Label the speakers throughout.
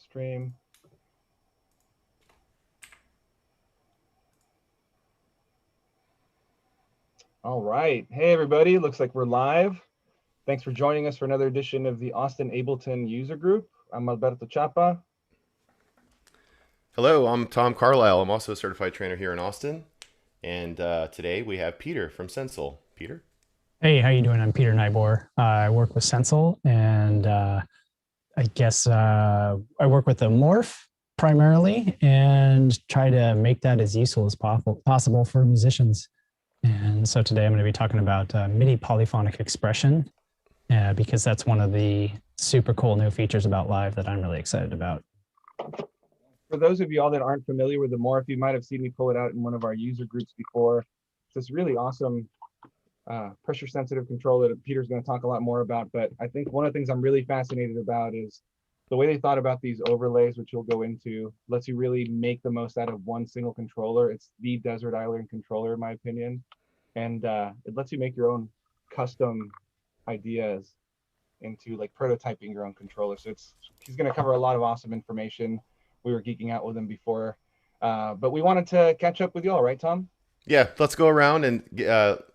Speaker 1: stream. All right. Hey, everybody. Looks like we're live. Thanks for joining us for another edition of the Austin Ableton User Group. I'm Alberto Chapa.
Speaker 2: Hello, I'm Tom Carlisle. I'm also a certified trainer here in Austin. And today we have Peter from Sensel. Peter?
Speaker 3: Hey, how you doing? I'm Peter Nyboer. I work with Sensel, and I guess I work with the Morph primarily and try to make that as useful as possible for musicians. And so today I'm going to be talking about MIDI polyphonic expression because that's one of the super cool new features about Live that I'm really excited about.
Speaker 1: For those of you all that aren't familiar with the Morph, you might have seen me pull it out in one of our user groups before. It's this really awesome pressure sensitive controller that Peter's going to talk a lot more about. But I think one of the things I'm really fascinated about is the way they thought about these overlays, which you'll go into, lets you really make the most out of one single controller. It's the desert island controller, in my opinion. And it lets you make your own custom ideas into like prototyping your own controller. So he's going to cover a lot of awesome information. We were geeking out with him before, but we wanted to catch up with you all, right, Tom?
Speaker 2: Yeah, let's go around and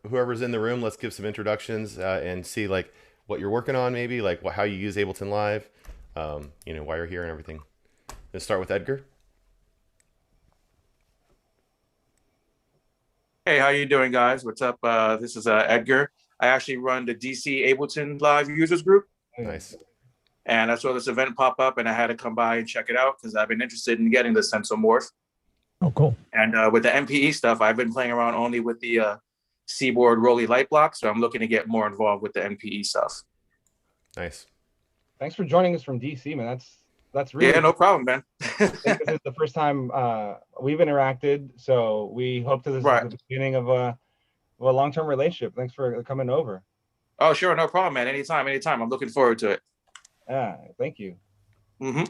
Speaker 2: whoever's in the room, let's give some introductions and see like what you're working on, maybe like how you use Ableton Live, why you're here and everything. Let's start with Edgar.
Speaker 4: Hey, how you doing, guys? What's up? This is Edgar. I actually run the DC Ableton Live Users Group.
Speaker 2: Nice.
Speaker 4: And I saw this event pop up, and I had to come by and check it out because I've been interested in getting the Sensel Morph.
Speaker 3: Oh, cool.
Speaker 4: And with the MPE stuff, I've been playing around only with the Seaboard Rolly Light Block, so I'm looking to get more involved with the MPE stuff.
Speaker 2: Nice.
Speaker 1: Thanks for joining us from DC, man. That's really
Speaker 4: no problem, man.
Speaker 1: This is the first time we've interacted, so we hope that this is the beginning of a long-term relationship. Thanks for coming over.
Speaker 4: Oh, sure, no problem, man. Anytime. I'm looking forward to it.
Speaker 1: Yeah, thank you.
Speaker 4: Mm-hmm.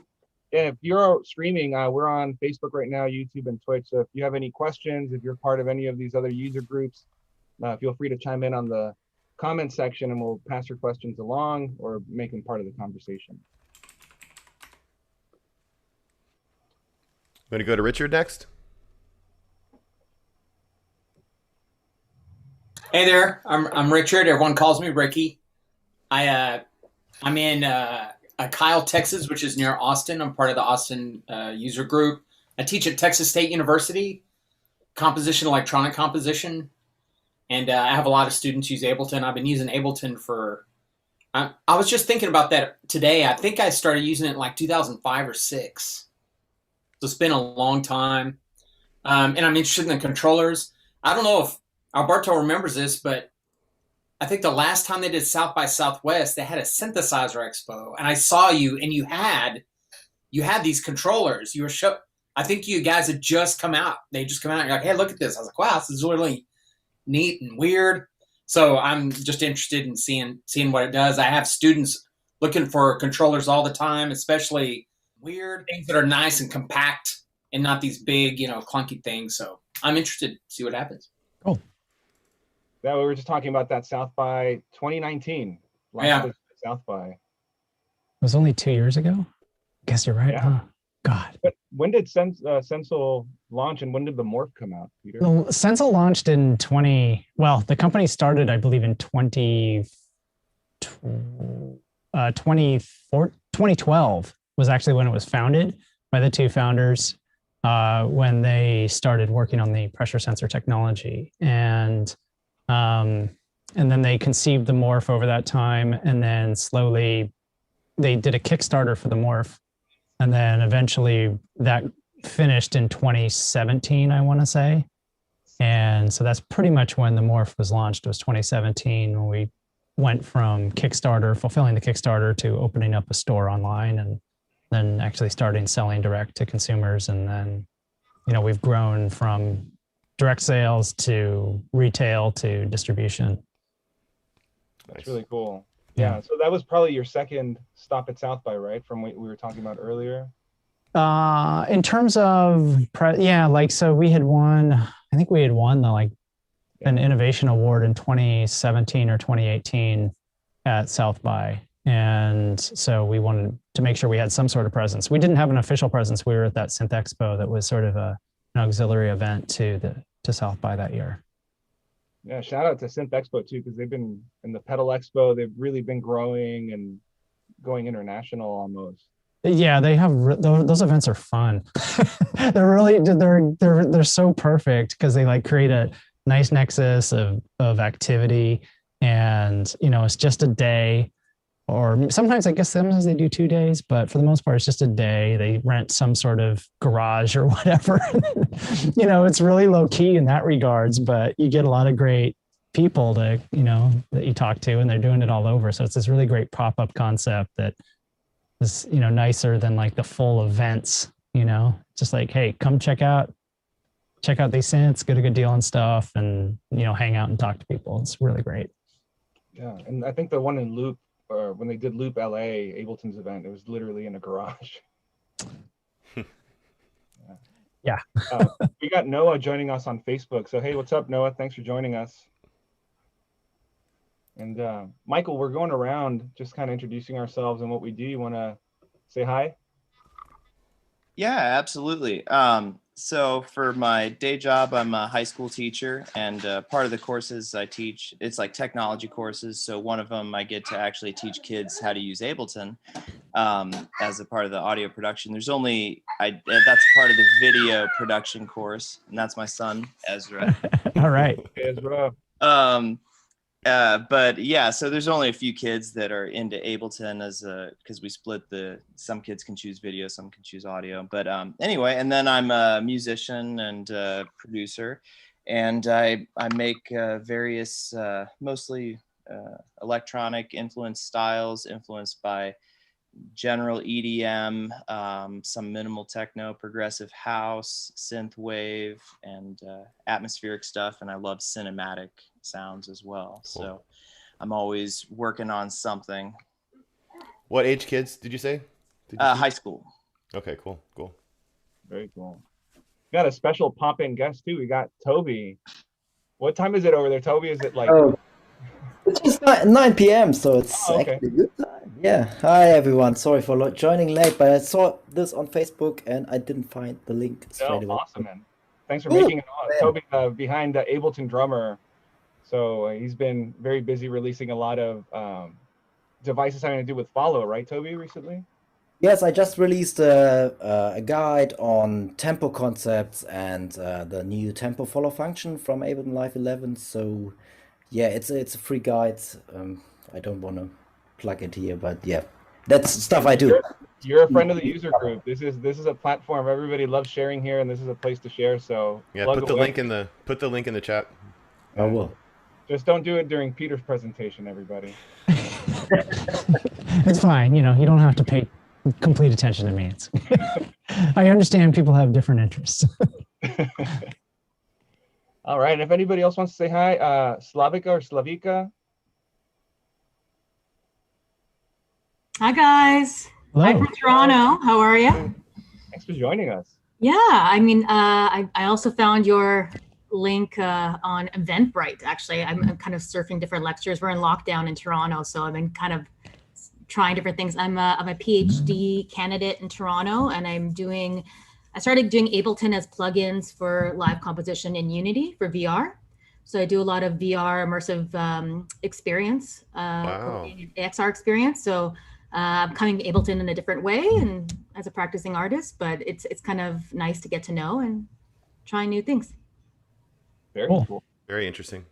Speaker 1: Yeah, if you're streaming, we're on Facebook right now, YouTube, and Twitch. So if you have any questions, if you're part of any of these other user groups, feel free to chime in on the comment section, and we'll pass your questions along or make them part of the conversation.
Speaker 2: I'm going to go to Richard next.
Speaker 5: Hey there, I'm Richard. Everyone calls me Ricky. I'm in Kyle, Texas, which is near Austin. I'm part of the Austin User Group. I teach at Texas State University, composition, electronic composition, and I have a lot of students use Ableton. I've been using Ableton for. I was just thinking about that today. I think I started using it in like 2005 or 6. So it's been a long time, and I'm interested in the controllers. I don't know if Alberto remembers this, but I think the last time they did South by Southwest, they had a synthesizer expo, and I saw you, and you had these controllers. You were I think you guys had just come out. They just come out and you're like, hey, look at this. I was like, wow, this is really neat and weird. So I'm just interested in seeing what it does. I have students looking for controllers all the time, especially weird things that are nice and compact and not these big, clunky things. So I'm interested to see what happens.
Speaker 3: Cool.
Speaker 1: Yeah, we were just talking about that South by 2019. South by.
Speaker 3: It was only 2 years ago. Guess you're right,
Speaker 1: yeah.
Speaker 3: Huh? God.
Speaker 1: But when did Sensel launch, and when did the Morph come out, Peter?
Speaker 3: Well, Sensel launched in the company started, I believe, in 2012 was actually when it was founded by the two founders when they started working on the pressure sensor technology. And then they conceived the Morph over that time, and then slowly they did a Kickstarter for the Morph, and then eventually that finished in 2017, I want to say. And so that's pretty much when the Morph was launched. It was 2017 when we went from fulfilling the Kickstarter to opening up a store online, and then actually starting selling direct to consumers. And then, we've grown from direct sales to retail to distribution.
Speaker 1: That's really cool. Yeah. So that was probably your second stop at South by, right? From what we were talking about earlier.
Speaker 3: In terms of, so we had won, I think we had won an innovation award in 2017 or 2018 at South by. And so we wanted to make sure we had some sort of presence. We didn't have an official presence. We were at that Synth Expo that was sort of an auxiliary event to South by that year.
Speaker 1: Yeah, shout out to Synth Expo too, because they've been in the Pedal Expo. They've really been growing and going international almost.
Speaker 3: Yeah, they have those events are fun. They're really they're so perfect because they like create a nice nexus of activity, and it's just a day, or sometimes I guess sometimes they do 2 days, but for the most part it's just a day. They rent some sort of garage or whatever. It's really low key in that regards, but you get a lot of great people that you talk to, and they're doing it all over. So it's this really great pop-up concept that is nicer than like the full events. Just like, hey, come check out these synths, get a good deal on stuff, and hang out and talk to people. It's really great.
Speaker 1: Yeah, and I think the one in Loop, or when they did Loop LA, Ableton's event, it was literally in a garage.
Speaker 3: Yeah.
Speaker 1: We got Noah joining us on Facebook. So hey, what's up, Noah? Thanks for joining us. And Michael, we're going around just kind of introducing ourselves and what we do. You want to say hi?
Speaker 6: Yeah, absolutely. So for my day job, I'm a high school teacher, and part of the courses I teach, it's like technology courses. So one of them, I get to actually teach kids how to use Ableton as a part of the audio production. That's a part of the video production course, and that's my son, Ezra.
Speaker 3: All right.
Speaker 1: Ezra.
Speaker 6: But yeah, so there's only a few kids that are into Ableton because we split some kids can choose video, some can choose audio. But anyway, and then I'm a musician and producer, and I make various, mostly electronic influenced styles, influenced by general EDM, some minimal techno, progressive house, synth wave, and atmospheric stuff. And I love cinematic sounds as well. Cool. So I'm always working on something.
Speaker 2: What age kids did you say?
Speaker 6: High school.
Speaker 2: Okay, cool.
Speaker 1: Very cool. We got a special pop-in guest too. We got Toby. What time is it over there, Toby? Is it like...
Speaker 7: Oh, it's just 9 p.m, so it's
Speaker 1: okay.
Speaker 7: actually a good time. Yeah. Hi, everyone. Sorry for joining late, but I saw this on Facebook and I didn't find the link straight away.
Speaker 1: Awesome, man. Thanks for making it on. Toby, behind the Ableton drummer. So he's been very busy releasing a lot of devices having to do with follow, right, Toby, recently?
Speaker 7: Yes, I just released a guide on tempo concepts and the new tempo follow function from Ableton Live 11. So yeah, it's a free guide. I don't want to plug it here, but yeah, that's stuff I do.
Speaker 1: You're a friend of the user group. This is a platform everybody loves sharing here, and this is a place to share. So
Speaker 2: yeah, put the link in the chat.
Speaker 7: I will.
Speaker 1: Just don't do it during Peter's presentation, everybody.
Speaker 3: It's fine. You don't have to pay complete attention to me. I understand people have different interests.
Speaker 1: All right. If anybody else wants to say hi, Slavika or Slavika.
Speaker 8: Hi, guys.
Speaker 3: Hello.
Speaker 8: I'm from Toronto. How are you?
Speaker 1: Thanks for joining us.
Speaker 8: Yeah, I mean, I also found your link on Eventbrite. Actually, I'm kind of surfing different lectures. We're in lockdown in Toronto, so I've been kind of trying different things. I'm a PhD candidate in Toronto, and I started doing Ableton as plugins for live composition in Unity for VR. So I do a lot of VR immersive experience,
Speaker 2: Wow.
Speaker 8: AXR experience. So I'm coming to Ableton in a different way and as a practicing artist, but it's kind of nice to get to know and try new things.
Speaker 1: Very cool.
Speaker 2: Very interesting.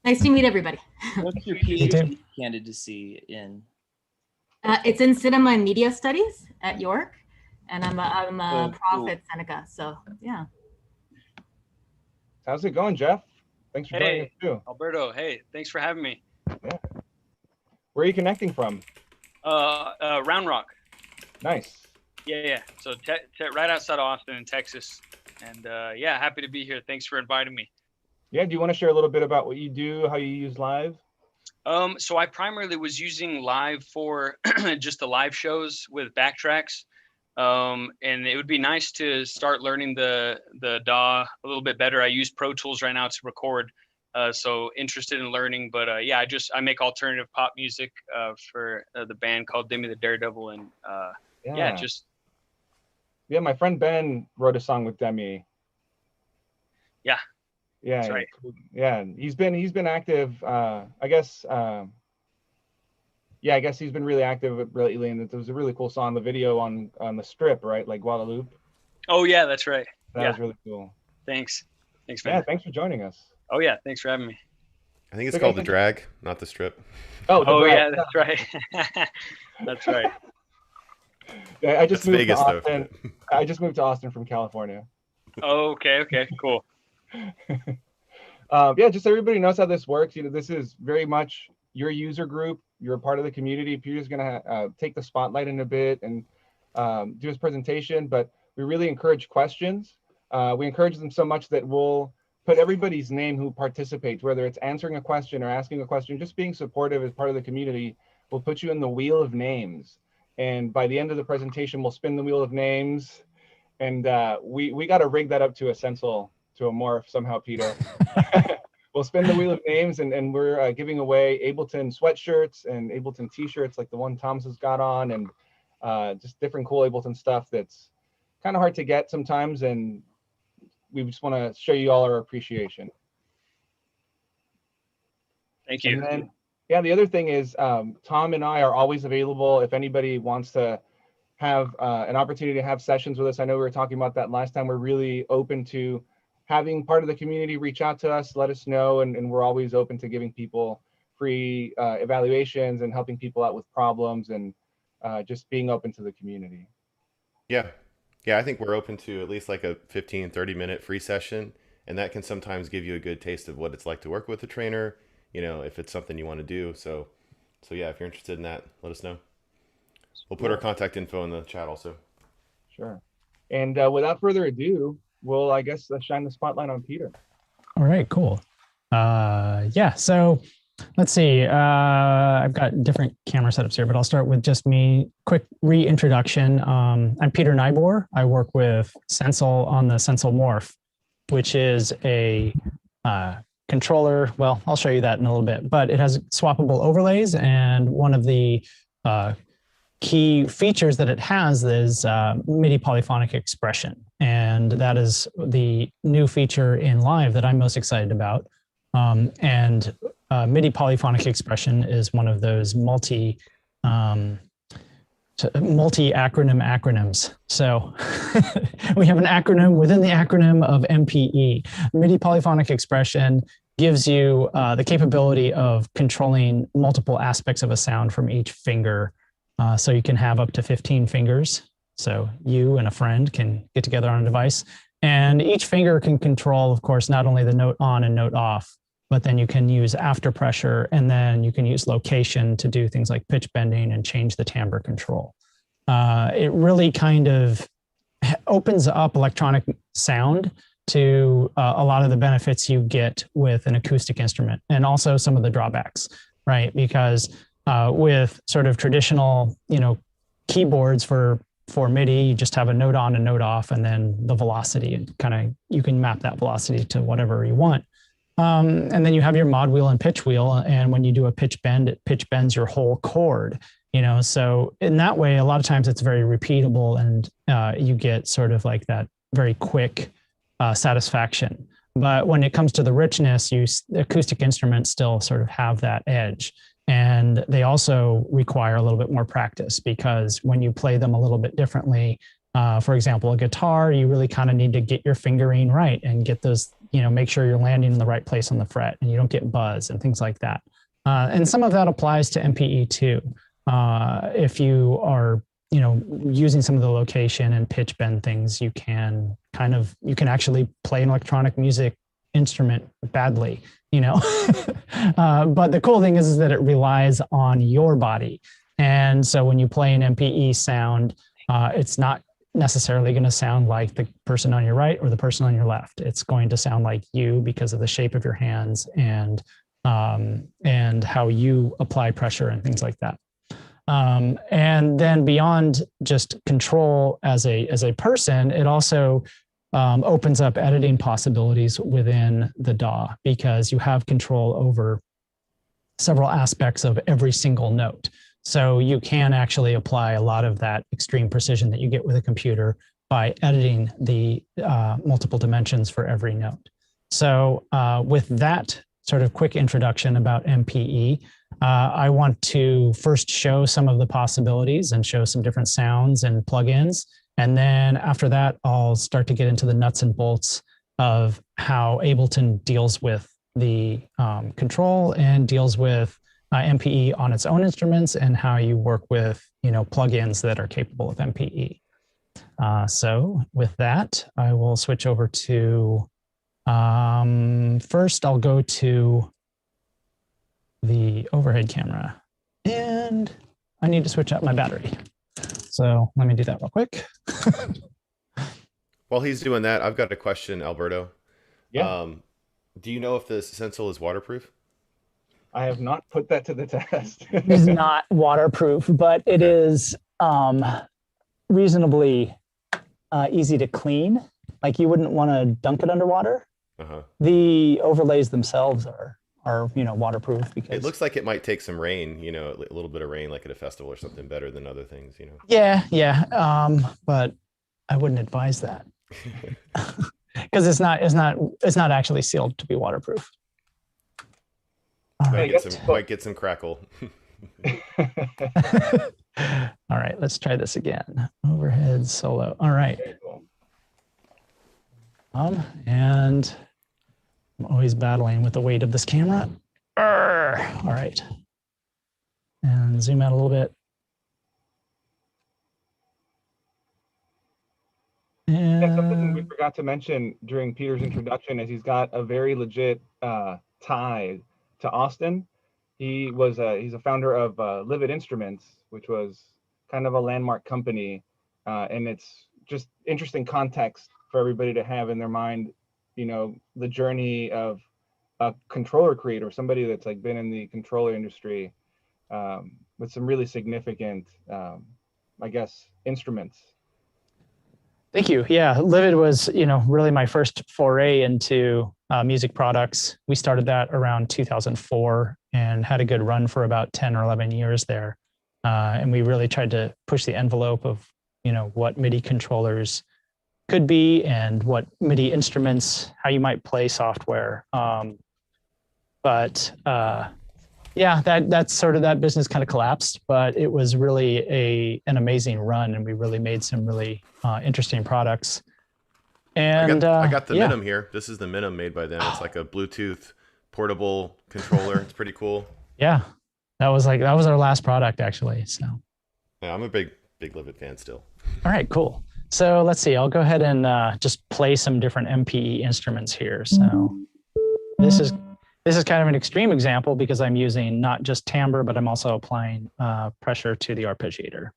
Speaker 8: Nice to meet everybody.
Speaker 6: What's your PhD candidacy in?
Speaker 8: It's in Cinema and Media Studies at York, and I'm a prof
Speaker 6: cool.
Speaker 8: at Seneca. So yeah.
Speaker 1: How's it going, Jeff? Thanks for joining us too.
Speaker 9: Alberto, hey, thanks for having me.
Speaker 1: Yeah. Where are you connecting from?
Speaker 9: Round Rock.
Speaker 1: Nice.
Speaker 9: Yeah. So right outside of Austin in Texas. And yeah, happy to be here. Thanks for inviting me.
Speaker 1: Yeah, do you want to share a little bit about what you do, how you use Live?
Speaker 9: So I primarily was using Live for just the live shows with backtracks. And it would be nice to start learning the DAW a little bit better. I use Pro Tools right now to record So interested in learning, but yeah, I make alternative pop music for the band called Dimmy the Daredevil, and yeah,
Speaker 1: yeah, my friend Ben wrote a song with Demi.
Speaker 9: Yeah,
Speaker 1: yeah,
Speaker 9: that's right.
Speaker 1: Yeah, he's been active. I guess yeah, I guess he's been really active lately, and it was a really cool song. The video on the strip, right, like Guadalupe.
Speaker 9: Oh yeah, that's right.
Speaker 1: That was really cool.
Speaker 9: Thanks, man.
Speaker 1: Yeah, thanks for joining us.
Speaker 9: Oh yeah, thanks for having me.
Speaker 2: I think it's called the drag, not the strip.
Speaker 1: Oh,
Speaker 9: yeah, that's right. That's right.
Speaker 1: Yeah, I just moved
Speaker 2: Vegas,
Speaker 1: to Austin. I just moved to Austin from California.
Speaker 9: Oh, okay, cool.
Speaker 1: Yeah, just so everybody knows how this works. This is very much your user group. You're a part of the community. Peter's gonna take the spotlight in a bit and do his presentation, but we really encourage questions. We encourage them so much that we'll put everybody's name who participates, whether it's answering a question or asking a question, just being supportive as part of the community. We'll put you in the wheel of names. And by the end of the presentation, we'll spin the wheel of names. And we got to rig that up to a Sensel, to a Morph somehow, Peter. We'll spin the wheel of names, and we're giving away Ableton sweatshirts and Ableton t-shirts like the one Tom's has got on, and just different cool Ableton stuff that's kind of hard to get sometimes. And we just want to show you all our appreciation.
Speaker 9: Thank you.
Speaker 1: And then, yeah, the other thing is Tom and I are always available if anybody wants to have an opportunity to have sessions with us. I know we were talking about that last time. We're really open to having part of the community reach out to us, let us know, and we're always open to giving people free evaluations and helping people out with problems, and just being open to the community.
Speaker 2: Yeah, I think we're open to at least like a 15, 30-minute free session, and that can sometimes give you a good taste of what it's like to work with a trainer, if it's something you want to do. So yeah, if you're interested in that, let us know. We'll put our contact info in the chat also.
Speaker 1: Sure. And without further ado, we'll, I guess, shine the spotlight on Peter.
Speaker 3: All right, cool. Yeah, so let's see. I've got different camera setups here, but I'll start with just me. Quick reintroduction. I'm Peter Nyboer. I work with Sensel on the Sensel Morph, which is a controller. Well, I'll show you that in a little bit, but it has swappable overlays, and one of the key features that it has is MIDI polyphonic expression, and that is the new feature in Live that I'm most excited about. MIDI polyphonic expression is one of those multi-acronym acronyms. So we have an acronym within the acronym of MPE. MIDI polyphonic expression gives you the capability of controlling multiple aspects of a sound from each finger. So you can have up to 15 fingers. So you and a friend can get together on a device, and each finger can control, of course, not only the note on and note off, but then you can use after pressure, and then you can use location to do things like pitch bending and change the timbre control. It really kind of opens up electronic sound to a lot of the benefits you get with an acoustic instrument, and also some of the drawbacks, right? Because with sort of traditional, keyboards for MIDI, you just have a note on and note off, and then the velocity, and you can map that velocity to whatever you want. And then you have your mod wheel and pitch wheel, and when you do a pitch bend, it pitch bends your whole chord. So in that way, a lot of times it's very repeatable, and you get sort of like that very quick satisfaction. But when it comes to the richness, acoustic instruments still sort of have that edge. And they also require a little bit more practice, because when you play them a little bit differently, for example, a guitar, you really kind of need to get your fingering right and get those, make sure you're landing in the right place on the fret and you don't get buzz and things like that. And some of that applies to MPE too. If you are, using some of the location and pitch bend things, you can actually play an electronic music instrument badly, but the cool thing is that it relies on your body. And so when you play an MPE sound, it's not necessarily going to sound like the person on your right or the person on your left. It's going to sound like you because of the shape of your hands and how you apply pressure and things like that. And then beyond just control as a person, it also opens up editing possibilities within the DAW because you have control over several aspects of every single note. So you can actually apply a lot of that extreme precision that you get with a computer by editing the multiple dimensions for every note. So with that sort of quick introduction about MPE, I want to first show some of the possibilities and show some different sounds and plugins. And then after that, I'll start to get into the nuts and bolts of how Ableton deals with the control and deals with MPE on its own instruments and how you work with, plugins that are capable of MPE. So with that, I will switch over to, first I'll go to the overhead camera and I need to switch out my battery. So let me do that real quick.
Speaker 2: While he's doing that, I've got a question, Alberto.
Speaker 1: Yeah.
Speaker 2: Do you know if the Sensel is waterproof?
Speaker 1: I have not put that to the test.
Speaker 3: It is not waterproof, but it is reasonably easy to clean. Like you wouldn't want to dunk it underwater. The overlays themselves are waterproof because
Speaker 2: it looks like it might take some rain, a little bit of rain, like at a festival or something, better than other things,
Speaker 3: Yeah. But I wouldn't advise that because it's not actually sealed to be waterproof.
Speaker 2: Might get some crackle.
Speaker 3: All right, let's try this again. Overhead solo. All right. And I'm always battling with the weight of this camera. All right. And zoom out a little bit.
Speaker 1: Yeah, something we forgot to mention during Peter's introduction is he's got a very legit tie to Austin. He's a founder of Livid Instruments, which was kind of a landmark company, and it's just interesting context for everybody to have in their mind, the journey of a controller creator, somebody that's like been in the controller industry with some really significant, I guess, instruments.
Speaker 3: Thank you. Yeah, Livid was, really my first foray into music products. We started that around 2004 and had a good run for about 10 or 11 years there. And we really tried to push the envelope of, what MIDI controllers could be and what MIDI instruments, how you might play software. Yeah, that's sort of that business kind of collapsed, but it was really an amazing run, and we really made some really interesting products. And
Speaker 2: I got the Minim here. This is the Minim made by them. It's like a Bluetooth portable controller. It's pretty cool.
Speaker 3: Yeah, that was our last product actually. So
Speaker 2: yeah, I'm a big Livid fan still.
Speaker 3: All right, cool. So let's see. I'll go ahead and just play some different MPE instruments here. So this is kind of an extreme example because I'm using not just timbre, but I'm also applying pressure to the arpeggiator.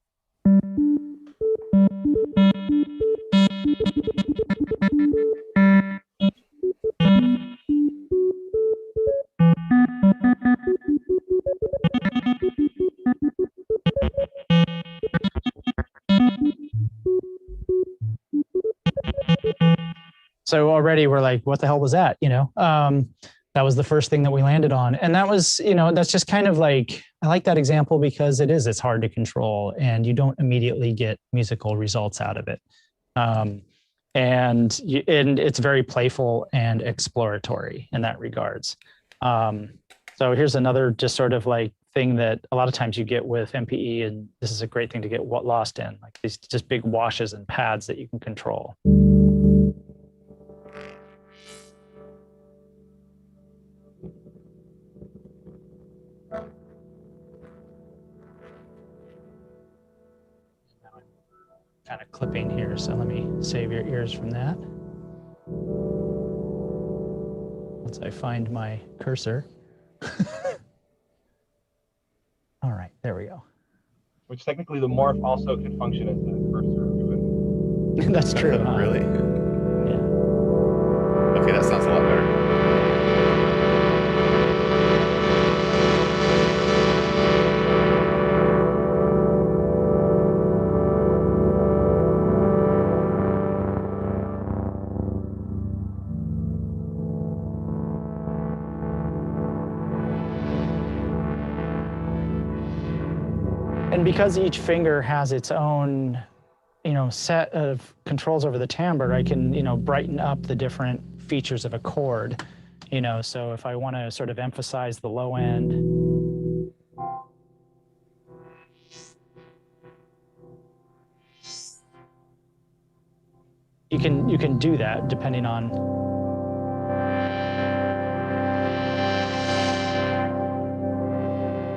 Speaker 3: So already we're like, what the hell was that? That was the first thing that we landed on. And that was, that's just kind of like, I like that example because it's hard to control and you don't immediately get musical results out of it. And it's very playful and exploratory in that regards. So here's another just sort of like thing that a lot of times you get with MPE, and this is a great thing to get lost in, like these just big washes and pads that you can control. Kind of clipping here, so let me save your ears from that. Once I find my cursor. All right, there we go.
Speaker 1: Which technically the morph also could function as the cursor. Given.
Speaker 3: That's true.
Speaker 2: Really?
Speaker 3: Yeah.
Speaker 2: Okay, that sounds a lot better.
Speaker 3: And because each finger has its own, set of controls over the timbre, I can, brighten up the different features of a chord. So if I want to sort of emphasize the low end, you can do that depending on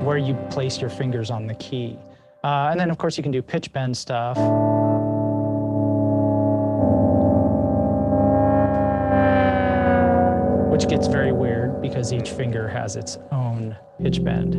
Speaker 3: where you place your fingers on the key. And then of course you can do pitch bend stuff. Which gets very weird because each finger has its own pitch bend.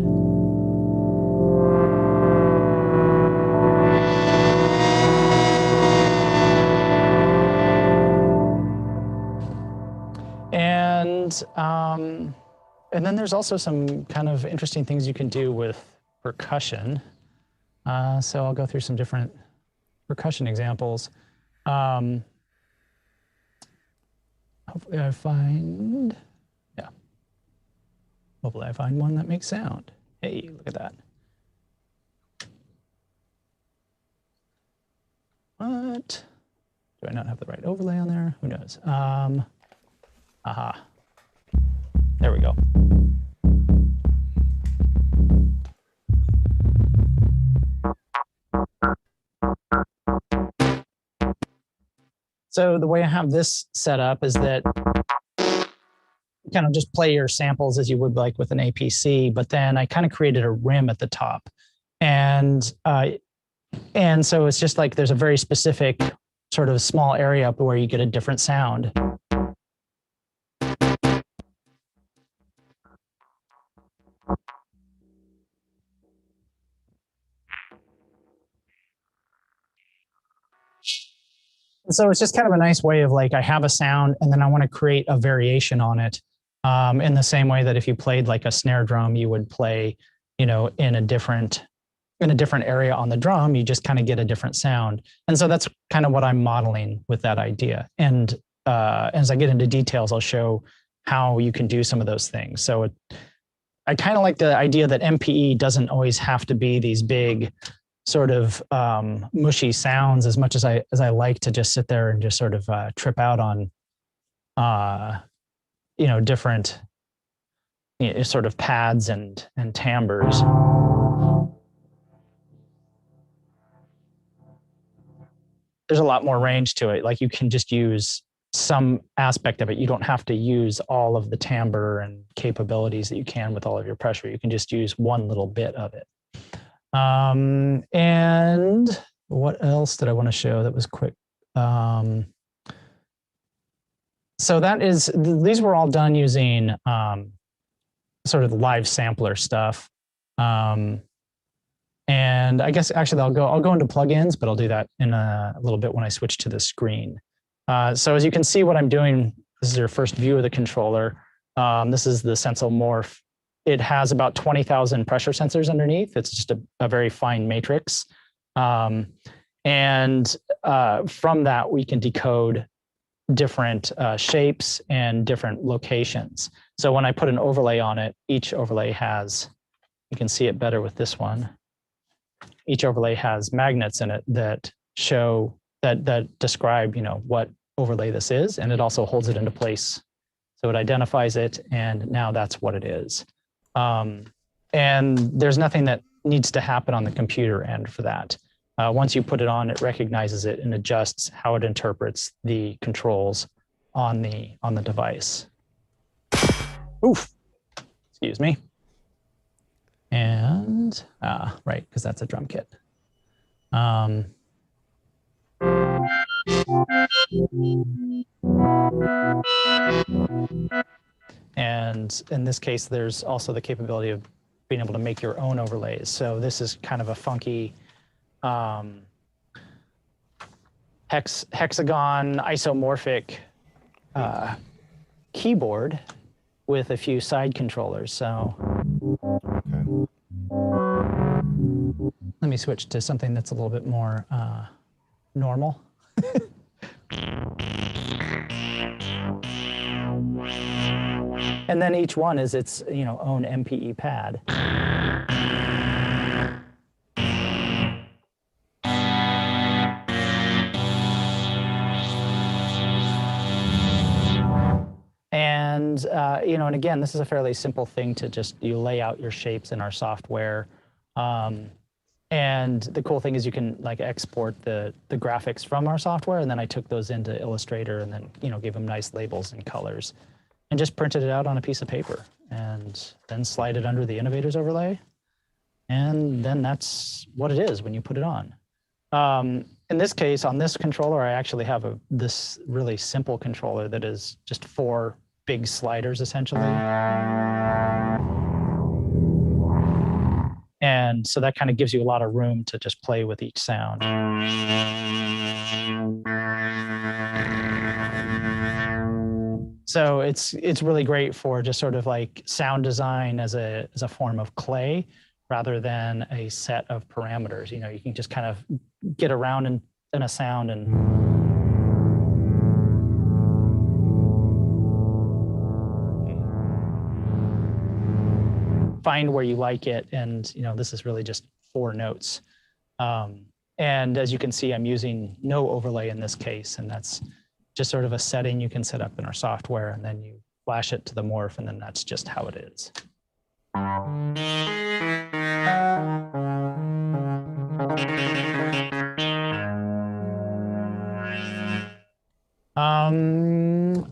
Speaker 3: And then there's also some kind of interesting things you can do with percussion. So I'll go through some different percussion examples. Hopefully I find one that makes sound. Hey, look at that. What? Do I not have the right overlay on there? Who knows? Aha. There we go. So the way I have this set up is that you kind of just play your samples as you would like with an APC, but then I kind of created a rim at the top. And so it's just like there's a very specific sort of small area up where you get a different sound. So it's just kind of a nice way of like, I have a sound and then I want to create a variation on it. In the same way that if you played like a snare drum, you would play, in a different area on the drum, you just kind of get a different sound. And so that's kind of what I'm modeling with that idea. And as I get into details, I'll show how you can do some of those things. So I kind of like the idea that MPE doesn't always have to be these big sort of mushy sounds as much as I like to just sit there and just sort of trip out on different sort of pads and timbres. There's a lot more range to it. Like you can just use some aspect of it. You don't have to use all of the timbre and capabilities that you can with all of your pressure. You can just use one little bit of it. And what else did I want to show that was quick? So these were all done using sort of live sampler stuff. And I guess actually I'll go into plugins, but I'll do that in a little bit when I switch to the screen. So as you can see what I'm doing, this is your first view of the controller. This is the Sensel Morph. It has about 20,000 pressure sensors underneath. It's just a very fine matrix. And from that, we can decode different shapes and different locations. So when I put an overlay on it, each overlay has, you can see it better with this one. Each overlay has magnets in it that show, that describe, what overlay this is. And it also holds it into place. So it identifies it, and now that's what it is. And there's nothing that needs to happen on the computer end for that. Once you put it on, it recognizes it and adjusts how it interprets the controls on the device. Oof, excuse me. And, right, because that's a drum kit. And in this case, there's also the capability of being able to make your own overlays. So this is kind of a funky hexagon isomorphic keyboard with a few side controllers. So let me switch to something that's a little bit more normal. And then each one is its own MPE pad. And, and again, this is a fairly simple thing to just, you lay out your shapes in our software. And the cool thing is you can like export the graphics from our software. And then I took those into Illustrator and then, gave them nice labels and colors and just printed it out on a piece of paper and then slide it under the Innovators overlay. And then that's what it is when you put it on. In this case, on this controller, I actually have this really simple controller that is just 4 big sliders, essentially. And so that kind of gives you a lot of room to just play with each sound. So it's really great for just sort of like sound design as a form of clay, rather than a set of parameters. You can just kind of get around in a sound and find where you like it. And, this is really just 4 notes. And as you can see, I'm using no overlay in this case. And that's just sort of a setting you can set up in our software, and then you flash it to the Morph, and then that's just how it is.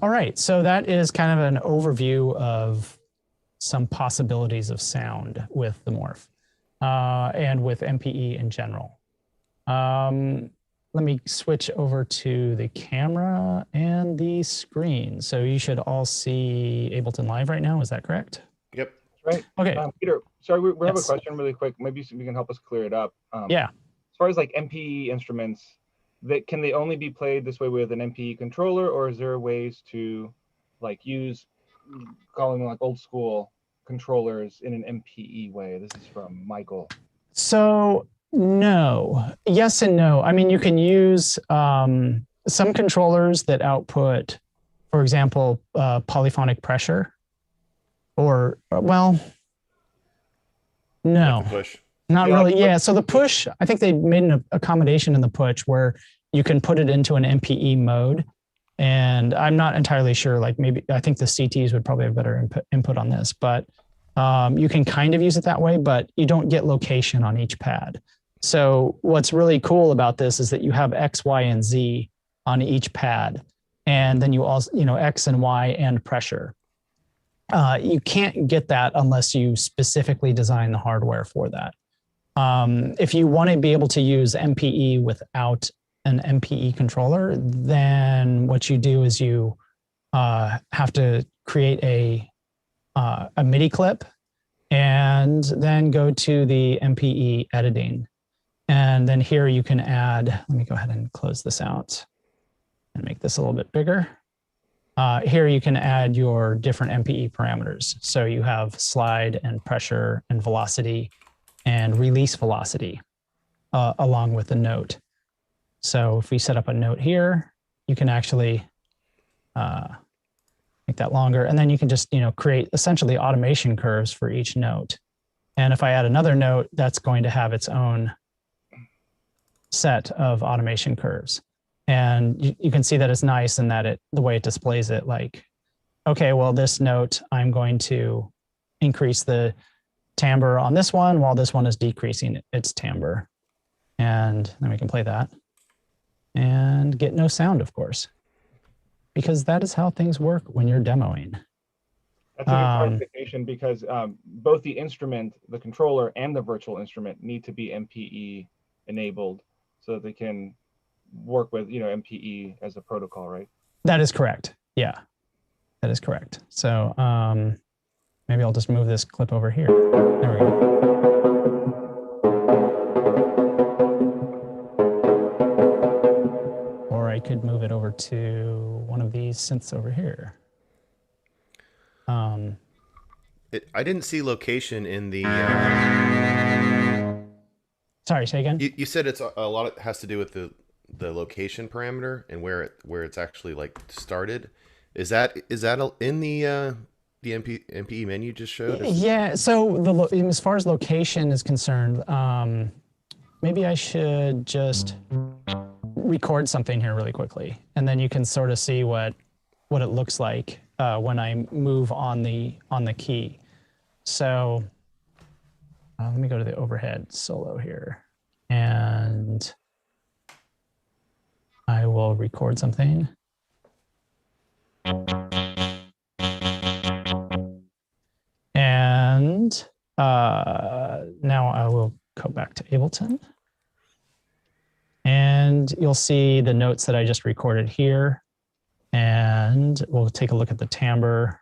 Speaker 3: All right, so that is kind of an overview of some possibilities of sound with the Morph and with MPE in general. Let me switch over to the camera and the screen. So you should all see Ableton Live right now, is that correct?
Speaker 2: Yep.
Speaker 1: Right.
Speaker 3: Okay.
Speaker 1: Peter, sorry, we have a
Speaker 3: Yes.
Speaker 1: question really quick. Maybe you can help us clear it up.
Speaker 3: Yeah.
Speaker 1: As far as like MPE instruments, can they only be played this way with an MPE controller, or is there ways to like use, calling them like old school controllers in an MPE way? This is from Michael.
Speaker 3: So no, yes and no. I mean, you can use some controllers that output, for example, polyphonic pressure, or well, no.
Speaker 2: Like the push.
Speaker 3: Not
Speaker 1: Yeah,
Speaker 3: really.
Speaker 1: like-
Speaker 3: Yeah. So the push, I think they made an accommodation in the push where you can put it into an MPE mode. And I'm not entirely sure, like maybe, I think the CTs would probably have better input on this, but you can kind of use it that way, but you don't get location on each pad. So what's really cool about this is that you have X, Y, and Z on each pad. And then you also, X and Y and pressure. You can't get that unless you specifically design the hardware for that. If you want to be able to use MPE without an MPE controller, then what you do is you have to create a MIDI clip and then go to the MPE editing. And then here you can add, let me go ahead and close this out and make this a little bit bigger. Here you can add your different MPE parameters. So you have slide and pressure and velocity and release velocity along with the note. So if we set up a note here, you can actually make that longer. And then you can just create essentially automation curves for each note. And if I add another note, that's going to have its own set of automation curves. And you can see that it's nice in that the way it displays it, like, okay, well, this note, I'm going to increase the timbre on this one while this one is decreasing its timbre. And then we can play that and get no sound, of course, because that is how things work when you're demoing.
Speaker 1: That's a good clarification, because both the instrument, the controller, and the virtual instrument need to be MPE enabled so that they can work with MPE as a protocol, right?
Speaker 3: That is correct. Yeah, that is correct. So maybe I'll just move this clip over here. There we go. Or I could move it over to one of these synths over here.
Speaker 2: I didn't see location in the.
Speaker 3: Sorry, say again.
Speaker 2: You said it's a lot. It has to do with the location parameter and where it's actually like started. Is that in the MPE menu you just showed?
Speaker 3: Yeah. So as far as location is concerned, maybe I should just record something here really quickly, and then you can sort of see what it looks like when I move on the key. So let me go to the overhead solo here, and I will record something. And now I will go back to Ableton. And you'll see the notes that I just recorded here. And we'll take a look at the timbre.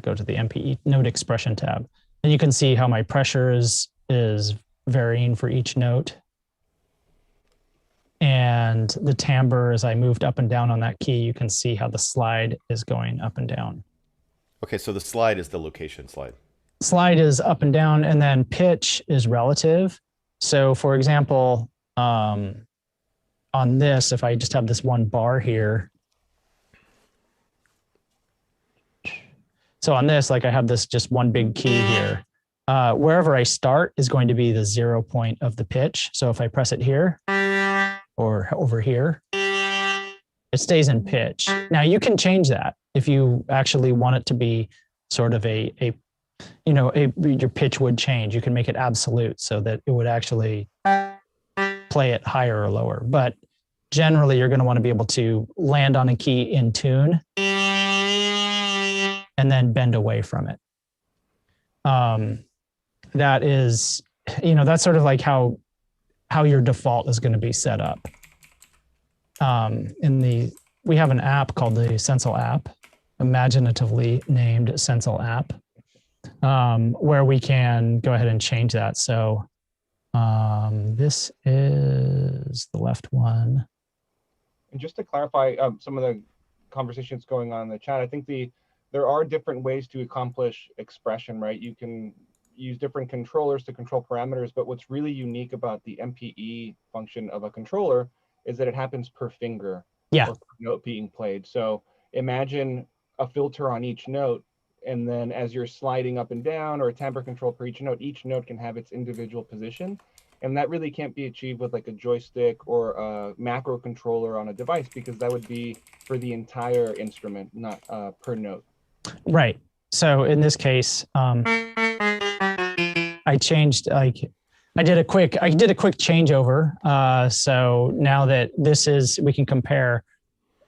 Speaker 3: Go to the MPE note expression tab. And you can see how my pressure is varying for each note. And the timbre, as I moved up and down on that key, you can see how the slide is going up and down.
Speaker 2: Okay, so the slide is the location slide.
Speaker 3: Slide is up and down, and then pitch is relative. So for example, on this, if I just have this one bar here. So on this, like I have this just one big key here. Wherever I start is going to be the 0 point of the pitch. So if I press it here or over here, it stays in pitch. Now you can change that if you actually want it to be sort of your pitch would change. You can make it absolute so that it would actually play it higher or lower. But generally, you're going to want to be able to land on a key in tune and then bend away from it. That is, that's sort of like how your default is going to be set up. We have an app called the Sensel app, imaginatively named Sensel app, where we can go ahead and change that. So this is the left one.
Speaker 1: And just to clarify some of the conversations going on in the chat, I think there are different ways to accomplish expression, right? You can use different controllers to control parameters, but what's really unique about the MPE function of a controller is that it happens per finger,
Speaker 3: yeah,
Speaker 1: or per note being played. So imagine a filter on each note, and then as you're sliding up and down, or a timbre control per each note can have its individual position. And that really can't be achieved with like a joystick or a macro controller on a device, because that would be for the entire instrument, not per note.
Speaker 3: Right. So in this case, I changed, I did a quick changeover. So now that we can compare.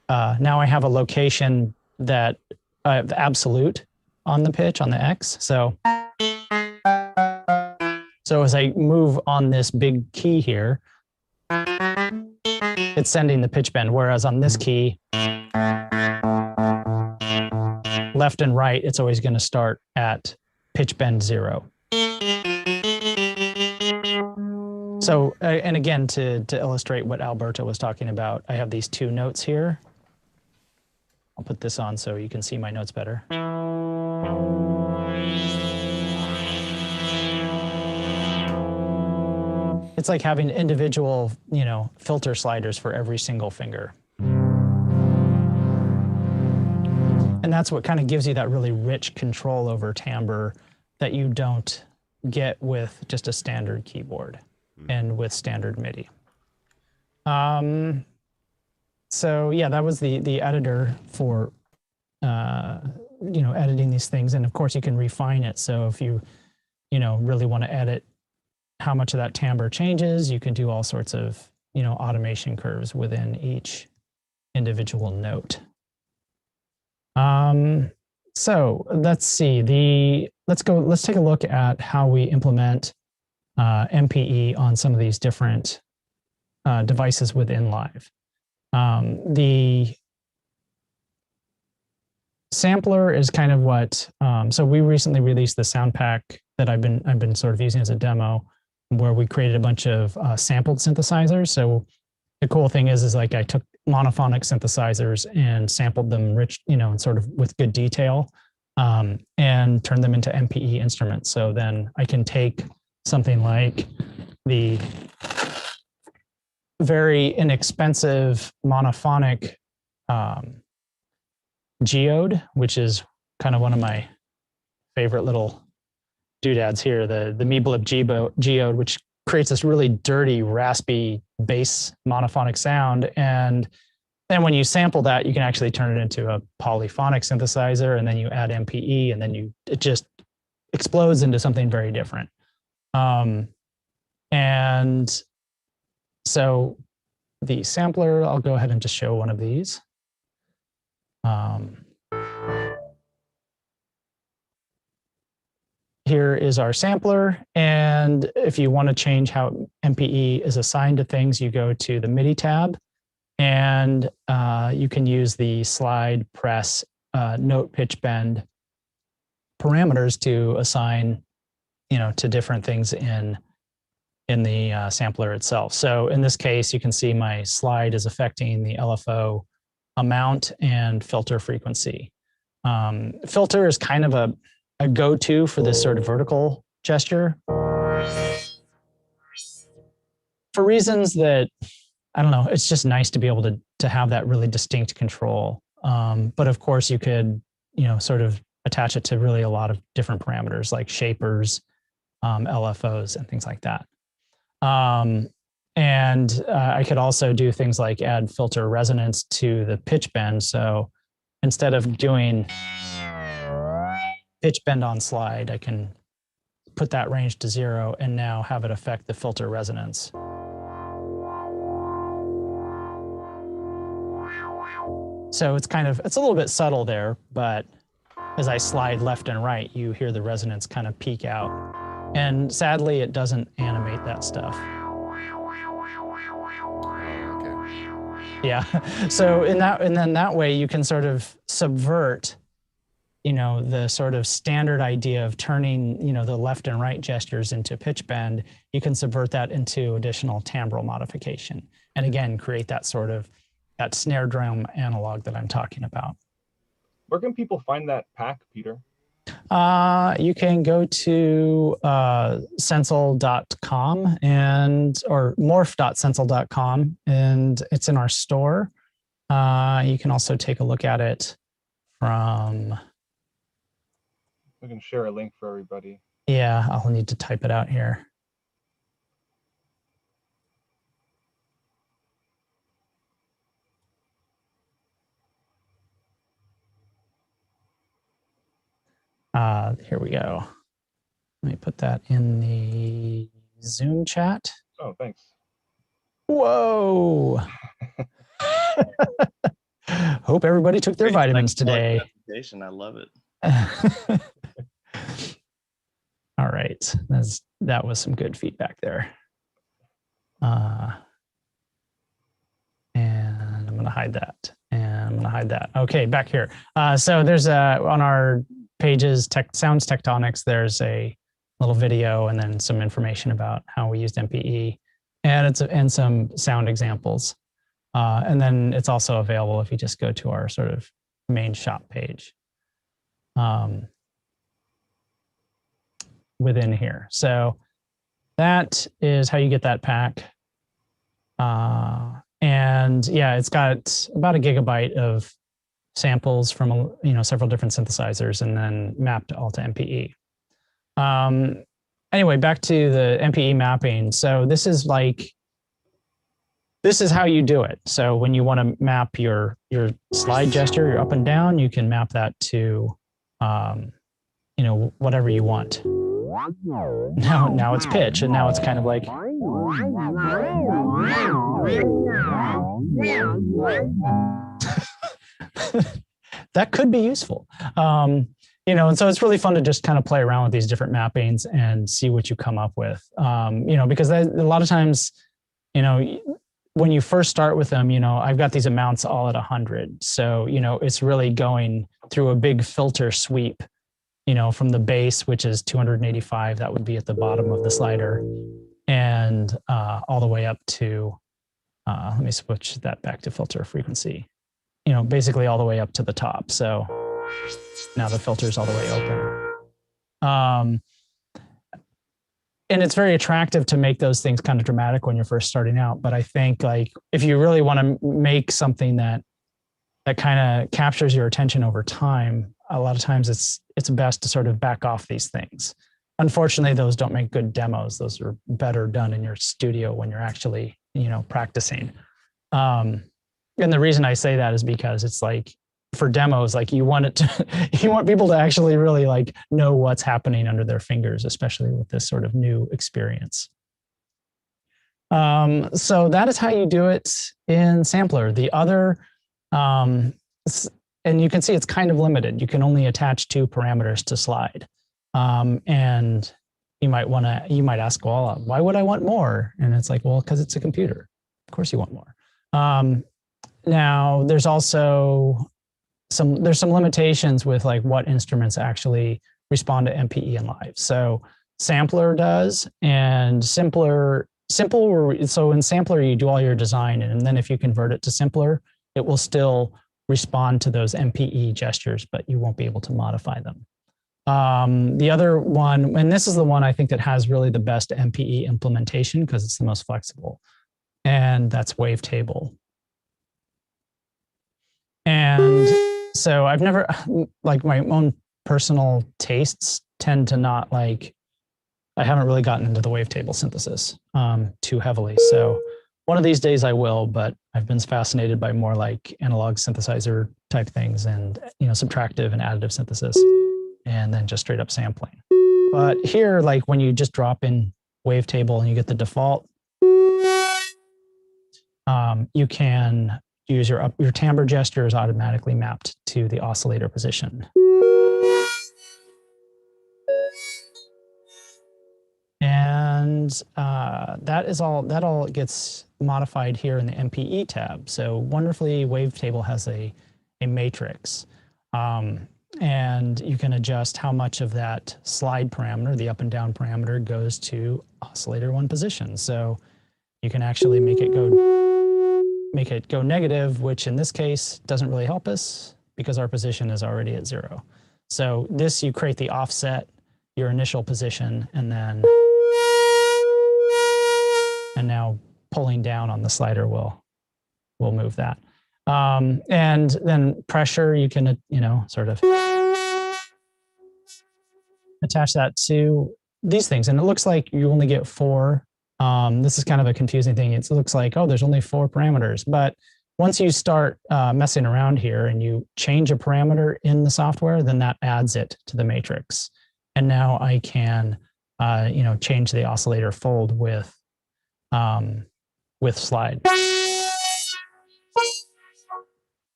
Speaker 3: Now I have a location that I have absolute on the pitch, on the X. So as I move on this big key here, it's sending the pitch bend. Whereas on this key, left and right, it's always going to start at pitch bend 0. So, and again, to illustrate what Alberto was talking about, I have these two notes here. I'll put this on so you can see my notes better. It's like having individual, filter sliders for every single finger. And that's what kind of gives you that really rich control over timbre that you don't get with just a standard keyboard and with standard MIDI. So yeah, that was the editor for, editing these things. And of course you can refine it. So if you, really want to edit how much of that timbre changes, you can do all sorts of, automation curves within each individual note. So let's see, let's take a look at how we implement MPE on some of these different devices within Live. The sampler is kind of what, so we recently released the sound pack that I've been sort of using as a demo, where we created a bunch of sampled synthesizers. So the cool thing is like I took monophonic synthesizers and sampled them rich, and sort of with good detail, and turned them into MPE instruments. So then I can take something like the very inexpensive monophonic geode, which is kind of one of my favorite little doodads here, the Meeblip geode, which creates this really dirty, raspy bass monophonic sound. And And when you sample that, you can actually turn it into a polyphonic synthesizer, and then you add MPE, and then it just explodes into something very different. And so the sampler, I'll go ahead and just show one of these. Here is our sampler. And if you want to change how MPE is assigned to things, you go to the MIDI tab, and you can use the slide, press, note, pitch, bend parameters to assign, to different things in the sampler itself. So in this case, you can see my slide is affecting the LFO amount and filter frequency. Filter is kind of a go-to for this sort of vertical gesture for reasons that, I don't know, it's just nice to be able to have that really distinct control. But of course you could, sort of attach it to really a lot of different parameters like shapers, LFOs, and things like that. And I could also do things like add filter resonance to the pitch bend. So instead of doing pitch bend on slide, I can put that range to 0 and now have it affect the filter resonance. So it's a little bit subtle there, but as I slide left and right, you hear the resonance kind of peak out. And sadly, it doesn't animate that stuff. Yeah. So and then that way you can sort of subvert, the sort of standard idea of turning, the left and right gestures into pitch bend. You can subvert that into additional timbral modification. And again, create that sort of that snare drum analog that I'm talking about.
Speaker 1: Where can people find that pack, Peter?
Speaker 3: You can go to sensel.com or morph.sensel.com, and it's in our store. You can also take a look at it from...
Speaker 1: We can share a link for everybody.
Speaker 3: Yeah, I'll need to type it out here. Here we go. Let me put that in the Zoom chat.
Speaker 1: Oh, thanks.
Speaker 3: Whoa. Hope everybody took their vitamins today.
Speaker 6: I love it.
Speaker 3: All right. That was some good feedback there. And I'm going to hide that. And I'm going to hide that. Okay, back here. So there's on our pages, Sounds Tectonics, there's a little video and then some information about how we used MPE and some sound examples. And then it's also available if you just go to our sort of main shop page within here. So that is how you get that pack. And yeah, it's got about 1 gigabyte of samples from several different synthesizers and then mapped all to MPE. Anyway, back to the MPE mapping. So this is how you do it. So when you want to map your slide gesture, your up and down, you can map that to whatever you want. Now it's pitch, and now it's kind of like that could be useful. And so it's really fun to just kind of play around with these different mappings and see what you come up with. Because a lot of times, when you first start with them, I've got these amounts all at 100. So, it's really going through a big filter sweep, from the base, which is 285, that would be at the bottom of the slider, and all the way up to, let me switch that back to filter frequency, basically all the way up to the top. So now the filter is all the way open. And it's very attractive to make those things kind of dramatic when you're first starting out. But I think if you really want to make something that kind of captures your attention over time, a lot of times it's best to sort of back off these things. Unfortunately, those don't make good demos. Those are better done in your studio when you're actually, practicing. and the reason I say that is because it's like for demos, like you want it to, you want people to actually really like know what's happening under their fingers, especially with this sort of new experience. So that is how you do it in Sampler. The other, and you can see it's kind of limited. You can only attach 2 parameters to slide. And you might ask, well, why would I want more? And it's like, well, because it's a computer. Of course you want more. Now there's also some limitations with like what instruments actually respond to MPE and live. So Sampler does, and Simpler. So in Sampler, you do all your design, and then if you convert it to Simpler, it will still respond to those MPE gestures, but you won't be able to modify them. The other one, and this is the one I think that has really the best MPE implementation because it's the most flexible, and that's Wavetable. And so I've never, like my own personal tastes tend to not like, I haven't really gotten into the wavetable synthesis too heavily. So one of these days I will, but I've been fascinated by more like analog synthesizer type things and, you know, subtractive and additive synthesis, and then just straight up sampling. But here, like when you just drop in wavetable and you get the default, you can use your timbre gesture is automatically mapped to the oscillator position. And that all gets modified here in the MPE tab. So wonderfully, Wavetable has a matrix. And you can adjust how much of that slide parameter, the up and down parameter, goes to oscillator 1 position. So you can actually make it go negative, which in this case doesn't really help us because our position is already at 0. So this, you create the offset, your initial position, and now pulling down on the slider will move that. And then pressure, you can, you know, sort of attach that to these things. And it looks like you only get 4. This is kind of a confusing thing. It looks like, oh, there's only 4 parameters. But once you start messing around here and you change a parameter in the software, then that adds it to the matrix. And now I can, you know, change the oscillator fold with slide.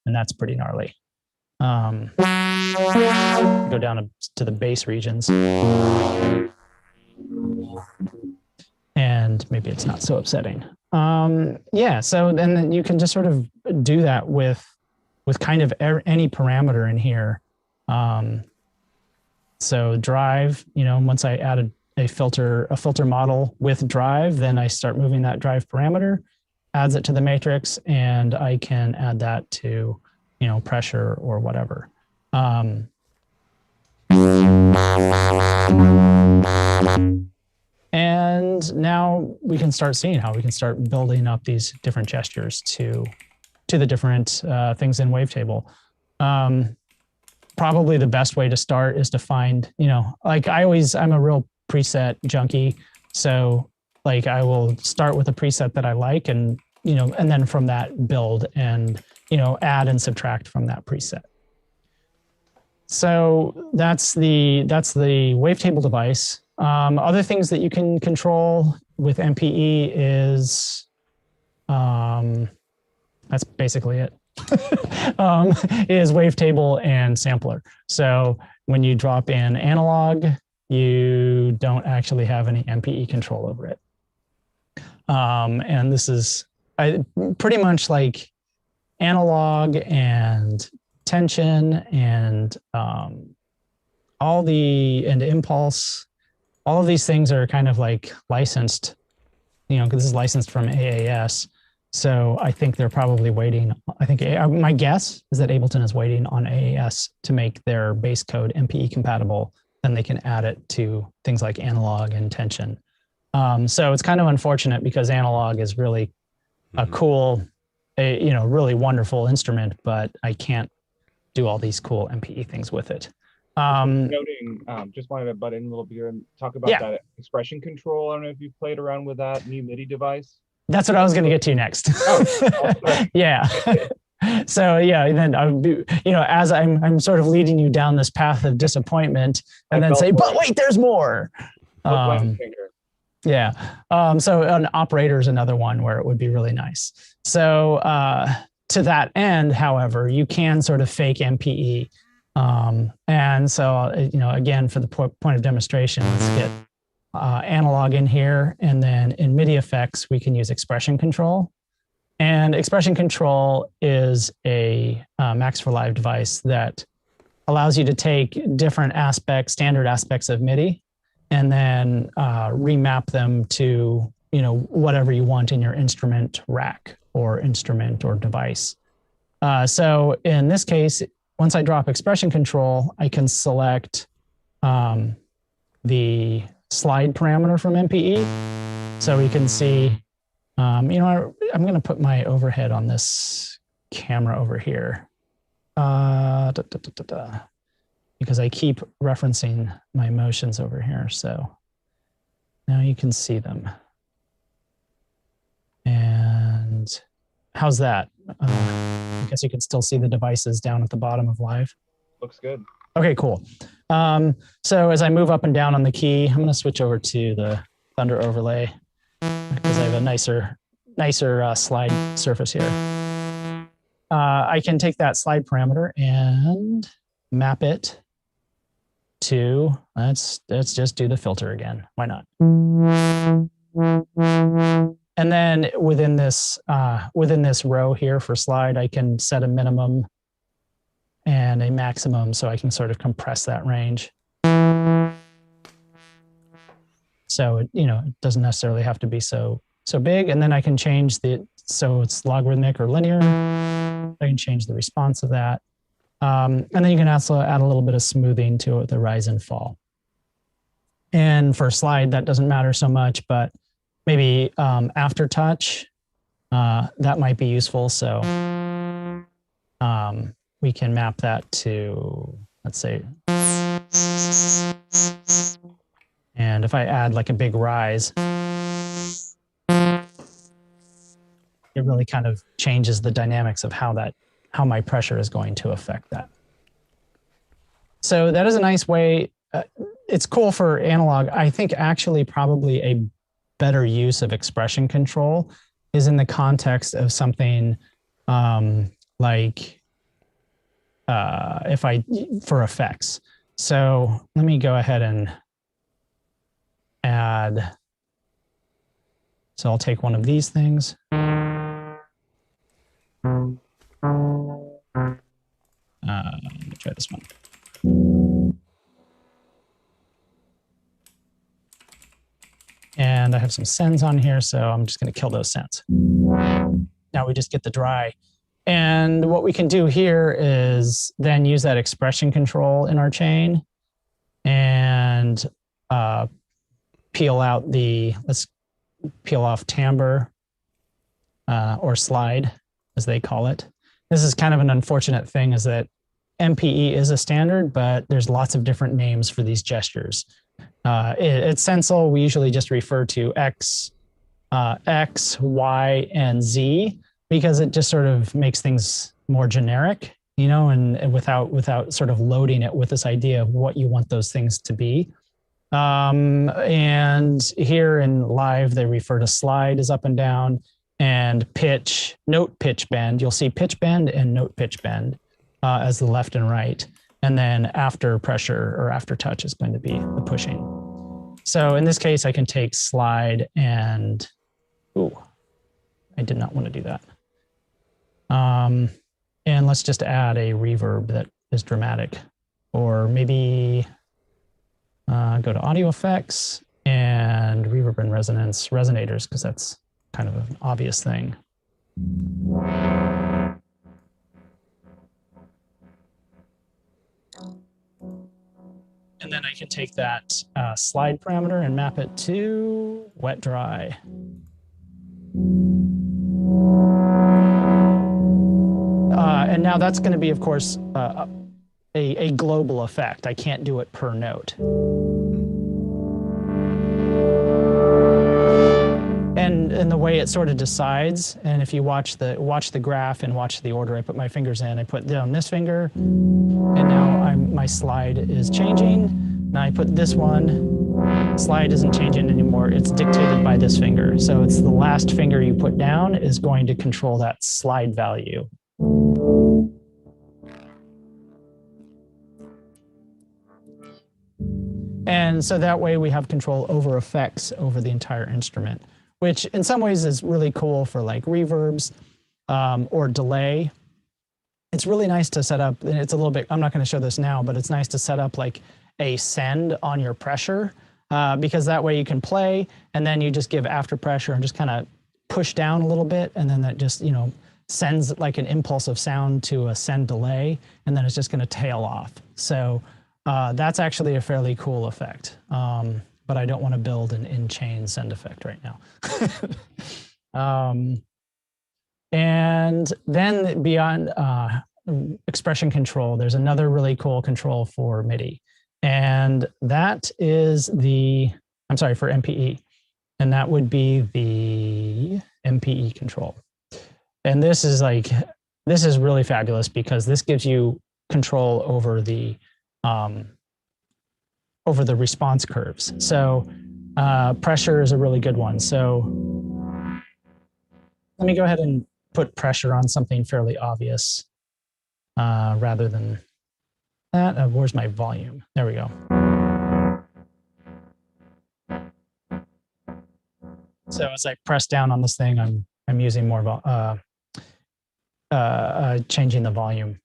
Speaker 3: And that's pretty gnarly. Go down to the bass regions. And maybe it's not so upsetting. Yeah, so then you can just sort of do that with kind of any parameter in here. So drive, you know, once I added a filter model with drive, then I start moving that drive parameter, adds it to the matrix, and I can add that to, you know, pressure or whatever. And now we can start seeing how we can start building up these different gestures to the different things in Wavetable. Probably the best way to start is to find, you know, like I'm a real preset junkie. So like I will start with a preset that I like, and, you know, and then from that build and, you know, add and subtract from that preset. So that's the Wavetable device. Other things that you can control with MPE is, that's basically it, is Wavetable and Sampler. So when you drop in analog, you don't actually have any MPE control over it. And this is pretty much like analog and tension and impulse. All of these things are kind of like licensed, you know, because this is licensed from AAS. So I think they're probably waiting. I think my guess is that Ableton is waiting on AAS to make their base code MPE compatible. Then they can add it to things like analog and tension. So it's kind of unfortunate because analog is really a cool, you know, really wonderful instrument, but I can't do all these cool MPE things with it.
Speaker 1: Noting, just wanted to butt in a little bit here and talk about that expression control. I don't know if you've played around with that new MIDI device.
Speaker 3: That's what I was going to get to next. Yeah. So yeah, then as I'm sort of leading you down this path of disappointment, and then say, but wait, there's more. Yeah. So an operator is another one where it would be really nice. So to that end, however, you can sort of fake MPE. And so, again, for the point of demonstration, let's get analog in here. And then in MIDI effects, we can use expression control. And expression control is a Max for Live device that allows you to take different aspects, standard aspects of MIDI, and then remap them to, whatever you want in your instrument rack or instrument or device. So in this case, once I drop expression control, I can select the slide parameter from MPE. So we can see, I'm going to put my overhead on this camera over here because I keep referencing my motions over here. So now you can see them. And how's that? I guess you can still see the devices down at the bottom of live.
Speaker 1: Looks good.
Speaker 3: Okay, cool. So as I move up and down on the key, I'm going to switch over to the Thunder overlay because I have a nicer slide surface here. I can take that slide parameter and map it to, let's just do the filter again. Why not? And then within this row here for slide, I can set a minimum and a maximum so I can sort of compress that range. So it doesn't necessarily have to be so big. And then I can change so it's logarithmic or linear. I can change the response of that. And then you can also add a little bit of smoothing to the rise and fall. And for slide, that doesn't matter so much, but maybe aftertouch, that might be useful. So we can map that to, let's say, and if I add like a big rise, it really kind of changes the dynamics of how my pressure is going to affect that. So that is a nice way. It's cool for analog. I think actually probably a better use of expression control is in the context of something like for effects. So let me go ahead and add. So I'll take one of these things. Let me try this one. And I have some sends on here, so I'm just going to kill those sends. Now we just get the dry. And what we can do here is then use that expression control in our chain and let's peel off timbre or slide, as they call it. This is kind of an unfortunate thing, is that MPE is a standard, but there's lots of different names for these gestures. At Sensel, we usually just refer to X, Y, and Z because it just sort of makes things more generic, and without sort of loading it with this idea of what you want those things to be. And here in live, they refer to slide as up and down, and pitch, note pitch bend. You'll see pitch bend and note pitch bend as the left and right. And then after pressure or after touch is going to be the pushing. So in this case, I can take slide and, I did not want to do that. And let's just add a reverb that is dramatic, or maybe go to audio effects and reverb and resonance, resonators, because that's kind of an obvious thing. And then I can take that slide parameter and map it to wet dry. And now that's going to be, of course, a global effect. I can't do it per note. And and the way it sort of decides. And if you watch the graph and watch the order I put my fingers in, I put down this finger, and now my slide is changing. Now I put this one, slide isn't changing anymore. It's dictated by this finger. So it's the last finger you put down is going to control that slide value. And so that way we have control over effects over the entire instrument, which in some ways is really cool for like reverbs or delay. It's really nice to set up, and it's a little bit, I'm not going to show this now, but it's nice to set up like a send on your pressure because that way you can play and then you just give after pressure and just kind of push down a little bit, and then that just, you know, sends like an impulse of sound to a send delay, and then it's just going to tail off. So that's actually a fairly cool effect, but I don't want to build an in-chain send effect right now. And then beyond expression control, there's another really cool control for MIDI, and that is for MPE, and that would be the MPE control. And this is really fabulous because this gives you control over the response curves. So pressure is a really good one. So let me go ahead and put pressure on something fairly obvious rather than that. Where's my volume? There we go. So as I press down on this thing, I'm using more changing the volume.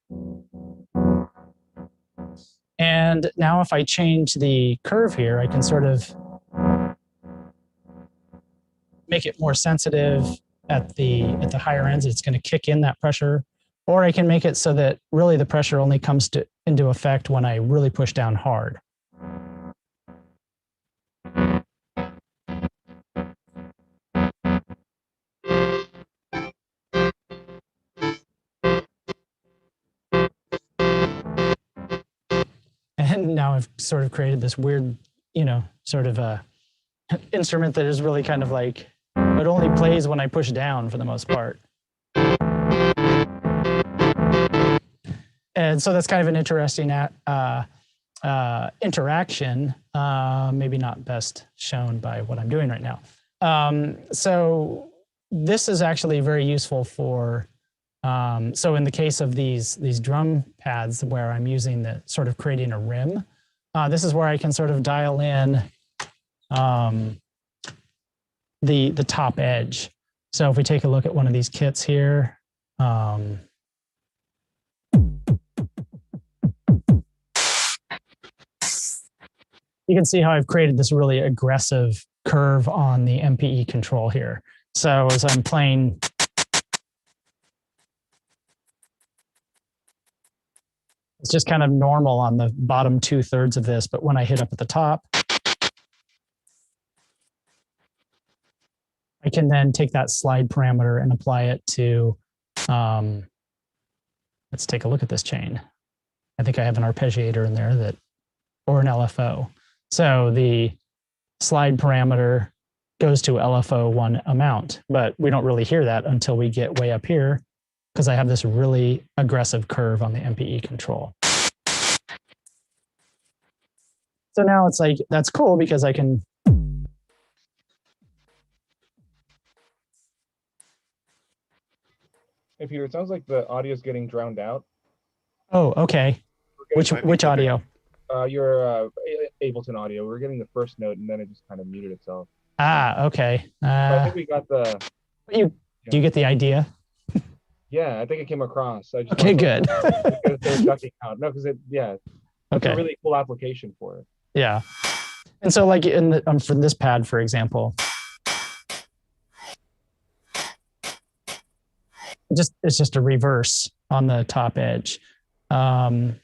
Speaker 3: And now if I change the curve here, I can sort of make it more sensitive at the higher ends. It's going to kick in that pressure, or I can make it so that really the pressure only comes into effect when I really push down hard. And now I've sort of created this weird, sort of a instrument that is really kind of like, it only plays when I push down for the most part. And so that's kind of an interesting interaction, maybe not best shown by what I'm doing right now. So this is actually very useful for, so in the case of these drum pads where I'm using the sort of creating a rim, this is where I can sort of dial in the top edge. So if we take a look at one of these kits here, you can see how I've created this really aggressive curve on the MPE control here. So as I'm playing, it's just kind of normal on the bottom 2/3 of this, but when I hit up at the top, I can then take that slide parameter and apply it to, let's take a look at this chain. I think I have an arpeggiator in there or an LFO. So the slide parameter goes to LFO 1 amount, but we don't really hear that until we get way up here because I have this really aggressive curve on the MPE control. So now it's like, that's cool because I can
Speaker 1: Hey, Peter, it sounds like the audio is getting drowned out.
Speaker 3: Oh, okay. Which audio?
Speaker 1: Your Ableton audio. We're getting the first note, and then it just kind of muted itself.
Speaker 3: Ah, okay.
Speaker 1: I think we got the.
Speaker 3: Do you get the idea?
Speaker 1: Yeah, I think it came across.
Speaker 3: Okay, good.
Speaker 1: Because they're ducking out. No, because it's
Speaker 3: okay.
Speaker 1: A really cool application for it.
Speaker 3: Yeah, and so like for this pad, for example, it's just a reverse on the top edge. And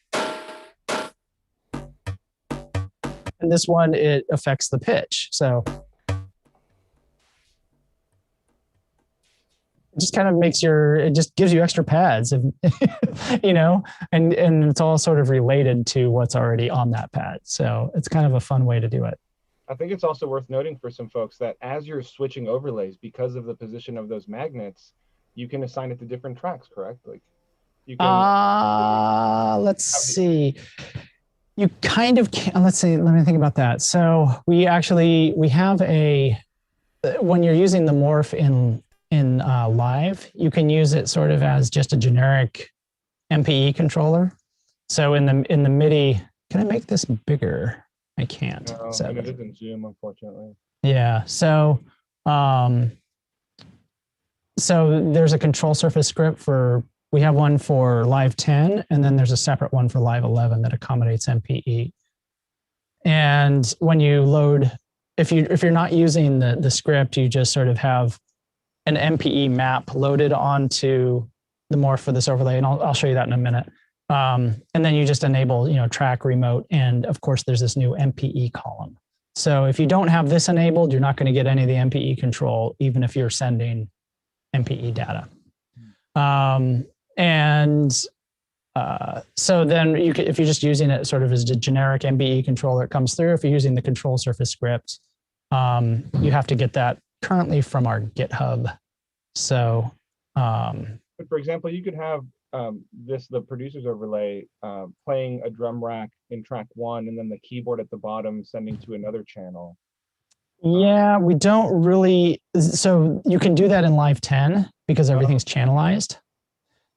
Speaker 3: this one, it affects the pitch. So it just kind of it just gives you extra pads, and and it's all sort of related to what's already on that pad. So it's kind of a fun way to do it.
Speaker 1: I think it's also worth noting for some folks that as you're switching overlays, because of the position of those magnets, you can assign it to different tracks, correct? Like you can.
Speaker 3: Let's see. You kind of can. Let's see. Let me think about that. So we have when you're using the Morph in live, you can use it sort of as just a generic MPE controller. So in the MIDI, can I make this bigger? I can't.
Speaker 1: No, and it isn't Zoom, unfortunately.
Speaker 3: Yeah. So there's a control surface script we have one for Live 10, and then there's a separate one for Live 11 that accommodates MPE. And when you load, if you're not using the script, you just sort of have an MPE map loaded onto the Morph for this overlay, and I'll show you that in a minute. And then you just enable, track remote, and of course there's this new MPE column. So if you don't have this enabled, you're not going to get any of the MPE control, even if you're sending MPE data. So then if you're just using it sort of as a generic MPE controller, it comes through. If you're using the control surface script, you have to get that currently from our GitHub. So,
Speaker 1: but for example, you could have the producer's overlay playing a drum rack in track 1, and then the keyboard at the bottom sending to another channel.
Speaker 3: Yeah, we don't really. So you can do that in Live 10 because everything's channelized.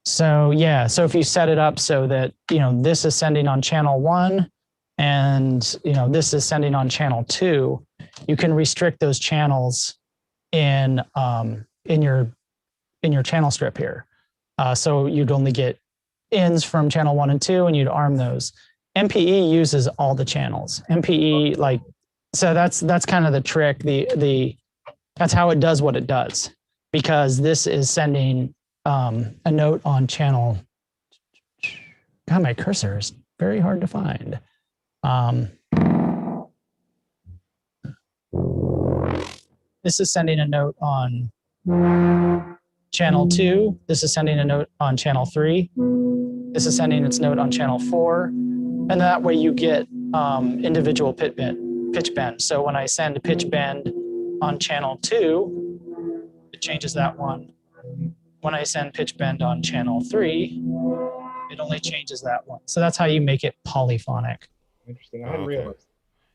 Speaker 3: So yeah, so if you set it up so that, this is sending on channel 1 and, this is sending on channel 2, you can restrict those channels in your channel strip here. So you'd only get ins from channel 1 and 2, and you'd arm those. MPE uses all the channels. MPE, so that's kind of the trick. That's how it does what it does, because this is sending a note on channel. God, my cursor is very hard to find. This is sending a note on channel 2. This is sending a note on channel 3. This is sending its note on channel 4. And that way you get individual pitch bend. So when I send pitch bend on channel 2, it changes that one. When I send pitch bend on channel 3, it only changes that one. So that's how you make it polyphonic.
Speaker 1: Interesting. I hadn't realized.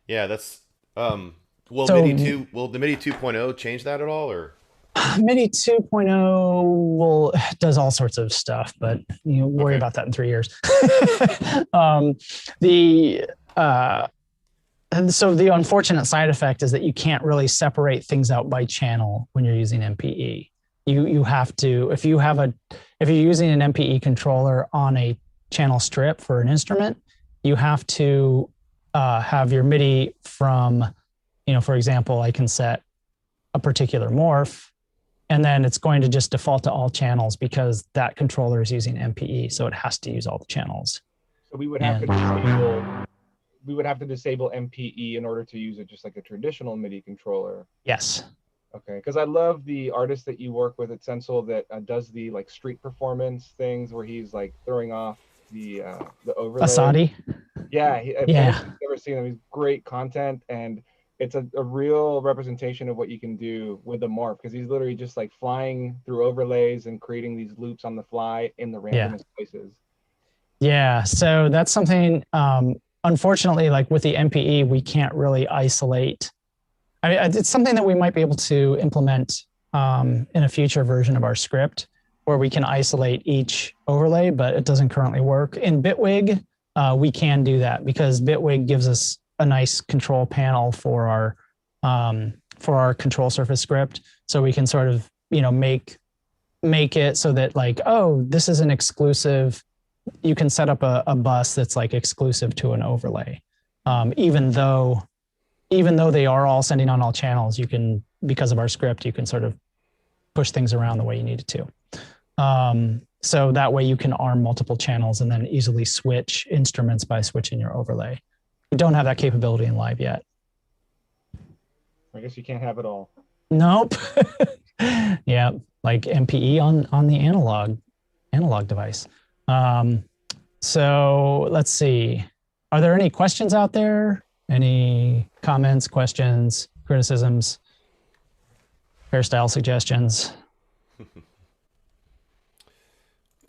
Speaker 2: Yeah, that's will the MIDI 2.0 change that at all, or?
Speaker 3: MIDI 2.0 does all sorts of stuff, but worry about that in 3 years. And so the unfortunate side effect is that you can't really separate things out by channel when you're using MPE. You have to, if you're using an MPE controller on a channel strip for an instrument, you have to have your MIDI from, for example, I can set a particular morph, and then it's going to just default to all channels because that controller is using MPE, so it has to use all the channels.
Speaker 1: So we would have to disable MPE in order to use it just like a traditional MIDI controller.
Speaker 3: Yes.
Speaker 1: Okay, because I love the artist that you work with at Sensel that does the street performance things where he's throwing off the overlay.
Speaker 3: Asadi?
Speaker 1: Yeah, I've never seen him. He's great content, and it's a real representation of what you can do with the Morph, because he's literally just flying through overlays and creating these loops on the fly in the randomest places. Yeah, so that's something, unfortunately, with the MPE, we can't really isolate. I mean, it's something that we might be able to implement in a future version of our script where we can isolate each overlay, but it doesn't currently work. In Bitwig, we can do that because Bitwig gives us a nice control panel for our control surface script. So we can sort of, make it so that this is an exclusive, you can set up a bus that's exclusive to an overlay. Even though they are all sending on all channels, you can, because of our script, you can sort of push things around the way you need it to. So that way you can arm multiple channels and then easily switch instruments by switching your overlay. We don't have that capability in live yet. I guess you can't have it all. Nope. Yeah, like MPE on the analog device. So let's see. Are there any questions out there?
Speaker 3: Any comments, questions, criticisms, hairstyle suggestions?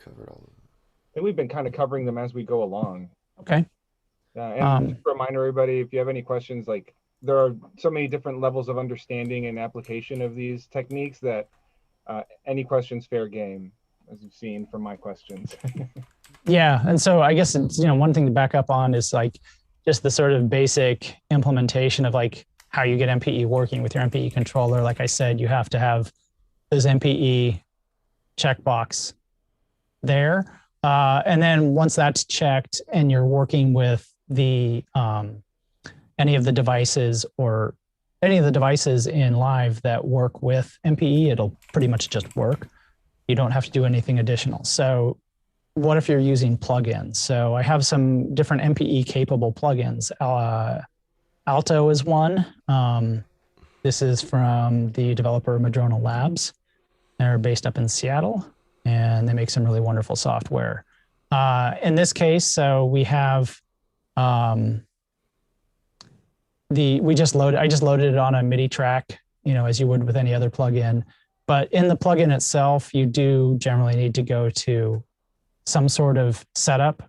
Speaker 2: Covered all of them.
Speaker 1: I think we've been kind of covering them as we go along.
Speaker 3: Okay.
Speaker 1: And just a reminder, everybody, if you have any questions, like there are so many different levels of understanding and application of these techniques that any questions fair game, as you've seen from my questions.
Speaker 3: Yeah, and so I guess it's, one thing to back up on is like just the sort of basic implementation of like how you get MPE working with your MPE controller. Like I said, you have to have this MPE checkbox there. And then once that's checked and you're working with the any of the devices in live that work with MPE, it'll pretty much just work. You don't have to do anything additional. So what if you're using plugins? So I have some different MPE capable plugins. Alto is one. This is from the developer Madrona Labs. They're based up in Seattle, and they make some really wonderful software. In this case, so we have I just loaded it on a MIDI track, as you would with any other plugin. But in the plugin itself, you do generally need to go to some sort of setup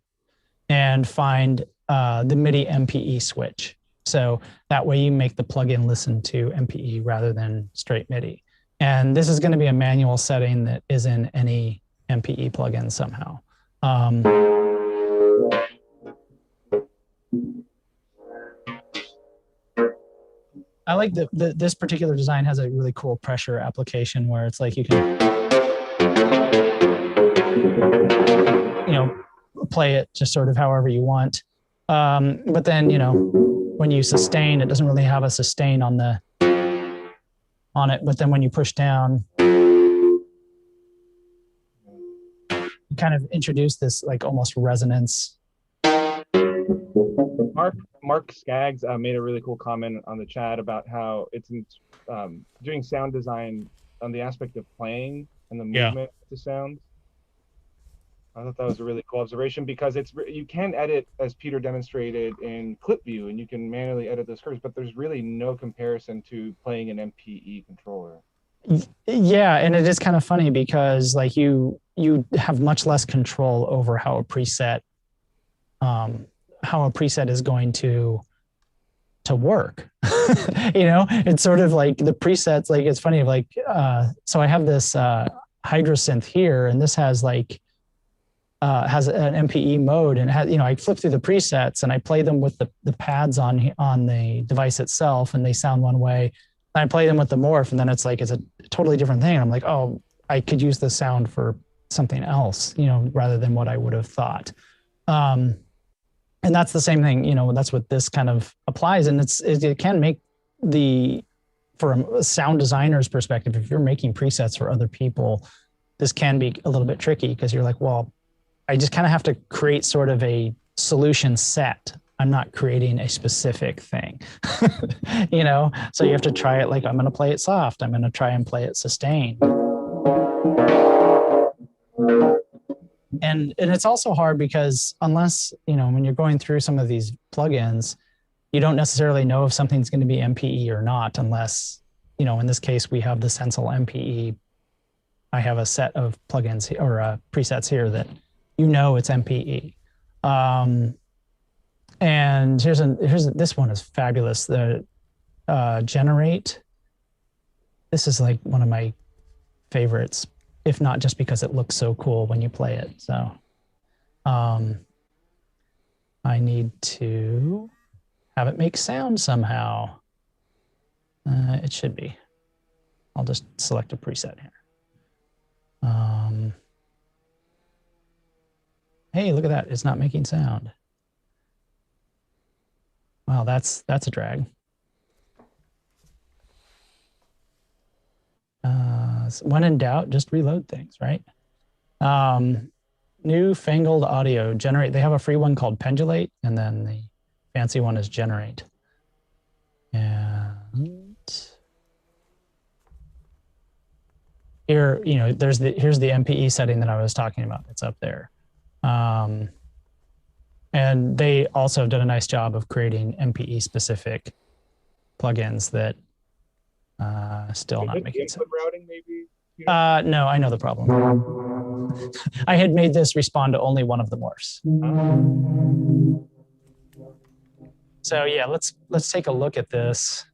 Speaker 3: and find the MIDI MPE switch. So that way you make the plugin listen to MPE rather than straight MIDI. And this is going to be a manual setting that is in any MPE plugin somehow. I like this particular design has a really cool pressure application where it's like you can, play it just sort of however you want. But then, when you sustain, it doesn't really have a sustain on it. But then when you push down, you kind of introduce this like almost resonance.
Speaker 1: Mark Skaggs made a really cool comment on the chat about how it's doing sound design on the aspect of playing and the movement to sounds. I thought that was a really cool observation because you can edit, as Peter demonstrated, in clip view, and you can manually edit those curves, but there's really no comparison to playing an MPE controller.
Speaker 3: Yeah, and it is kind of funny because like you have much less control over how a preset is going to work. It's sort of like the presets, like it's funny, like so I have this Hydrasynth here, and this has like has an MPE mode, and I flip through the presets and I play them with the pads on the device itself, and they sound one way. And I play them with the Morph, and then it's a totally different thing. And I'm like, oh, I could use this sound for something else, rather than what I would have thought. And that's the same thing, that's what this kind of applies. And it can make from a sound designer's perspective, if you're making presets for other people, this can be a little bit tricky because you're like, well, I just kind of have to create sort of a solution set. I'm not creating a specific thing, So you have to try it like, I'm going to play it soft. I'm going to try and play it sustained. And it's also hard because unless, when you're going through some of these plugins, you don't necessarily know if something's going to be MPE or not, unless, in this case, we have the Sensel MPE. I have a set of plugins or presets here that it's MPE. And this one is fabulous. The Generate. This is like one of my favorites, if not just because it looks so cool when you play it. So I need to have it make sound somehow. It should be. I'll just select a preset here. Hey, look at that. It's not making sound. Wow, that's a drag. When in doubt, just reload things, right? Newfangled Audio, Generate. They have a free one called Pendulate, and then the fancy one is Generate. And here, here's the MPE setting that I was talking about. It's up there. And they also have done a nice job of creating MPE specific plugins that still
Speaker 1: Is
Speaker 3: not
Speaker 1: it
Speaker 3: making
Speaker 1: input
Speaker 3: sense.
Speaker 1: routing maybe?
Speaker 3: No, I know the problem. I had made this respond to only one of the morphs. So yeah, let's take a look at this.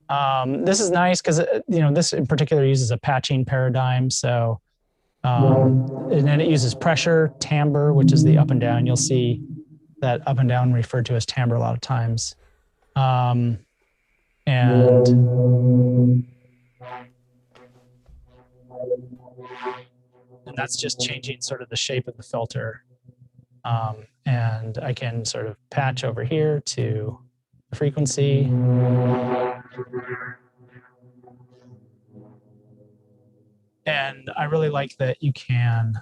Speaker 3: This is nice because this in particular uses a patching paradigm. So and then it uses pressure, timbre, which is the up and down. You'll see that up and down referred to as timbre a lot of times. And that's just changing sort of the shape of the filter. And I can sort of patch over here to the frequency. And I really like that you can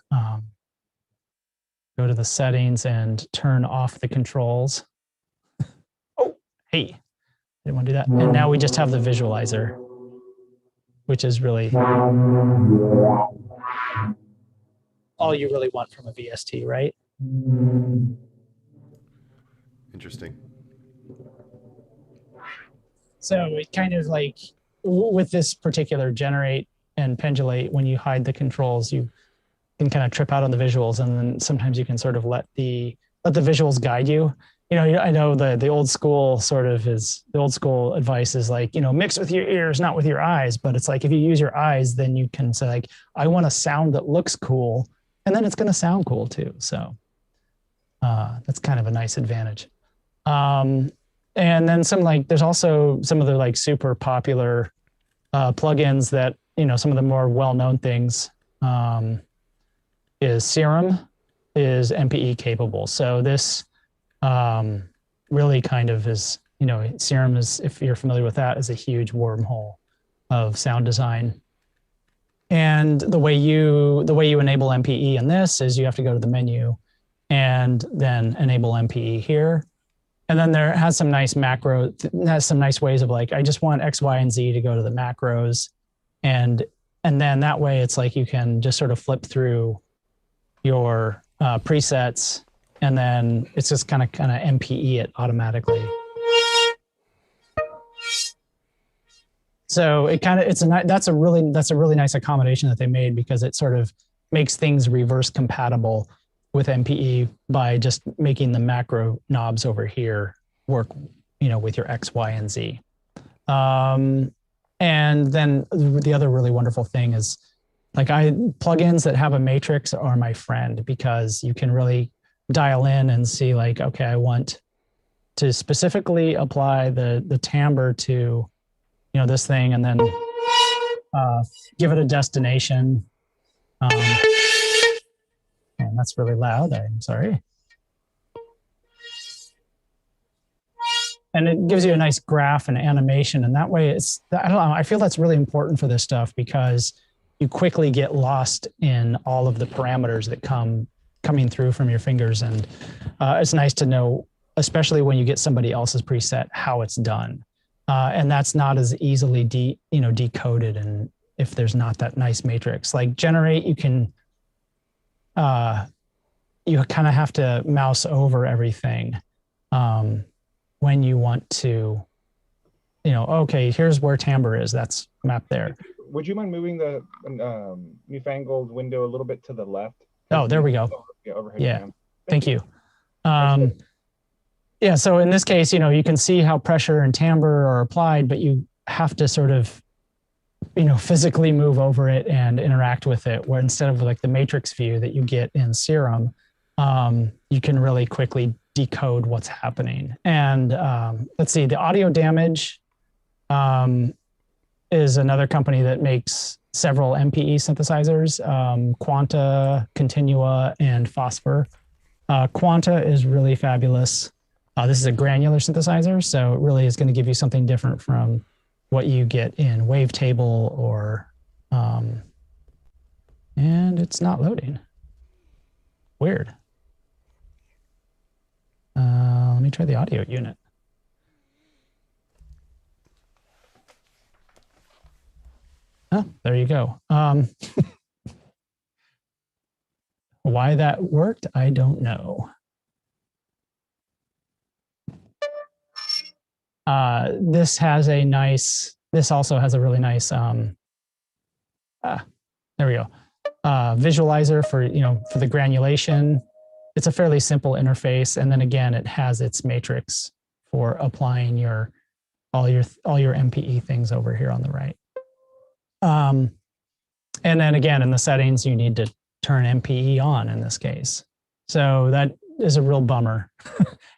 Speaker 3: go to the settings and turn off the controls. Oh, hey, didn't want to do that. And now we just have the visualizer, which is really all you really want from a VST, right?
Speaker 2: Interesting.
Speaker 3: So it kind of like with this particular generate and pendulate, when you hide the controls, you can kind of trip out on the visuals, and then sometimes you can sort of let the visuals guide you. I know the old school advice is like, mix with your ears, not with your eyes. But it's like if you use your eyes, then you can say like, I want a sound that looks cool, and then it's going to sound cool too. So that's kind of a nice advantage. And then there's also some other like super popular plugins that, some of the more well-known things is Serum is MPE capable. So this really kind of is, Serum is, if you're familiar with that, is a huge wormhole of sound design. And the way you enable MPE in this is you have to go to the menu and then enable MPE here. And then there has some nice ways of like, I just want X, Y, and Z to go to the macros. And then that way it's like you can just sort of flip through your presets, and then it's just kind of MPE it automatically. So that's a really nice accommodation that they made, because it sort of makes things reverse compatible with MPE by just making the macro knobs over here work, with your X, Y, and Z. And then the other really wonderful thing is like plugins that have a matrix are my friend, because you can really dial in and see like, okay, I want to specifically apply the timbre to, this thing, and then give it a destination. And that's really loud, I'm sorry. And it gives you a nice graph and animation. And that way I don't know, I feel that's really important for this stuff, because you quickly get lost in all of the parameters that coming through from your fingers. And it's nice to know, especially when you get somebody else's preset, how it's done. And that's not as easily decoded. And if there's not that nice matrix, like generate, you can, you kind of have to mouse over everything when you want to, okay, here's where timbre is. That's mapped there.
Speaker 1: Would you mind moving the newfangled window a little bit to the left?
Speaker 3: Oh, there we go.
Speaker 1: Overhead.
Speaker 3: Yeah, thank you. Yeah, so in this case, you can see how pressure and timbre are applied, but you have to sort of, physically move over it and interact with it, where instead of like the matrix view that you get in Serum, you can really quickly decode what's happening. And let's see, the Audio Damage is another company that makes several MPE synthesizers, Quanta, Continua, and Phosphor. Quanta is really fabulous. This is a granular synthesizer, so it really is going to give you something different from what you get in Wavetable or, and it's not loading. Weird. Let me try the audio unit. Oh, there you go. Why that worked, I don't know. this has a nice, this also has a really nice, there we go, visualizer for, for the granulation. It's a fairly simple interface. And then again, it has its matrix for applying all your MPE things over here on the right. And then again, in the settings, you need to turn MPE on in this case. So that is a real bummer,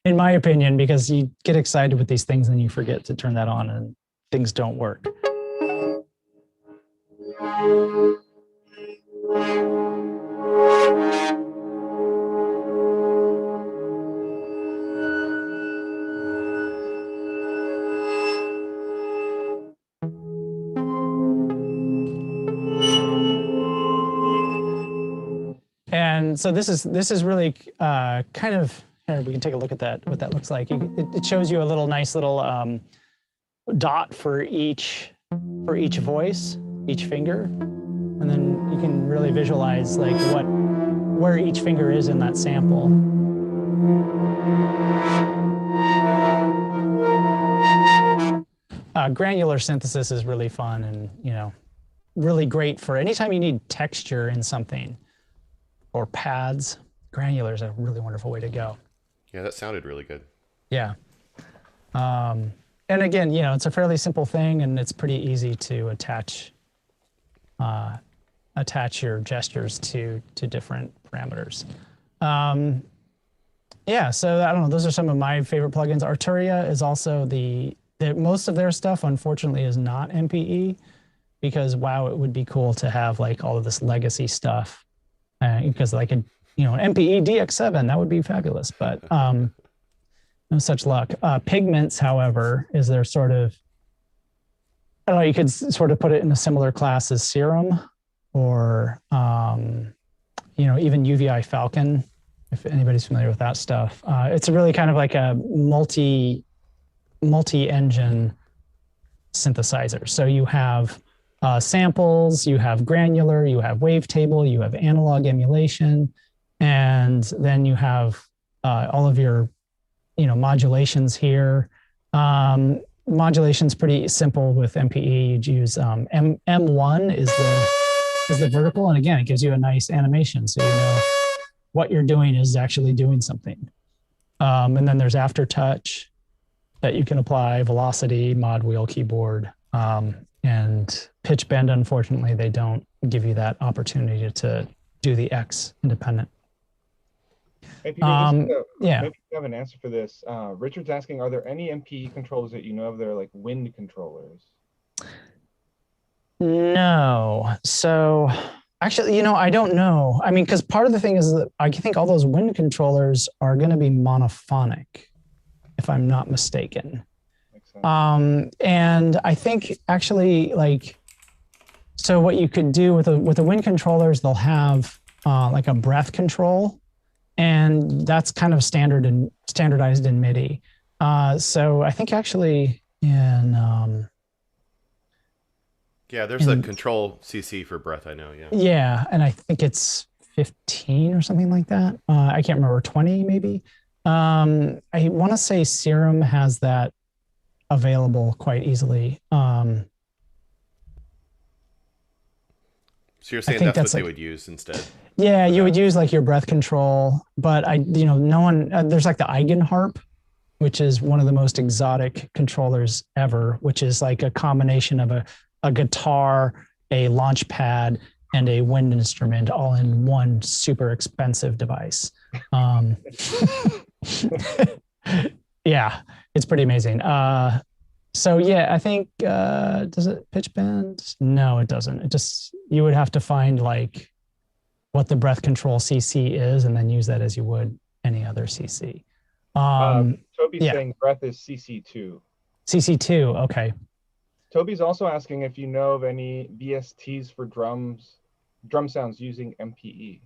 Speaker 3: in my opinion, because you get excited with these things and you forget to turn that on and things don't work. And so this is really kind of, here, we can take a look at that, what that looks like. It shows you a little nice little dot for each voice, each finger. And then you can really visualize like where each finger is in that sample. Granular synthesis is really fun and, really great for anytime you need texture in something. Or pads. Granular is a really wonderful way to go.
Speaker 2: Yeah, that sounded really good.
Speaker 3: Yeah. And again, it's a fairly simple thing, and it's pretty easy to attach your gestures to different parameters. Yeah, so I don't know. Those are some of my favorite plugins. Arturia is also most of their stuff, unfortunately, is not MPE, because wow, it would be cool to have like all of this legacy stuff. Because like an MPE DX7, that would be fabulous, but no such luck. Pigments, however, is their sort of, I don't know, you could sort of put it in a similar class as Serum or, even UVI Falcon, if anybody's familiar with that stuff. It's really kind of like a multi-engine synthesizer. So you have samples, you have granular, you have wavetable, you have analog emulation, and then you have all of your, modulations here. Modulation's pretty simple with MPE. You'd use M1 is the vertical, and again, it gives you a nice animation, so you know what you're doing is actually doing something. And then there's aftertouch that you can apply, velocity, mod wheel, keyboard. And pitch bend, unfortunately, they don't give you that opportunity to do the X independent.
Speaker 1: Hey, Peter,
Speaker 3: yeah.
Speaker 1: Maybe you have an answer for this. Richard's asking, are there any MPE controllers that you know of that are like wind controllers?
Speaker 3: No. So actually, I don't know. I mean, because part of the thing is that I think all those wind controllers are going to be monophonic, if I'm not mistaken. And I think actually so what you could do with the wind controllers, they'll have like a breath control, and that's kind of standardized in MIDI. So I think actually in
Speaker 2: yeah, there's a control CC for breath, I know.
Speaker 3: Yeah, and I think it's 15 or something like that. I can't remember, 20 maybe. I want to say Serum has that available quite easily. So
Speaker 2: you're saying that's what they would use instead?
Speaker 3: Yeah, you would use like your breath control, but no one, there's like the Eigenharp, which is one of the most exotic controllers ever, which is like a combination of a guitar, a launch pad, and a wind instrument all in one super expensive device. Yeah, it's pretty amazing. So yeah, I think, does it pitch bend? No, it doesn't. You would have to find like what the breath control CC is and then use that as you would any other CC.
Speaker 1: Toby's saying breath is CC2.
Speaker 3: CC2, okay.
Speaker 1: Toby's also asking if you know of any VSTs for drum sounds using MPE.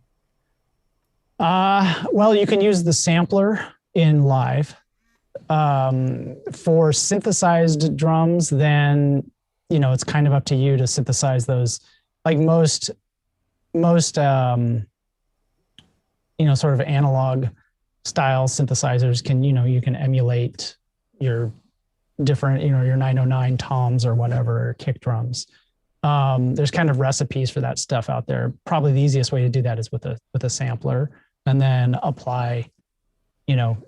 Speaker 3: Well, you can use the sampler in Live. For synthesized drums, then it's kind of up to you to synthesize those. Like most sort of analog style synthesizers can you can emulate your different, your 909 toms or whatever, or kick drums. There's kind of recipes for that stuff out there. Probably the easiest way to do that is with a sampler, and then apply,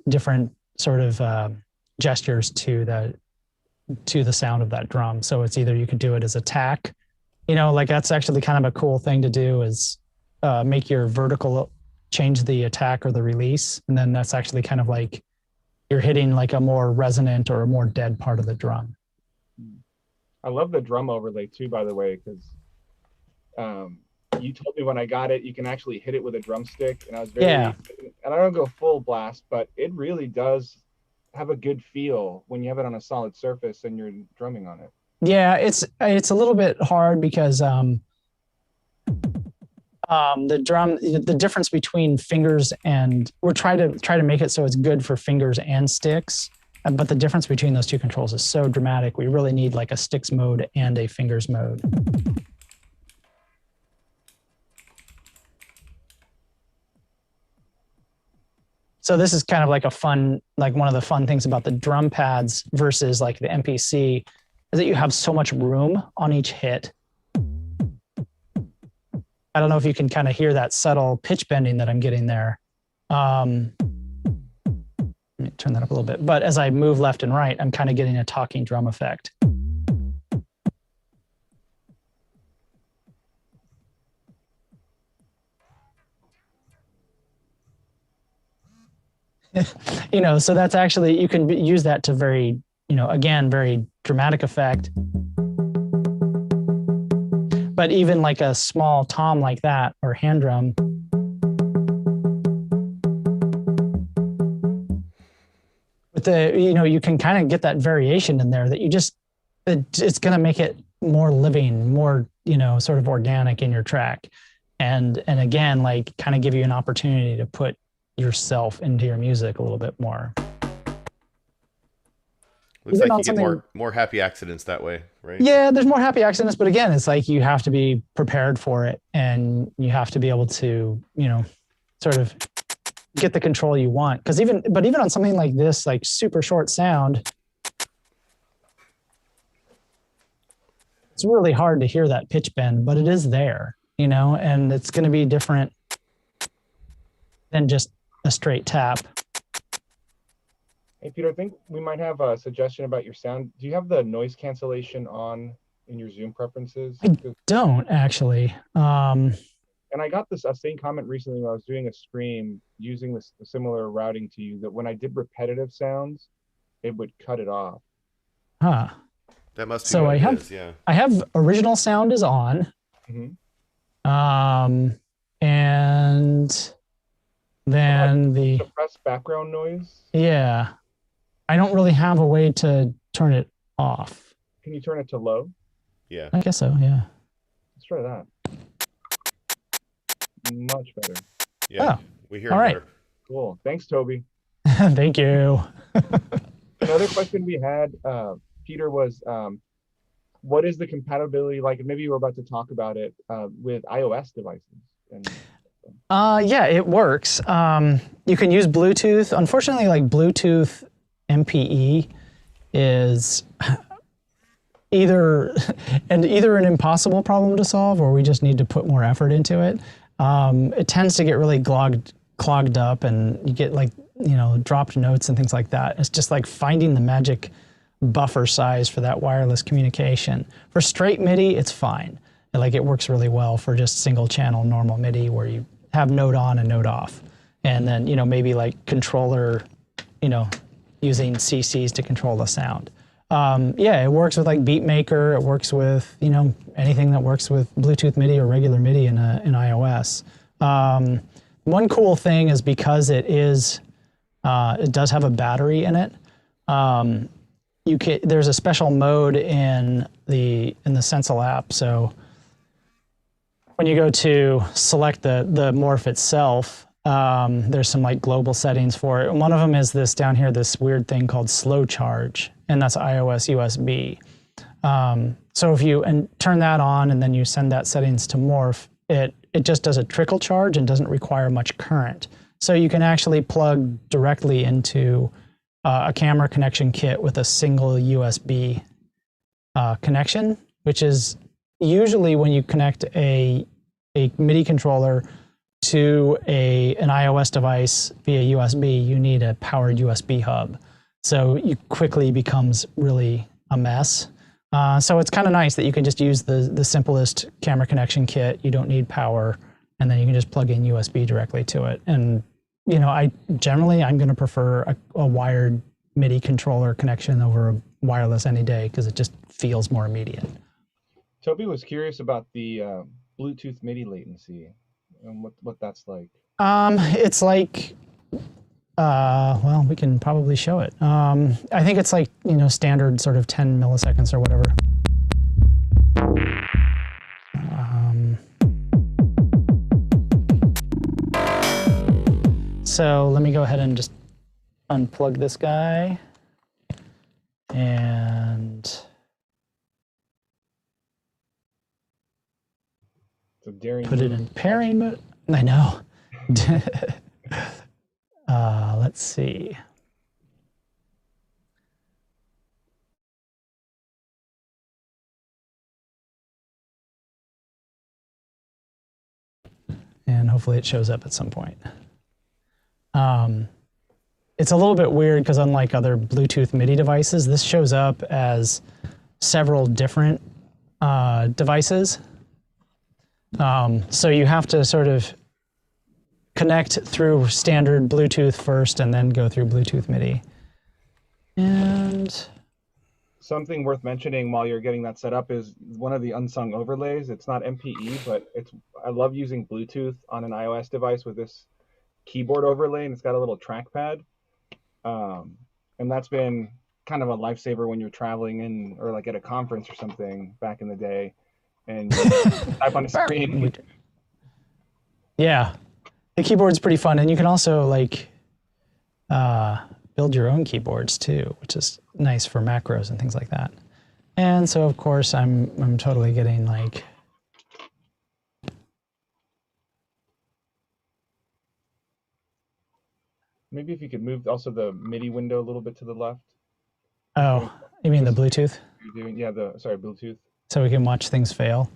Speaker 3: different sort of gestures to the sound of that drum. So it's either you could do it as a tack, like that's actually kind of a cool thing to do, is make your vertical change the attack or the release, and then that's actually kind of like you're hitting like a more resonant or a more dead part of the drum.
Speaker 1: I love the drum overlay too, by the way, because you told me when I got it, you can actually hit it with a drumstick, and I was very, and I don't go full blast, but it really does have a good feel when you have it on a solid surface and you're drumming on it.
Speaker 3: Yeah, it's a little bit hard because the difference between fingers and we're trying to make it so it's good for fingers and sticks. But the difference between those two controls is so dramatic. We really need like a sticks mode and a fingers mode. So this is kind of like one of the fun things about the drum pads versus like the MPC is that you have so much room on each hit. I don't know if you can kind of hear that subtle pitch bending that I'm getting there. Let me turn that up a little bit. But as I move left and right, I'm kind of getting a talking drum effect. So that's actually, you can use that to very, again, very dramatic effect. But even like a small tom like that or hand drum, with the, you can kind of get that variation in there that it's going to make it more living, more, sort of organic in your track. And again, like kind of give you an opportunity to put yourself into your music a little bit more.
Speaker 2: Looks like you get more happy accidents that way, right?
Speaker 3: Yeah, there's more happy accidents, but again, it's like you have to be prepared for it, and you have to be able to, sort of get the control you want. Because even on something like this, like super short sound, it's really hard to hear that pitch bend, but it is there, and it's going to be different than just a straight tap.
Speaker 1: Hey, Peter, I think we might have a suggestion about your sound. Do you have the noise cancellation on in your Zoom preferences?
Speaker 3: I don't actually.
Speaker 1: And I got a same comment recently when I was doing a stream using a similar routing to you, that when I did repetitive sounds, it would cut it off.
Speaker 3: Huh.
Speaker 2: That must be
Speaker 3: so
Speaker 2: what
Speaker 3: I
Speaker 2: it
Speaker 3: have,
Speaker 2: is, yeah.
Speaker 3: I have original sound is on.
Speaker 1: Mm-hmm.
Speaker 3: And then the
Speaker 1: suppress background noise.
Speaker 3: Yeah. I don't really have a way to turn it off.
Speaker 1: Can you turn it to low?
Speaker 2: Yeah.
Speaker 3: I guess so, yeah.
Speaker 1: Let's try that. Much better.
Speaker 2: Yeah.
Speaker 3: Oh,
Speaker 2: we hear
Speaker 3: all
Speaker 2: it
Speaker 3: right.
Speaker 2: better.
Speaker 1: Cool. Thanks, Toby.
Speaker 3: Thank you.
Speaker 1: Another question we had, Peter, was what is the compatibility like? Maybe you were about to talk about it with iOS devices.
Speaker 3: Yeah, it works. You can use Bluetooth. Unfortunately, like Bluetooth MPE is either an impossible problem to solve, or we just need to put more effort into it. It tends to get really clogged up, and you get like, dropped notes and things like that. It's just like finding the magic buffer size for that wireless communication. For straight MIDI, it's fine. Like it works really well for just single channel normal MIDI where you have node on and node off. And then, maybe like controller, using CCs to control the sound. Yeah, it works with like Beatmaker. It works with, anything that works with Bluetooth MIDI or regular MIDI in iOS. One cool thing is because it does have a battery in it. There's a special mode in the Sensel app. So when you go to select the morph itself, there's some like global settings for it. And one of them is this down here, this weird thing called slow charge, and that's iOS USB. So if you turn that on and then you send that settings to morph, it just does a trickle charge and doesn't require much current. So you can actually plug directly into a camera connection kit with a single USB connection, which is usually when you connect a MIDI controller to an iOS device via USB, you need a powered USB hub. So it quickly becomes really a mess. So it's kind of nice that you can just use the simplest camera connection kit. You don't need power, and then you can just plug in USB directly to it. And you know, I'm going to prefer a wired MIDI controller connection over a wireless any day because it just feels more immediate.
Speaker 1: Toby was curious about the Bluetooth MIDI latency and what that's like.
Speaker 3: It's like, well, we can probably show it. I think it's like, you know, standard sort of 10 milliseconds or whatever. So let me go ahead and just unplug this guy and put it in pairing mode. I know. Let's see. And hopefully it shows up at some point. It's a little bit weird because unlike other Bluetooth MIDI devices, this shows up as several different devices. So you have to sort of connect through standard Bluetooth first and then go through Bluetooth MIDI. And
Speaker 1: something worth mentioning while you're getting that set up is one of the unsung overlays. It's not MPE, but I love using Bluetooth on an iOS device with this keyboard overlay, and it's got a little trackpad. And that's been kind of a lifesaver when you're traveling in or like at a conference or something back in the day, and type on a screen.
Speaker 3: Yeah, the keyboard's pretty fun, and you can also like build your own keyboards too, which is nice for macros and things like that. And so of course I'm totally getting like
Speaker 1: maybe if you could move also the MIDI window a little bit to the left.
Speaker 3: Oh, you mean the Bluetooth?
Speaker 1: You're doing, yeah, sorry, Bluetooth.
Speaker 3: So we can watch things fail.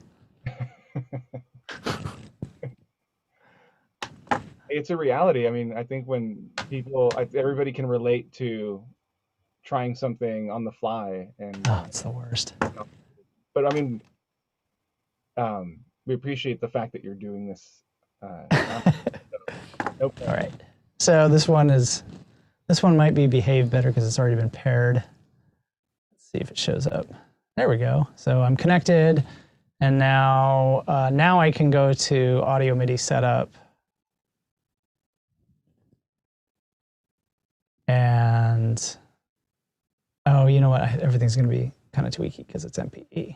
Speaker 1: It's a reality. I mean, I think when everybody can relate to trying something on the fly, and
Speaker 3: it's the worst.
Speaker 1: But I mean, we appreciate the fact that you're doing this. Nope.
Speaker 3: All right. So this one might be behave better because it's already been paired. Let's see if it shows up. There we go. So I'm connected, and now I can go to audio MIDI setup. And oh, you know what? Everything's going to be kind of tweaky because it's MPE.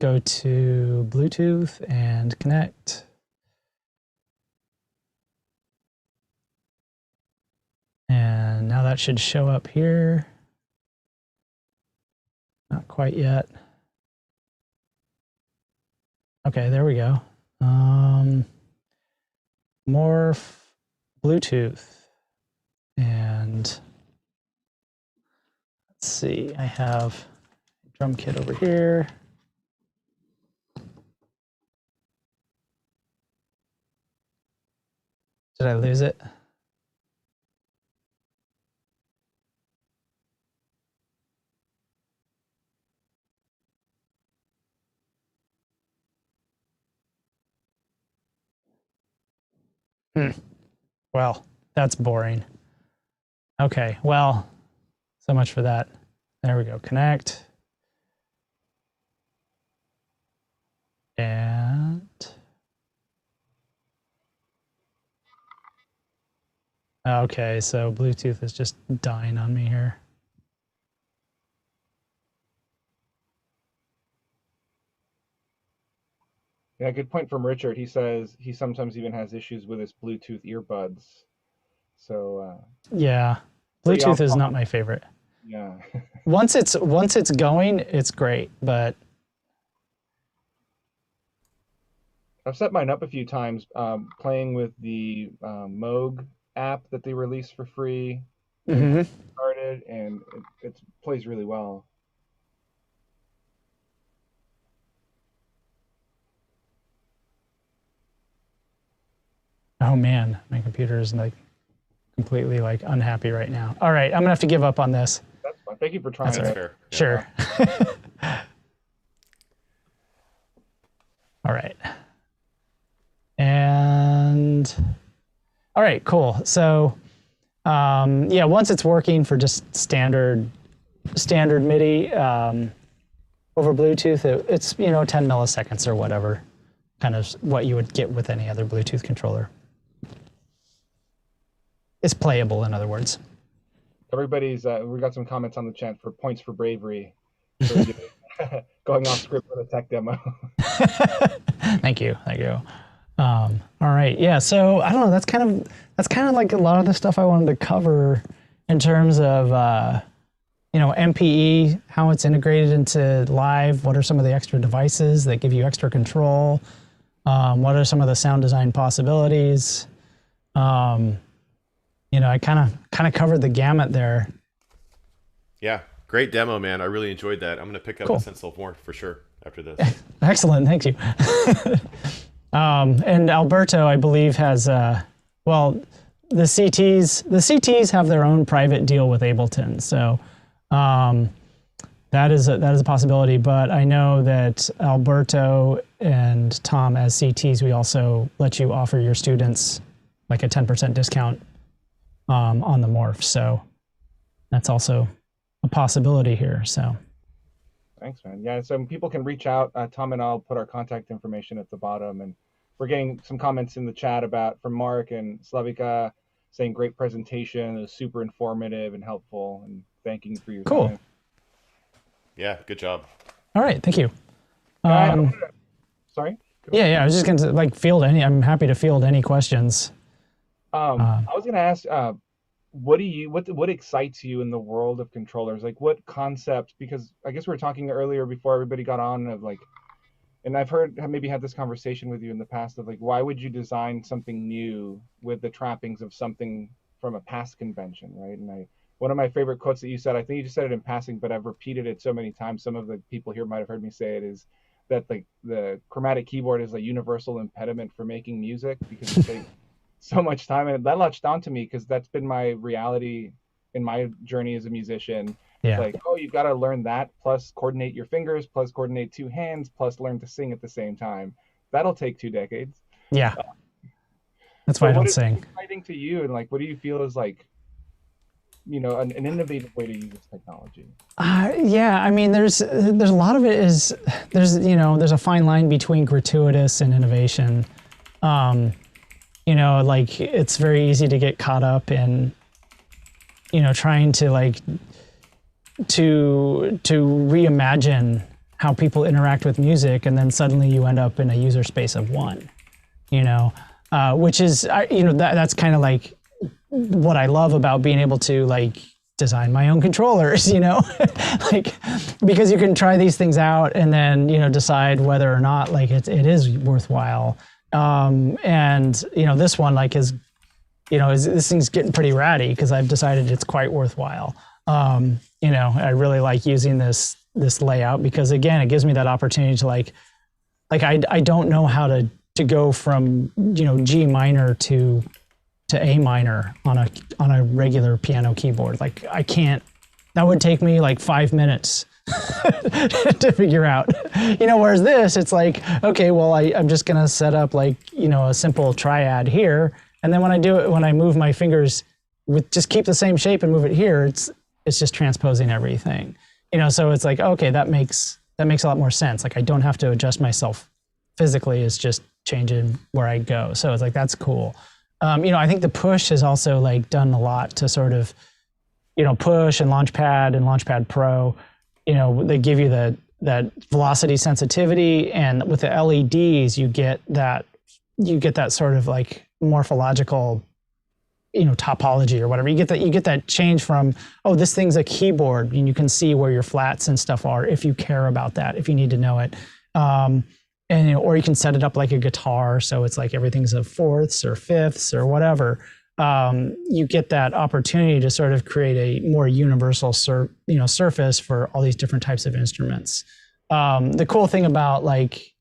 Speaker 3: Go to Bluetooth and connect. And now that should show up here. Not quite yet. Okay, there we go. Morph Bluetooth. And let's see, I have a drum kit over here. Did I lose it? Well, that's boring. Okay, well, so much for that. There we go, connect. And okay, so Bluetooth is just dying on me here.
Speaker 1: Yeah, good point from Richard. He says he sometimes even has issues with his Bluetooth earbuds. So
Speaker 3: yeah, Bluetooth is not my favorite.
Speaker 1: Yeah.
Speaker 3: once it's going, it's great, but
Speaker 1: I've set mine up a few times playing with the Moog app that they released for free.
Speaker 3: Mm-hmm.
Speaker 1: Started, and it plays really well.
Speaker 3: Oh man, my computer is like completely like unhappy right now. All right, I'm gonna have to give up on this.
Speaker 1: That's fine. Thank you for trying.
Speaker 3: That's
Speaker 2: That's
Speaker 3: right.
Speaker 2: fair.
Speaker 3: Sure. All right. And all right, cool. So yeah, once it's working for just standard MIDI over Bluetooth, it's 10 milliseconds or whatever, kind of what you would get with any other Bluetooth controller. It's playable, in other words.
Speaker 1: Everybody's we got some comments on the chat for points for bravery. Going off script for the tech demo.
Speaker 3: Thank you. All right, yeah. So I don't know. That's kind of like a lot of the stuff I wanted to cover in terms of MPE, how it's integrated into Live. What are some of the extra devices that give you extra control? What are some of the sound design possibilities? I kind of covered the gamut there.
Speaker 2: Yeah, great demo, man. I really enjoyed that. I'm going to pick up
Speaker 3: Cool.
Speaker 2: the Sensel more for sure after this.
Speaker 3: Excellent, thank you. And Alberto, I believe, has the CTs have their own private deal with Ableton, so that is a possibility. But I know that Alberto and Tom, as CTs, we also let you offer your students like a 10% discount on the Morph, so that's also a possibility here. So
Speaker 1: Thanks, man. Yeah, so people can reach out. Tom and I'll put our contact information at the bottom, and we're getting some comments in the chat from Mark and Slavika saying great presentation. It was super informative and helpful, and thanking you for your
Speaker 3: Cool.
Speaker 1: time.
Speaker 2: Yeah, good job.
Speaker 3: all right, thank you.
Speaker 1: Sorry?
Speaker 3: Yeah, I was just gonna I'm happy to field any questions.
Speaker 1: I was gonna ask, what excites you in the world of controllers? Like what concepts? Because I guess we were talking earlier before everybody got on of like, and I've maybe had this conversation with you in the past of like, why would you design something new with the trappings of something from a past convention, right? And one of my favorite quotes that you said, I think you just said it in passing, but I've repeated it so many times. Some of the people here might have heard me say it, is that like the chromatic keyboard is a universal impediment for making music because it takes so much time, and that latched onto me because that's been my reality in my journey as a musician.
Speaker 3: Yeah.
Speaker 1: It's like, oh, you've got to learn that, plus coordinate your fingers, plus coordinate two hands, plus learn to sing at the same time. That'll take 2 decades.
Speaker 3: Yeah. That's why I don't sing.
Speaker 1: What's exciting to you, and like, what do you feel is like, an innovative way to use this technology?
Speaker 3: Yeah, I mean, there's a lot of it is there's a fine line between gratuitous and innovation. Like it's very easy to get caught up in, trying to to reimagine how people interact with music, and then suddenly you end up in a user space of one, which is, that's kind of like what I love about being able to design my own controllers, because you can try these things out and then, decide whether or not it is worthwhile. And this one this thing's getting pretty ratty because I've decided it's quite worthwhile. I really like using this layout because again, it gives me that opportunity to I don't know how to go from G minor to A minor on a regular piano keyboard. I can't. That would take me 5 minutes to figure out, whereas this, it's okay, well, I'm just going to set up a simple triad here. And then when I move my fingers just keep the same shape and move it here, it's just transposing everything, so it's okay, that makes a lot more sense. I don't have to adjust myself physically. It's just changing where I go. So it's that's cool. I think the push has also done a lot to sort of, push and Launchpad Pro. They give you that velocity sensitivity, and with the LEDs, you get that sort of morphological, topology or whatever. You get that change from, oh, this thing's a keyboard, and you can see where your flats and stuff are if you care about that, if you need to know it. And or you can set it up like a guitar, so it's everything's a fourths or fifths or whatever. you get that opportunity to sort of create a more universal surface for all these different types of instruments. The cool thing about like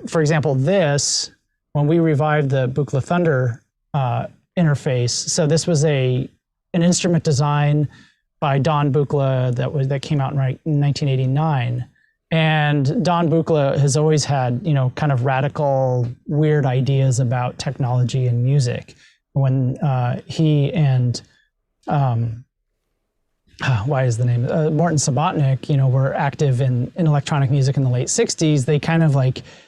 Speaker 3: for example, this, when we revived the Buchla Thunder interface, so this was an instrument design by Don Buchla that came out in 1989. And Don Buchla has always had, kind of radical, weird ideas about technology and music. When he and Morton Subotnick, were active in electronic music in the late 60s, they kind of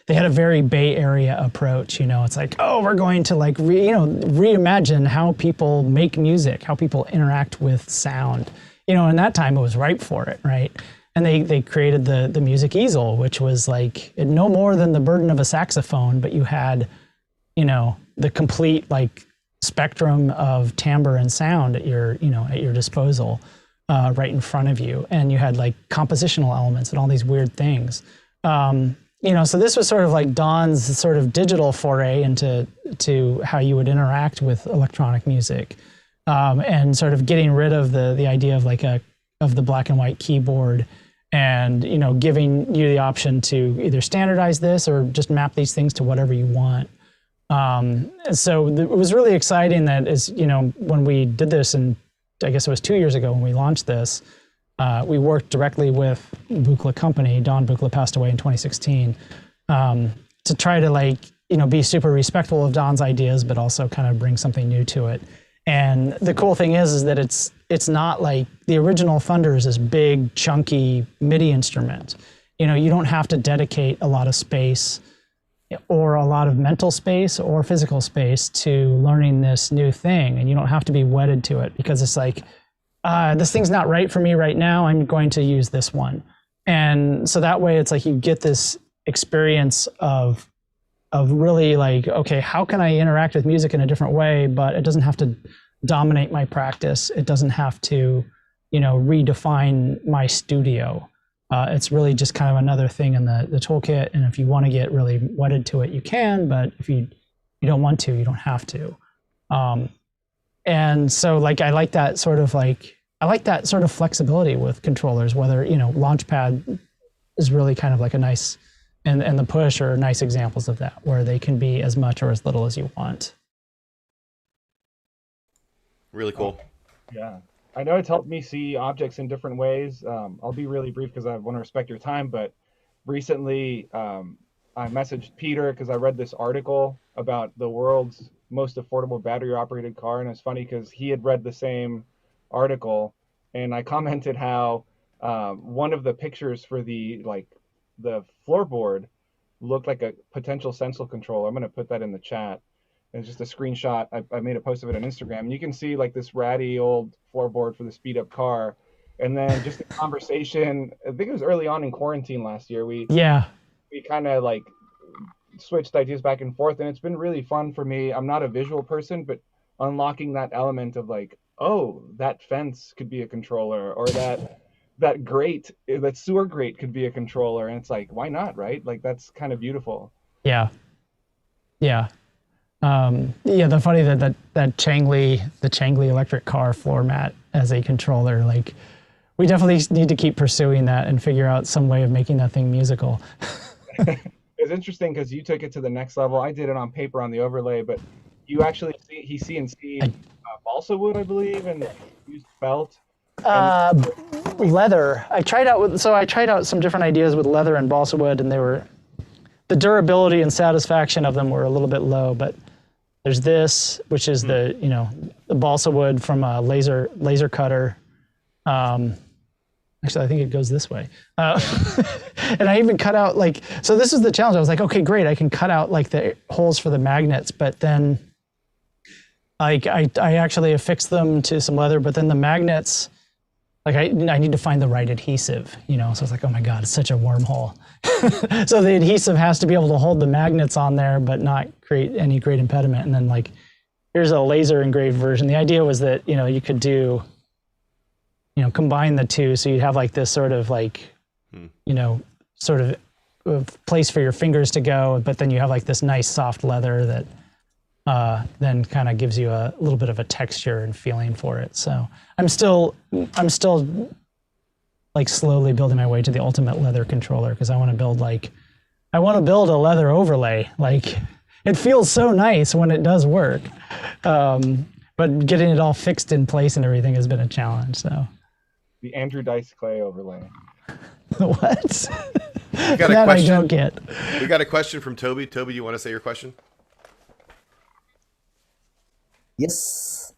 Speaker 3: they had a very Bay Area approach. It's like, oh, we're going to reimagine how people make music, how people interact with sound. In that time it was ripe for it, right? And they created the music easel, which was no more than the burden of a saxophone, but you had, the complete spectrum of timbre and sound at your disposal, right in front of you. And you had compositional elements and all these weird things. So this was sort of Don's sort of digital foray into how you would interact with electronic music, and sort of getting rid of the idea of the black and white keyboard, and giving you the option to either standardize this or just map these things to whatever you want. So it was really exciting that when we did this, and I guess it was 2 years ago when we launched this, we worked directly with Buchla Company. Don Buchla passed away in 2016, to try to be super respectful of Don's ideas, but also kind of bring something new to it. And the cool thing is that it's not like the original Thunder is this big, chunky MIDI instrument. You don't have to dedicate a lot of space or a lot of mental space or physical space to learning this new thing. And you don't have to be wedded to it, because it's this thing's not right for me right now, I'm going to use this one. And so that way it's you get this experience of really okay, how can I interact with music in a different way, but it doesn't have to dominate my practice. It doesn't have to, redefine my studio. It's really just kind of another thing in the toolkit. And if you want to get really wedded to it, you can, but if you don't want to, you don't have to. And so I like that sort of flexibility with controllers, whether, Launchpad is really kind of a nice, and the Push are nice examples of that, where they can be as much or as little as you want.
Speaker 2: Really cool.
Speaker 1: Yeah. I know it's helped me see objects in different ways. I'll be really brief because I want to respect your time, but recently I messaged Peter because I read this article about the world's most affordable battery operated car. And it's funny because he had read the same article, and I commented how one of the pictures for the floorboard looked like a potential Sensel controller. I'm going to put that in the chat. It's just a screenshot. I made a post of it on Instagram, and you can see this ratty old floorboard for the speed up car. And then just a conversation, I think it was early on in quarantine last year. We kind of switched ideas back and forth, and it's been really fun for me. I'm not a visual person, but unlocking that element of oh, that fence could be a controller, or that grate, that sewer grate could be a controller. And it's why not, right? That's kind of beautiful.
Speaker 3: Yeah. The funny that the Changley electric car floor mat as a controller, we definitely need to keep pursuing that and figure out some way of making that thing musical.
Speaker 1: It's interesting because you took it to the next level. I did it on paper on the overlay, but you actually he CNC'd balsa wood, I believe, and used felt.
Speaker 3: Leather. I tried out some different ideas with leather and balsa wood, and the durability and satisfaction of them were a little bit low. But there's this, which is the balsa wood from a laser cutter. Actually, I think it goes this way. And I even cut out so this is the challenge. I was okay, great. I can cut out the holes for the magnets, but then I actually affixed them to some leather, but then the magnets, I need to find the right adhesive, so it's oh my God, it's such a wormhole. So the adhesive has to be able to hold the magnets on there, but not create any great impediment. And then here's a laser engraved version. The idea was that, you could do, combine the two. So you'd have this sort of sort of place for your fingers to go, but then you have this nice soft leather that then kind of gives you a little bit of a texture and feeling for it. So I'm still like slowly building my way to the ultimate leather controller, because I want to build a leather overlay. Like, it feels so nice when it does work, but getting it all fixed in place and everything has been a challenge. So
Speaker 1: The Andrew Dice Clay overlay.
Speaker 3: what?
Speaker 2: We got a
Speaker 3: That
Speaker 2: question.
Speaker 3: I don't get.
Speaker 2: We got a question from Toby. Toby, you want to say your question?
Speaker 7: Yes.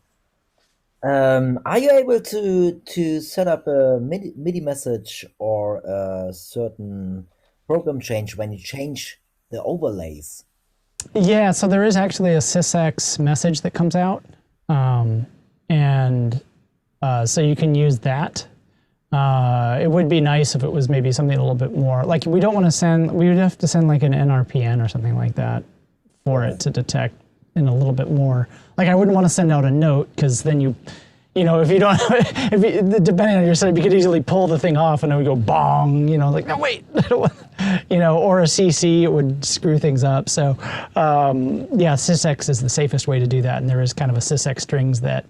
Speaker 7: Are you able to set up a MIDI message or a certain program change when you change the overlays?
Speaker 3: Yeah, so there is actually a sysx message that comes out, and so you can use that. It would be nice if it was maybe something a little bit more, like we don't want to send, we would have to send like an NRPN or something like that for it to detect in a little bit more. Like, I wouldn't want to send out a note, because then you know, if you don't, depending on your setup, you could easily pull the thing off and it would go bong, like, no, wait, or a CC, it would screw things up. So, yeah, sysx is the safest way to do that. And there is kind of a sysx strings that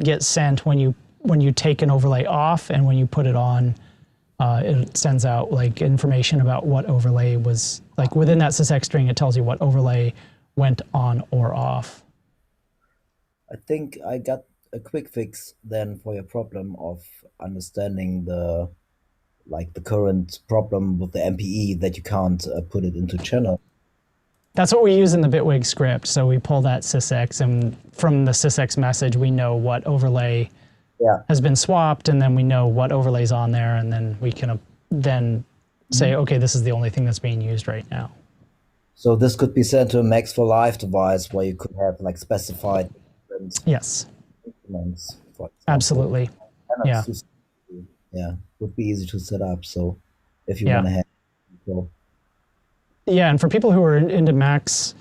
Speaker 3: gets sent when you take an overlay off, and when you put it on, it sends out like information about what overlay was, like within that sysx string, it tells you what overlay went on or off.
Speaker 7: I think I got a quick fix then for your problem of understanding the current problem with the MPE, that you can't put it into channel.
Speaker 3: That's what we use in the Bitwig script. So we pull that sysx, and from the sysx message, we know what overlay has been swapped, and then we know what overlay's on there, and then we can then say, okay, this is the only thing that's being used right now.
Speaker 7: So this could be sent to a Max for Live device where you could have like specified
Speaker 3: Yes,
Speaker 7: instruments. For example.
Speaker 3: absolutely. Yeah.
Speaker 7: Yeah, would be easy to set up. So if you want to have control.
Speaker 3: Yeah, and for people who are into Max,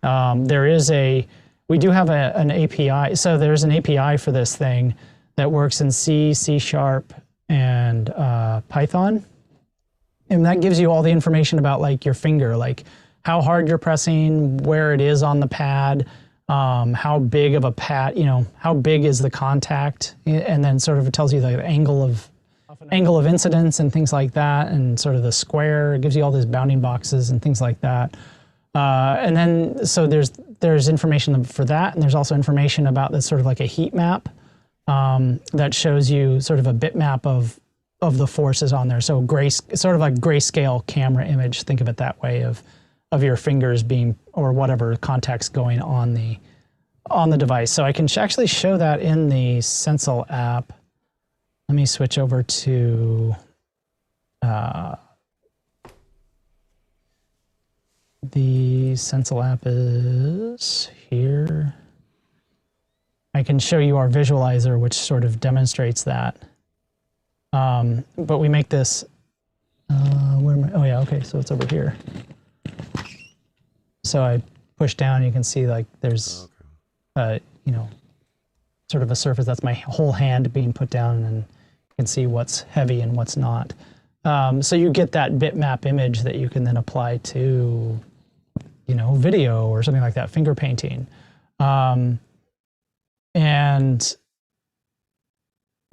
Speaker 3: we do have an API. So there's an API for this thing that works in C, C#, and Python. And that gives you all the information about like your finger, like how hard you're pressing, where it is on the pad, how big of a pad, how big is the contact, and then sort of it tells you the angle of incidence and things like that, and sort of the square. It gives you all these bounding boxes and things like that. And then so there's information for that, and there's also information about this sort of like a heat map that shows you sort of a bitmap of the forces on there. So sort of like grayscale camera image. Think of it that way, of your fingers being, or whatever contacts going on the device. So I can actually show that in the Sensel app. Let me switch over to the Sensel app is here. I can show you our visualizer, which sort of demonstrates that. But we make this, where am I? Oh yeah, okay, so it's over here. So I push down, you can see like there's, sort of a surface. That's my whole hand being put down, and you can see what's heavy and what's not. So you get that bitmap image that you can then apply to, video or something like that, finger painting. And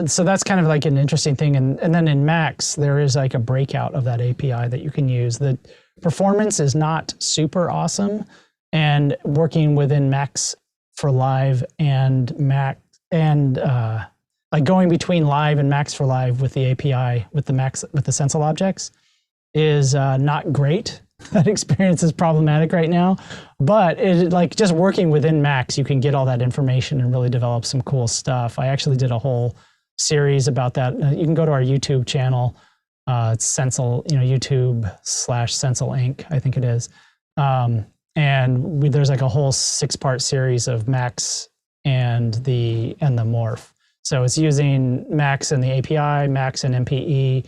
Speaker 3: so that's kind of like an interesting thing. And then in Max, there is like a breakout of that API that you can use. The performance is not super awesome, and working within Max for Live and Mac and like going between Live and Max for Live with the API with the Sensel objects is not great. That experience is problematic right now, but like just working within Max, you can get all that information and really develop some cool stuff. I actually did a whole series about that. You can go to our YouTube channel. It's Sensel, YouTube/Sensel Inc. I think it is. And there's like a whole 6-part series of Max and the Morph. So it's using Max and the API, Max and MPE,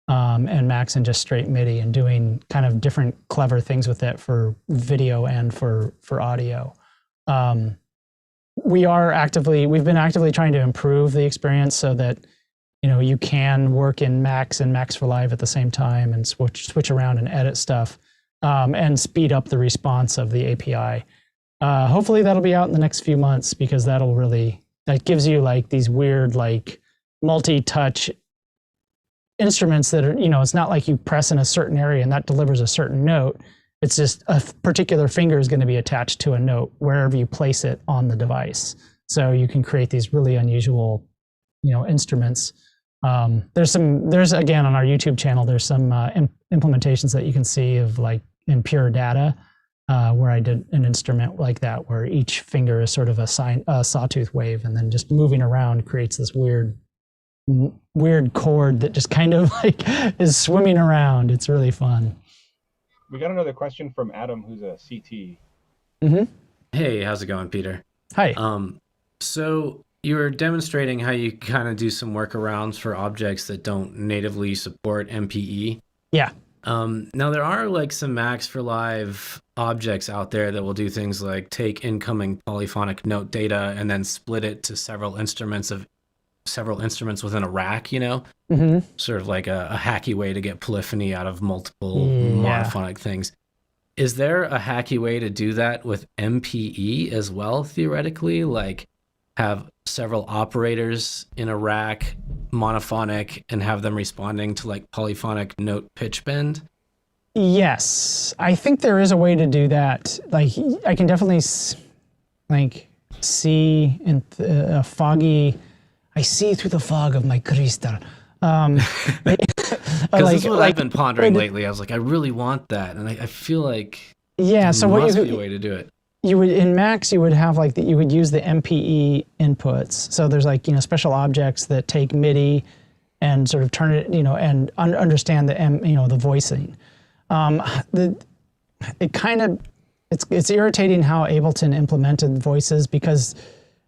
Speaker 3: and Max and just straight MIDI, and doing kind of different clever things with it for video and for audio. We've been actively trying to improve the experience so that you can work in Max and Max for Live at the same time, and switch around and edit stuff, and speed up the response of the API. hopefully that'll be out in the next few months, because that gives you like these weird like multi-touch instruments that are, it's not like you press in a certain area and that delivers a certain note. It's just a particular finger is going to be attached to a note wherever you place it on the device. So you can create these really unusual, instruments. There's again, on our YouTube channel, there's some implementations that you can see of like in pure data, where I did an instrument like that, where each finger is sort of a sawtooth wave, and then just moving around creates this weird chord that just kind of like is swimming around. It's really fun.
Speaker 1: We got another question from Adam, who's a CT.
Speaker 3: Mm-hmm.
Speaker 10: Hey, how's it going, Peter?
Speaker 3: Hi.
Speaker 10: So you were demonstrating how you kind of do some workarounds for objects that don't natively support MPE.
Speaker 3: Yeah.
Speaker 10: Now there are like some Max for Live objects out there that will do things like take incoming polyphonic note data and then split it to several instruments within a rack,
Speaker 3: Mm-hmm.
Speaker 10: Sort of like a hacky way to get polyphony out of multiple monophonic things. Is there a hacky way to do that with MPE as well, theoretically? Like have several operators in a rack, monophonic, and have them responding to like polyphonic note pitch bend?
Speaker 3: Yes, I think there is a way to do that. Like I can definitely see in a foggy. I see through the fog of my crystal.
Speaker 10: Because this is what I've been pondering lately. I was like, I really want that, and I feel like
Speaker 3: so what
Speaker 10: must be a way to do it.
Speaker 3: You would in Max, you would have like you would use the MPE inputs. So there's like
Speaker 10: Mm-hmm.
Speaker 3: special objects that take MIDI and sort of turn it and understand the voicing. It's irritating how Ableton implemented voices, because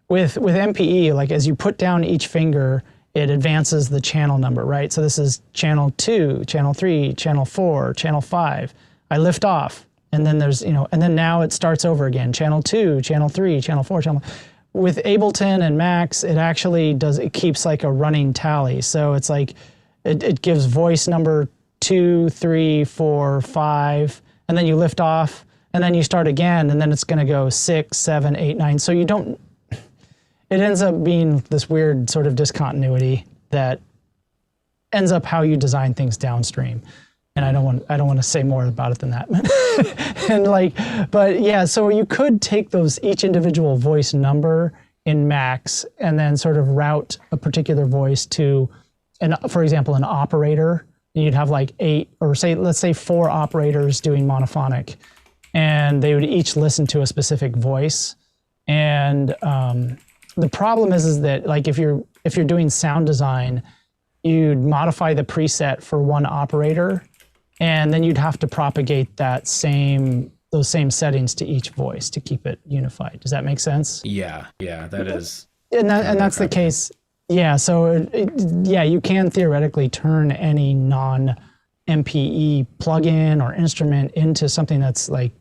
Speaker 3: with MPE, like as you put down each finger, it advances the channel number, right? So this is channel 2, channel 3, channel 4, channel 5. I lift off, and then there's, and then now it starts over again. Channel 2, channel 3, channel 4, channel. With Ableton and Max, it actually keeps like a running tally. So it's like, it gives voice number 2, 3, 4, 5, and then you lift off, and then you start again, and then it's going to go 6, 7, 8, 9. So it ends up being this weird sort of discontinuity that ends up how you design things downstream. And I don't want to say more about it than that. But yeah, so you could take each individual voice number in Max and then sort of route a particular voice to for example, an operator. You'd have like 8 or let's say 4 operators doing monophonic, and they would each listen to a specific voice. And the problem is that like if you're doing sound design, you'd modify the preset for one operator, and then you'd have to propagate those same settings to each voice to keep it unified. Does that make sense?
Speaker 10: Yeah, that is.
Speaker 3: And that's the case. Yeah, so you can theoretically turn any non-MPE plugin or instrument into something that's like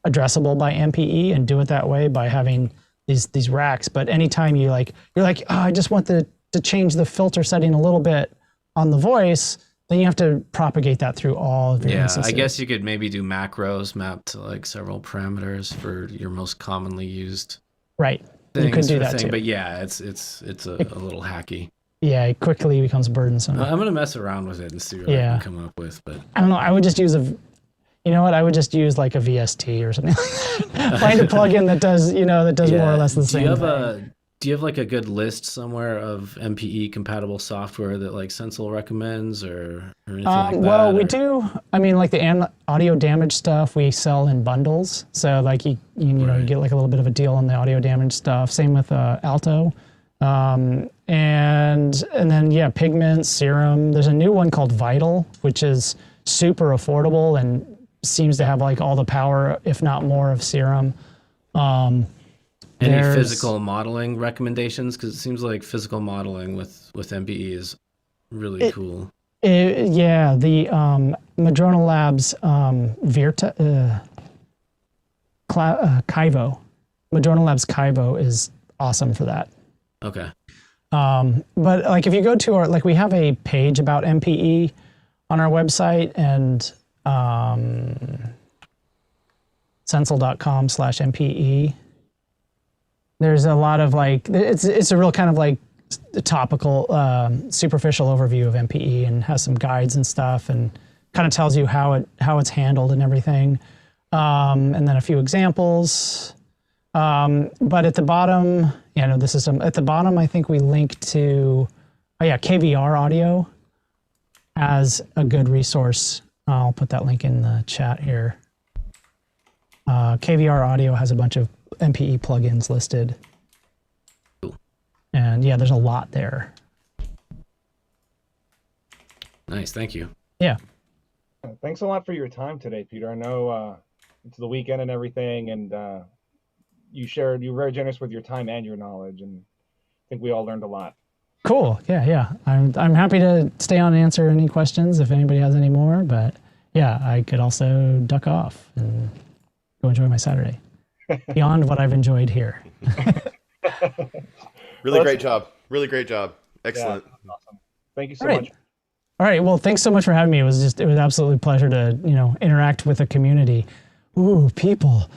Speaker 3: addressable by MPE, and do it that way by having these racks. But anytime you're like, oh, I just want to change the filter setting a little bit on the voice, then you have to propagate that through all of your instances.
Speaker 10: I guess you could maybe do macros mapped to like several parameters for your most commonly used
Speaker 3: right. You could do that too.
Speaker 10: But yeah, it's a little hacky.
Speaker 3: Yeah, it quickly becomes burdensome.
Speaker 10: I'm gonna mess around with it and see what I can come up with. But
Speaker 3: I don't know. I would just use I would just use like a VST or something. Find a plugin that does more or less the same thing.
Speaker 10: Do you have like a good list somewhere of MPE compatible software that like Sensel recommends or anything like that?
Speaker 3: Well, we do. I mean, like the audio damage stuff we sell in bundles. So like you get like a little bit of a deal on the audio damage stuff. Same with Alto. And then Pigment, Serum. There's a new one called Vital, which is super affordable and seems to have like all the power, if not more, of Serum.
Speaker 10: Any physical modeling recommendations? Because it seems like physical modeling with MPE is really cool.
Speaker 3: The Madrona Labs Kaivo. Madrona Labs Kaivo is awesome for that.
Speaker 10: Okay.
Speaker 3: But like if you go to we have a page about MPE on our website, and sensel.com/MPE. There's a lot of like, it's a real kind of like topical, superficial overview of MPE, and has some guides and stuff, and kind of tells you how it's handled and everything. And then a few examples. But at the bottom, the system at the bottom, I think we link to, KVR Audio as a good resource. I'll put that link in the chat here. KVR Audio has a bunch of MPE plugins listed. And yeah, there's a lot there.
Speaker 10: Nice, thank you.
Speaker 3: Yeah.
Speaker 1: Thanks a lot for your time today, Peter. I know it's the weekend and everything, and you were very generous with your time and your knowledge, and I think we all learned a lot.
Speaker 3: Cool. Yeah. I'm happy to stay on and answer any questions if anybody has any more, but yeah, I could also duck off and go enjoy my Saturday beyond what I've enjoyed here.
Speaker 2: Really great job. Really great job. Excellent.
Speaker 1: Yeah, awesome. Thank you so much.
Speaker 3: All right. Well, thanks so much for having me. It was absolutely a pleasure to, interact with the community. Ooh, people.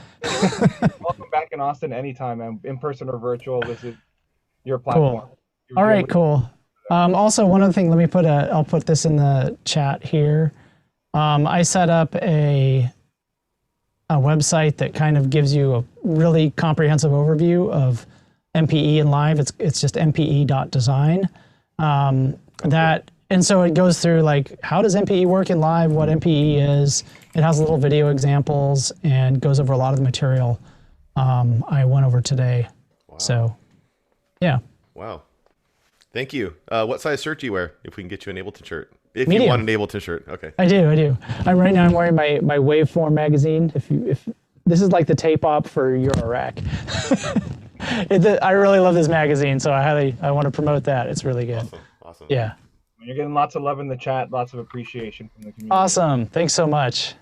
Speaker 1: Welcome back in Austin anytime, in person or virtual. This is your platform.
Speaker 3: Cool. All right, cool. Also, one other thing, I'll put this in the chat here. I set up a website that kind of gives you a really comprehensive overview of MPE and live. It's just mpe.design. And so it goes through like, how does MPE work in live, what MPE is. It has little video examples and goes over a lot of the material I went over today. Wow. So, yeah.
Speaker 2: Wow. Thank you. What size shirt do you wear? If we can get you an Ableton shirt. If
Speaker 3: Medium.
Speaker 2: You want an Ableton shirt. Okay.
Speaker 3: I do. Right now I'm wearing my Waveform magazine. If this is like the tape op for Eurorack. I really love this magazine, so I want to promote that. It's really good.
Speaker 2: Awesome.
Speaker 3: Yeah.
Speaker 1: You're getting lots of love in the chat, lots of appreciation from the community.
Speaker 3: Awesome. Thanks so much.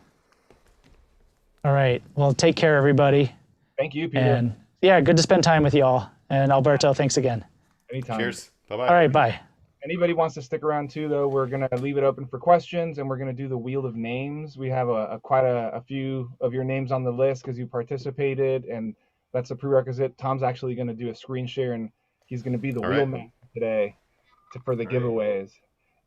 Speaker 3: All right. Well, take care, everybody.
Speaker 1: Thank you, Peter.
Speaker 3: And yeah, good to spend time with y'all. And Alberto, thanks again.
Speaker 1: Anytime.
Speaker 2: Cheers. Bye-bye.
Speaker 3: All right. Bye.
Speaker 1: Anybody wants to stick around too, though, we're going to leave it open for questions, and we're going to do the wheel of names. We have quite a few of your names on the list because you participated, and that's a prerequisite. Tom's actually going to do a screen share, and he's going to be the wheel man today for the giveaways.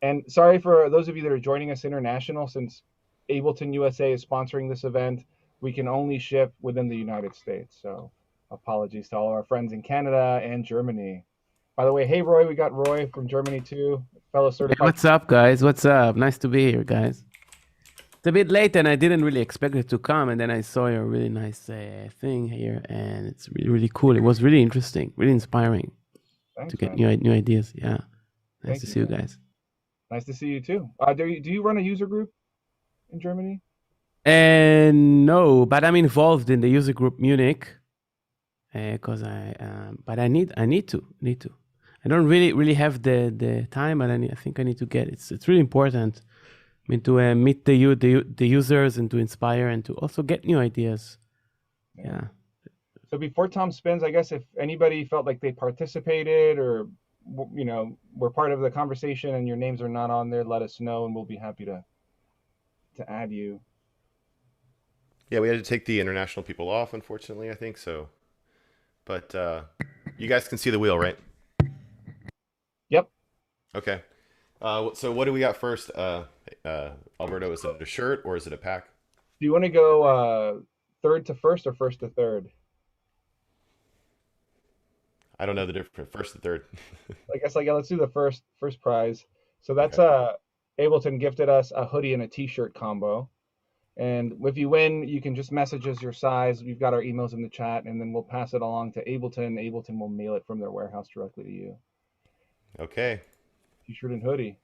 Speaker 1: And sorry for those of you that are joining us international, since Ableton USA is sponsoring this event, we can only ship within the United States. So apologies to all of our friends in Canada and Germany. By the way, hey, Roy, we got Roy from Germany too, fellow certified.
Speaker 11: Hey, what's up, guys? What's up? Nice to be here, guys. It's a bit late and I didn't really expect it to come, and then I saw your really nice thing here, and it's really, really cool. It was really interesting, really inspiring.
Speaker 1: Thanks,
Speaker 11: to get
Speaker 1: man.
Speaker 11: new ideas. Yeah. Nice
Speaker 1: Thank
Speaker 11: to
Speaker 1: you,
Speaker 11: see you
Speaker 1: man.
Speaker 11: guys.
Speaker 1: Nice to see you too. Do you run a user group in Germany?
Speaker 11: No, but I'm involved in the user group Munich, because but I need to. I don't really have the time, but I think I need to get it. It's really important. I mean, to meet the users and to inspire and to also get new ideas. Yeah.
Speaker 1: So before Tom spins, I guess if anybody felt like they participated or were part of the conversation and your names are not on there, let us know and we'll be happy to add you.
Speaker 2: Yeah, we had to take the international people off, unfortunately, I think so. But you guys can see the wheel, right?
Speaker 1: Yep.
Speaker 2: Okay. So what do we got first? Alberto, is it a shirt or is it a pack?
Speaker 1: Do you want to go third to first or first to third?
Speaker 2: I don't know the difference. First to third.
Speaker 1: I guess let's do the first prize. So that's Ableton gifted us a hoodie and a t-shirt combo. And if you win, you can just message us your size. We've got our emails in the chat, and then we'll pass it along to Ableton. Ableton will mail it from their warehouse directly to you.
Speaker 2: Okay.
Speaker 1: T-shirt and hoodie.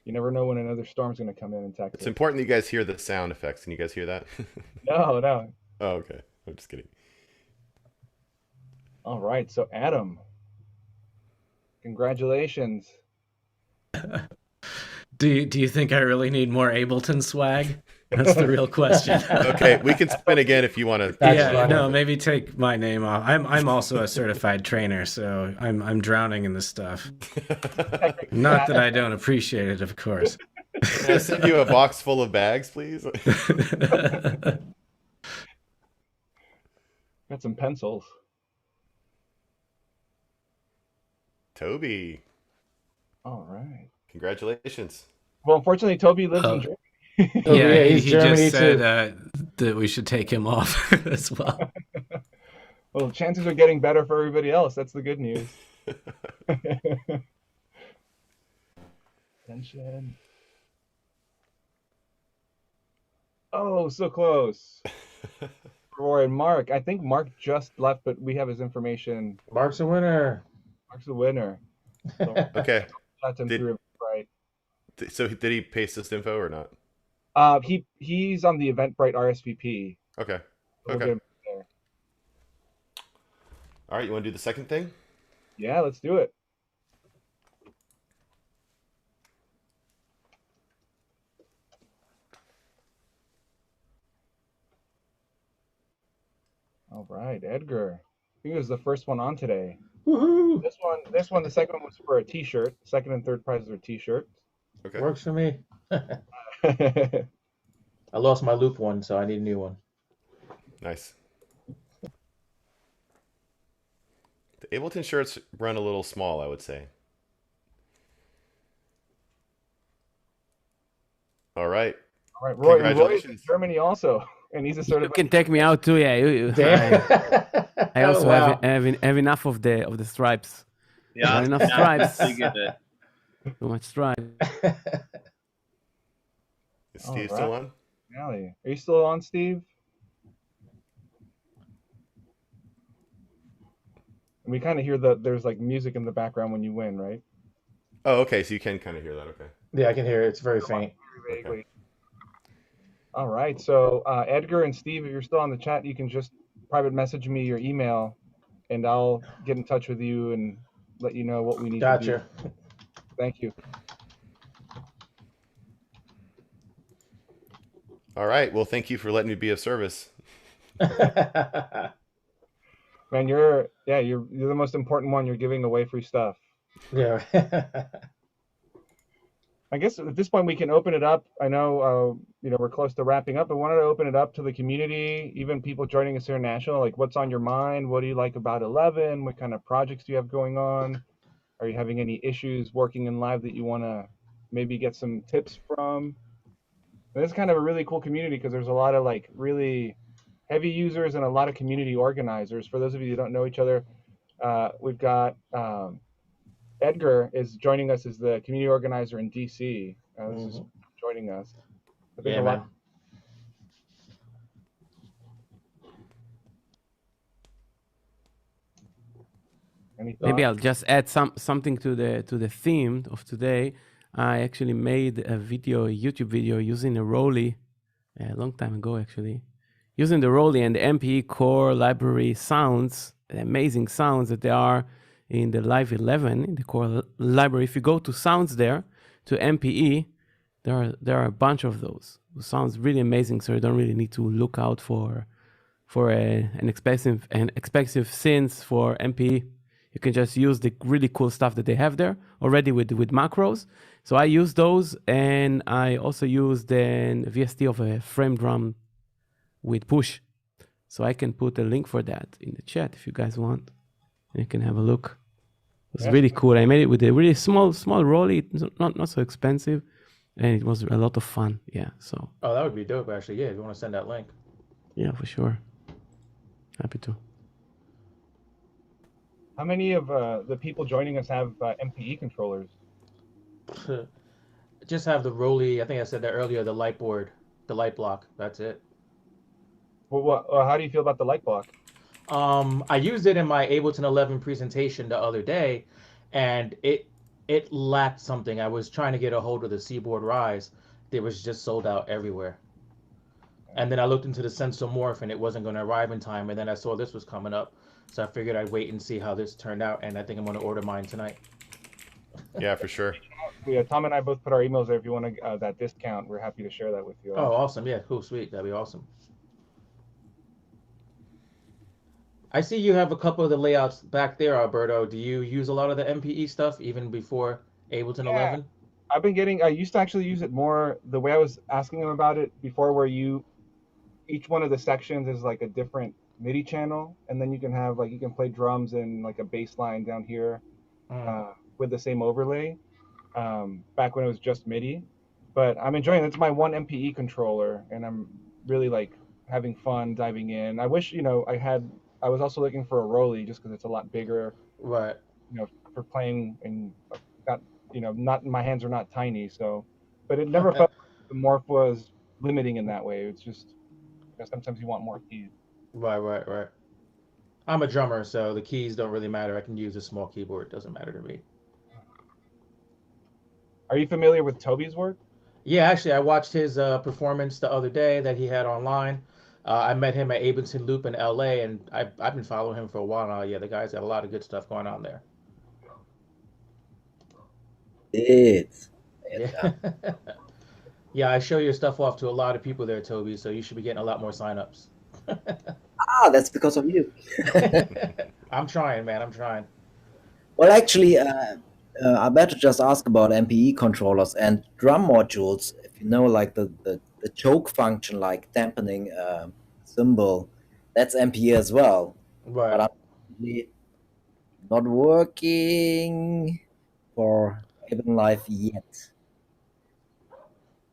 Speaker 1: You never know when another storm's going to come in Texas.
Speaker 2: It's important that you guys hear the sound effects. Can you guys hear that?
Speaker 1: No.
Speaker 2: Oh, okay. I'm just kidding.
Speaker 1: All right. So, Adam, congratulations.
Speaker 10: Do you think I really need more Ableton swag? That's the real question.
Speaker 2: Okay, we can spin again if you want to.
Speaker 10: Yeah, no, maybe take my name off. I'm also a certified trainer, so I'm drowning in this stuff. Not that I don't appreciate it, of course.
Speaker 2: Can I send you a box full of bags, please?
Speaker 1: Got some pencils.
Speaker 2: Toby,
Speaker 1: All right.
Speaker 2: congratulations.
Speaker 1: Well, unfortunately, Toby lives in Germany.
Speaker 10: Yeah,
Speaker 12: he's
Speaker 10: he
Speaker 12: Germany
Speaker 10: just said
Speaker 12: too.
Speaker 10: that we should take him off as well.
Speaker 1: Well, chances are getting better for everybody else. That's the good news. Attention. Oh, so close. Roy and Mark. I think Mark just left, but we have his information.
Speaker 12: Mark's a winner.
Speaker 1: Mark's the winner. So
Speaker 2: Okay.
Speaker 1: That's him through, right?
Speaker 2: So did he paste this info or not?
Speaker 1: He's on the Eventbrite RSVP.
Speaker 2: Okay.
Speaker 1: So we'll
Speaker 2: Okay.
Speaker 1: get him there.
Speaker 2: All right. You want to do the second thing?
Speaker 1: Yeah, let's do it. All right, Edgar. I think it was the first one on today.
Speaker 12: Woohoo!
Speaker 1: This one, the second one was for a T-shirt. Second and third prizes are T-shirts.
Speaker 2: Okay.
Speaker 12: Works for me. I lost my loop one, so I need a new one.
Speaker 2: Nice. The Ableton shirts run a little small, I would say. All right.
Speaker 1: All right, Roy. Roy is in
Speaker 2: Congratulations.
Speaker 1: Germany also, and he's a
Speaker 11: You
Speaker 1: certified.
Speaker 11: can take me out too. Yeah. I also
Speaker 12: Wow.
Speaker 11: have enough of the stripes.
Speaker 6: Yeah,
Speaker 11: Not enough stripes. Too much stripes.
Speaker 2: Is Steve still on?
Speaker 1: Allie, are you still on, Steve? And we kind of hear there's like music in the background when you win, right?
Speaker 2: Oh, okay. So you can kind of hear that. Okay.
Speaker 12: Yeah, I can hear it. It's very faint.
Speaker 1: Very vaguely. All right. So Edgar and Steve, if you're still on the chat, you can just private message me your email, and I'll get in touch with you and let you know what we need to do.
Speaker 12: Gotcha.
Speaker 1: Thank you.
Speaker 2: All right. Well, thank you for letting me be of service.
Speaker 1: Man, you're the most important one. You're giving away free stuff.
Speaker 12: Yeah.
Speaker 1: I guess at this point we can open it up. I know we're close to wrapping up. I wanted to open it up to the community, even people joining us international. Like, what's on your mind? What do you like about 11? What kind of projects do you have going on? Are you having any issues working in live that you want to maybe get some tips from? And it's kind of a really cool community because there's a lot of like really heavy users and a lot of community organizers. For those of you who don't know each other, we've got Edgar is joining us as the community organizer in DC. This is joining us. I think
Speaker 12: Yeah, man.
Speaker 11: Maybe I'll just add something to the theme of today. I actually made a YouTube video using a Rolly a long time ago, actually, using the Rolly and the MPE core library sounds, the amazing sounds that there are in the Live 11 in the core library. If you go to sounds there, to MPE, there are a bunch of those. It sounds really amazing, so you don't really need to look out for an expensive synth for MPE. You can just use the really cool stuff that they have there already with macros. So I use those, and I also use the VST of a frame drum with push. So I can put a link for that in the chat if you guys want. And you can have a look. It's really cool. I made it with a really small Rolly, not so expensive, and it was a lot of fun. Yeah. So.
Speaker 12: Oh, that would be dope, actually. Yeah, if you want to send that link.
Speaker 11: Yeah, for sure. Happy to.
Speaker 1: How many of the people joining us have MPE controllers?
Speaker 12: Just have the Rolly. I think I said that earlier. The light board, the light block. That's it.
Speaker 1: Well, how do you feel about the light block?
Speaker 12: I used it in my Ableton 11 presentation the other day, and it lacked something. I was trying to get a hold of the Seaboard Rise. It was just sold out everywhere. And then I looked into the Sensel Morph, and it wasn't going to arrive in time. And then I saw this was coming up, so I figured I'd wait and see how this turned out. And I think I'm going to order mine tonight.
Speaker 2: Yeah, for sure.
Speaker 1: Yeah, Tom and I both put our emails there. If you want that discount, we're happy to share that with you.
Speaker 12: Oh, awesome. Yeah, cool, sweet. That'd be awesome. I see you have a couple of the layouts back there, Alberto. Do you use a lot of the MPE stuff even before Ableton 11?
Speaker 1: I used to actually use it more the way I was asking him about it before, where each one of the sections is like a different MIDI channel, and then you can have like you can play drums and like a bass line down here with the same overlay. Back when it was just MIDI, but I'm enjoying it. It's my one MPE controller, and I'm really like having fun diving in. I wish I was also looking for a Roly just because it's a lot bigger.
Speaker 12: Right.
Speaker 1: For playing and got not my hands are not tiny, so but it never felt like the Morph was limiting in that way. It's just sometimes you want more keys.
Speaker 12: Right. I'm a drummer, so the keys don't really matter. I can use a small keyboard. It doesn't matter to me.
Speaker 1: Are you familiar with Toby's work?
Speaker 12: Yeah, actually, I watched his performance the other day that he had online. I met him at Ableton Loop in LA, and I've been following him for a while now. Yeah, the guy's got a lot of good stuff going on there.
Speaker 7: It's
Speaker 12: Yeah. Yeah, I show your stuff off to a lot of people there, Toby, so you should be getting a lot more signups.
Speaker 7: That's because of you.
Speaker 12: I'm trying, man. I'm trying.
Speaker 7: Well, actually, I better just ask about MPE controllers and drum modules. If you know, like the choke function, like dampening cymbal, that's MPE as well.
Speaker 12: Right.
Speaker 7: But I'm really not working for Ableton Live yet.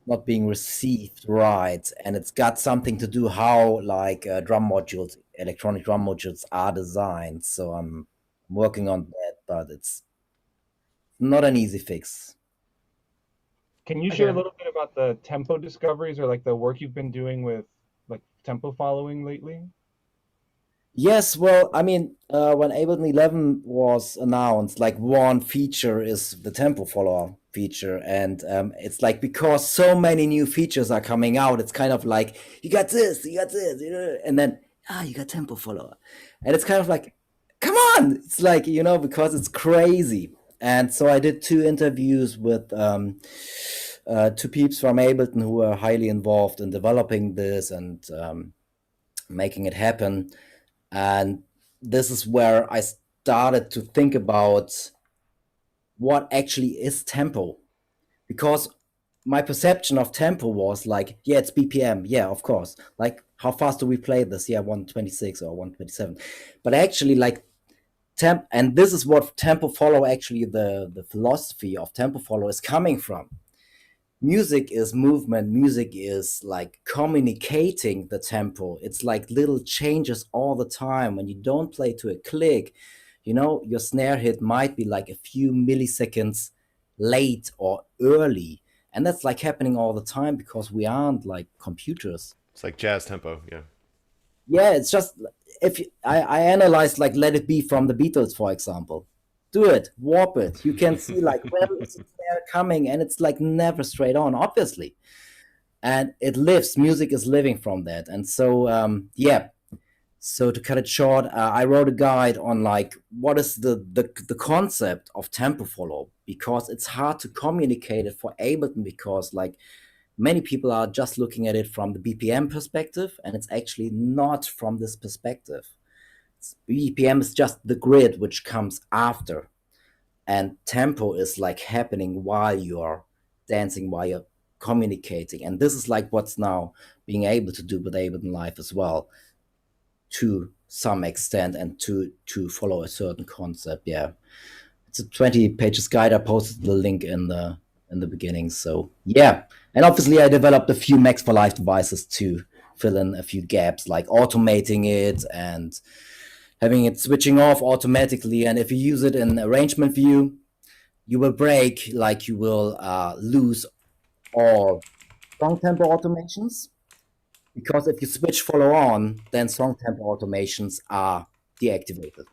Speaker 7: Not being received right, and it's got something to do how like drum modules, electronic drum modules are designed. So I'm working on that, but it's not an easy fix.
Speaker 1: Can you share a little bit about the tempo discoveries or like the work you've been doing with like tempo following lately?
Speaker 7: Yes, well, I mean, when Ableton 11 was announced, like one feature is the tempo follower feature, and it's like because so many new features are coming out, it's kind of like you got this, and then you got tempo follower, and it's kind of like, come on, it's like because it's crazy. And so I did 2 interviews with 2 peeps from Ableton who are highly involved in developing this and making it happen. And this is where I started to think about what actually is tempo. Because my perception of tempo was like, yeah, it's BPM. Yeah, of course. Like, how fast do we play this? Yeah, 126 or 127. But actually, like, and this is what tempo follow, actually, the philosophy of tempo follow is coming from. Music is movement. Music is like communicating the tempo. It's like little changes all the time. When you don't play to a click, your snare hit might be like a few milliseconds late or early. And that's like happening all the time because we aren't like computers.
Speaker 2: It's like jazz tempo. Yeah.
Speaker 7: Yeah, it's just I analyzed like Let It Be from the Beatles, for example. Do it, warp it. You can see like where is the snare coming, and it's like never straight on, obviously. And it lives. Music is living from that. And so So to cut it short, I wrote a guide on like what is the concept of tempo follow, because it's hard to communicate it for Ableton, because like many people are just looking at it from the BPM perspective, and it's actually not from this perspective. BPM is just the grid which comes after, and tempo is like happening while you're dancing, while you're communicating. And this is like what's now being able to do with Ableton Live as well, to some extent, and to follow a certain concept. Yeah, it's a 20 pages guide. I posted the link in the beginning. So yeah, and obviously I developed a few Max for Live devices to fill in a few gaps, like automating it and having it switching off automatically. And if you use it in arrangement view, you will break, like you will lose all song tempo automations, because if you switch follow on, then song tempo automations are deactivated.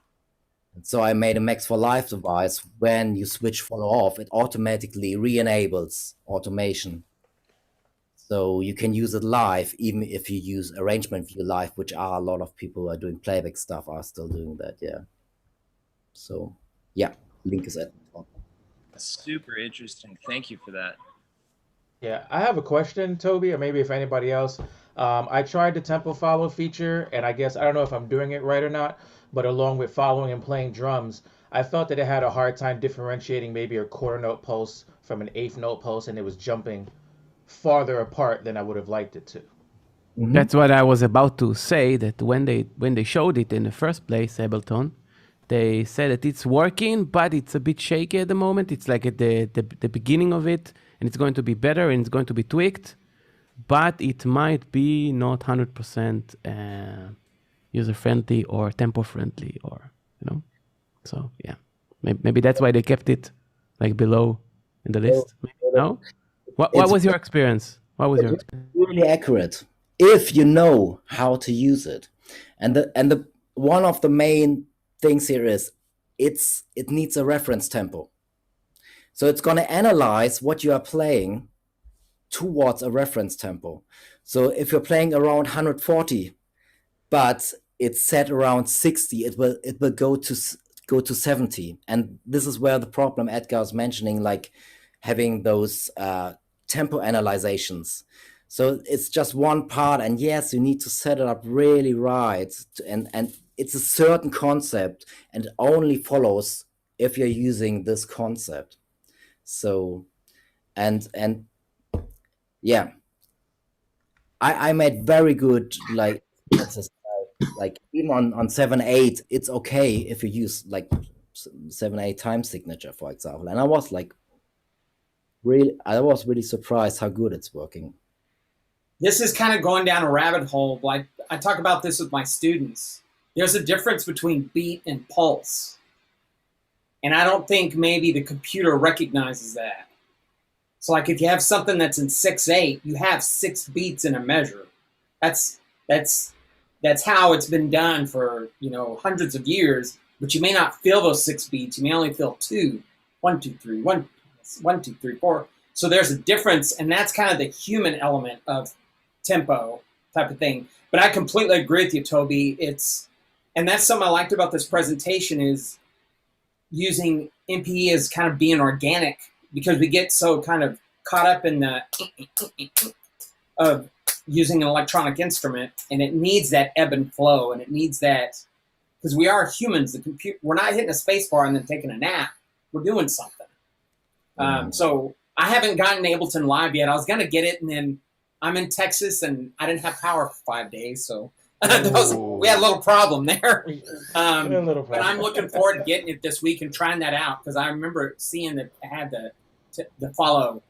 Speaker 7: And so I made a Max for Live device. When you switch follow off, it automatically re-enables automation. So you can use it live, even if you use arrangement view live, which are a lot of people who are doing playback stuff are still doing that. Yeah. So yeah, link is at the top.
Speaker 6: Super interesting. Thank you for that.
Speaker 12: Yeah, I have a question, Toby, or maybe if anybody else. I tried the tempo follow feature, and I guess I don't know if I'm doing it right or not, but along with following and playing drums, I felt that it had a hard time differentiating maybe a quarter note pulse from an eighth note pulse, and it was jumping farther apart than I would have liked it to.
Speaker 11: That's what I was about to say, that when they showed it in the first place, Ableton, they said that it's working, but it's a bit shaky at the moment. It's like at the beginning of it, and it's going to be better, and it's going to be tweaked, but it might be not 100% user-friendly or tempo-friendly, or, you know. So, yeah. Maybe that's why they kept it like below in the list. No? What was your experience? What was your experience?
Speaker 7: Really accurate if you know how to use it. And the one of the main things here is it needs a reference tempo. So it's going to analyze what you are playing towards a reference tempo. So if you're playing around 140, but it's set around 60, it will go to 70. And this is where the problem Edgar is mentioning, like having those tempo analyzations. So it's just one part, and yes, you need to set it up really right, and it's a certain concept, and it only follows if you're using this concept. So, and yeah, I made very good, like even on 7/8, it's okay if you use like 7/8 time signature, for example. And I was really surprised how good it's working.
Speaker 5: This is kind of going down a rabbit hole. Like I talk about this with my students. There's a difference between beat and pulse. And I don't think maybe the computer recognizes that. So like if you have something that's in 6/8, you have 6 beats in a measure. That's how it's been done for, hundreds of years, but you may not feel those 6 beats. You may only feel 2, 1, 2, 3, 1, 1, 2, 3, 4. So there's a difference, and that's kind of the human element of tempo type of thing. But I completely agree with you, Toby. And that's something I liked about this presentation is using MPE as kind of being organic, because we get so kind of caught up in the of using an electronic instrument, and it needs that ebb and flow, and it needs that, because we are humans. The computer, we're not hitting a space bar and then taking a nap. We're doing something. So I haven't gotten Ableton Live yet. I was gonna get it, and then I'm in Texas, and I didn't have power for 5 days, so we had a little problem there. But I'm looking forward to getting it this week and trying that out, because I remember seeing that it had the follow.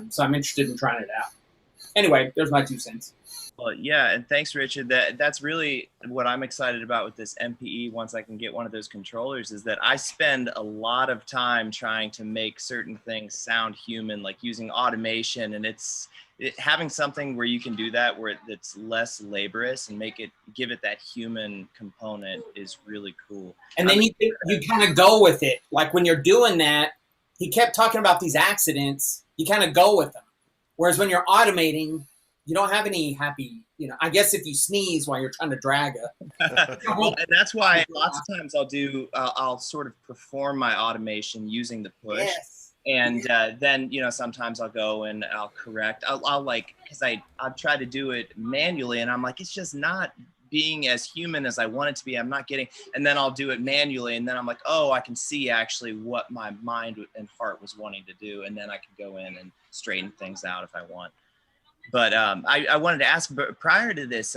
Speaker 5: So I'm interested in trying it out. Anyway, there's my 2 cents.
Speaker 6: Well, yeah, and thanks, Richard. That's really what I'm excited about with this MPE. Once I can get one of those controllers, is that I spend a lot of time trying to make certain things sound human, like using automation, and having something where you can do that, where it's less laborious and give it that human component is really cool.
Speaker 5: And then you kind of go with it. Like when you're doing that, he kept talking about these accidents. You kind of go with them. Whereas when you're automating, you don't have any happy, I guess if you sneeze while you're trying to drag it.
Speaker 6: Well, and that's why lots of times I'll sort of perform my automation using the push.
Speaker 5: Yes.
Speaker 6: And then, sometimes I'll go and I'll correct. Because I'll try to do it manually, and I'm like, it's just not being as human as I want it to be. I'm not getting, and then I'll do it manually, and then I'm like, oh, I can see actually what my mind and heart was wanting to do, and then I can go in and straighten things out if I want. But I wanted to ask, but prior to this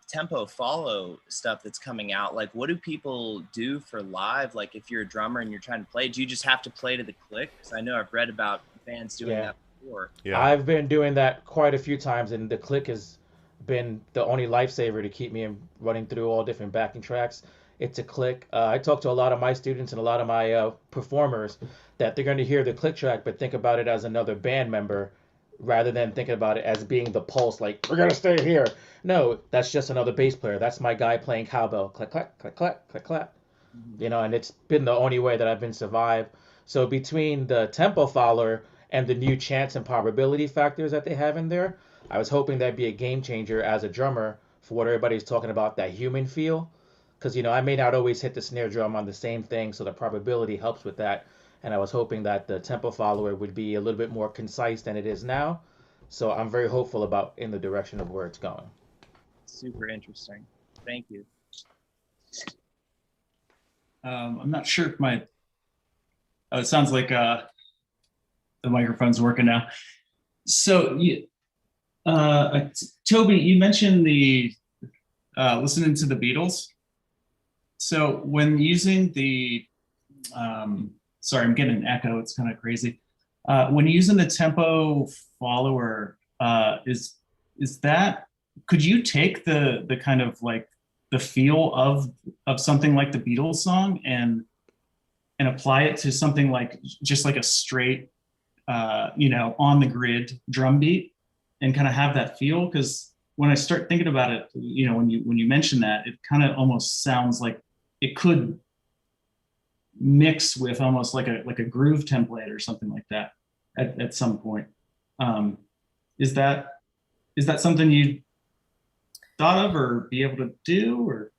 Speaker 6: tempo follow stuff that's coming out, like what do people do for live? Like if you're a drummer and you're trying to play, do you just have to play to the click? Because I know I've read about bands doing that before.
Speaker 12: Yeah, I've been doing that quite a few times, and the click has been the only lifesaver to keep me running through all different backing tracks. It's a click. I talk to a lot of my students and a lot of my performers that they're going to hear the click track, but think about it as another band member, rather than thinking about it as being the pulse, like, we're going to stay here. No, that's just another bass player. That's my guy playing cowbell. Click, clack, click, clack, click, clack. And it's been the only way that I've been survived. So between the tempo follower and the new chance and probability factors that they have in there, I was hoping that'd be a game changer as a drummer for what everybody's talking about, that human feel. Because, I may not always hit the snare drum on the same thing, so the probability helps with that. And I was hoping that the tempo follower would be a little bit more concise than it is now. So I'm very hopeful about in the direction of where it's going.
Speaker 6: Super interesting. Thank you.
Speaker 13: I'm not sure if it sounds like the microphone's working now. So Toby, you mentioned the listening to the Beatles. So when using the, sorry, I'm getting an echo. It's kind of crazy. When using the tempo follower, is that, could you take the kind of like the feel of something like the Beatles song and apply it to something like just like a straight, on the grid drum beat and kind of have that feel? Because when I start thinking about it, when you mention that, it kind of almost sounds like it could mix with almost like a groove template or something like that at some point. Is that something you thought of or be able to do? Or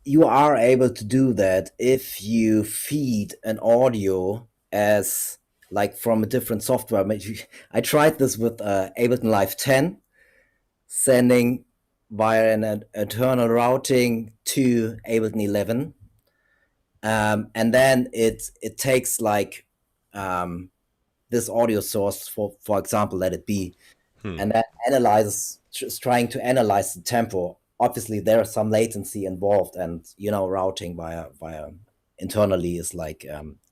Speaker 7: you are able to do that if you feed an audio as like from a different software. I tried this with Ableton Live 10, sending via an internal routing to Ableton 11. And then it takes like this audio source, for example, let it be, and then trying to analyze the tempo. Obviously, there is some latency involved, and routing via internally is like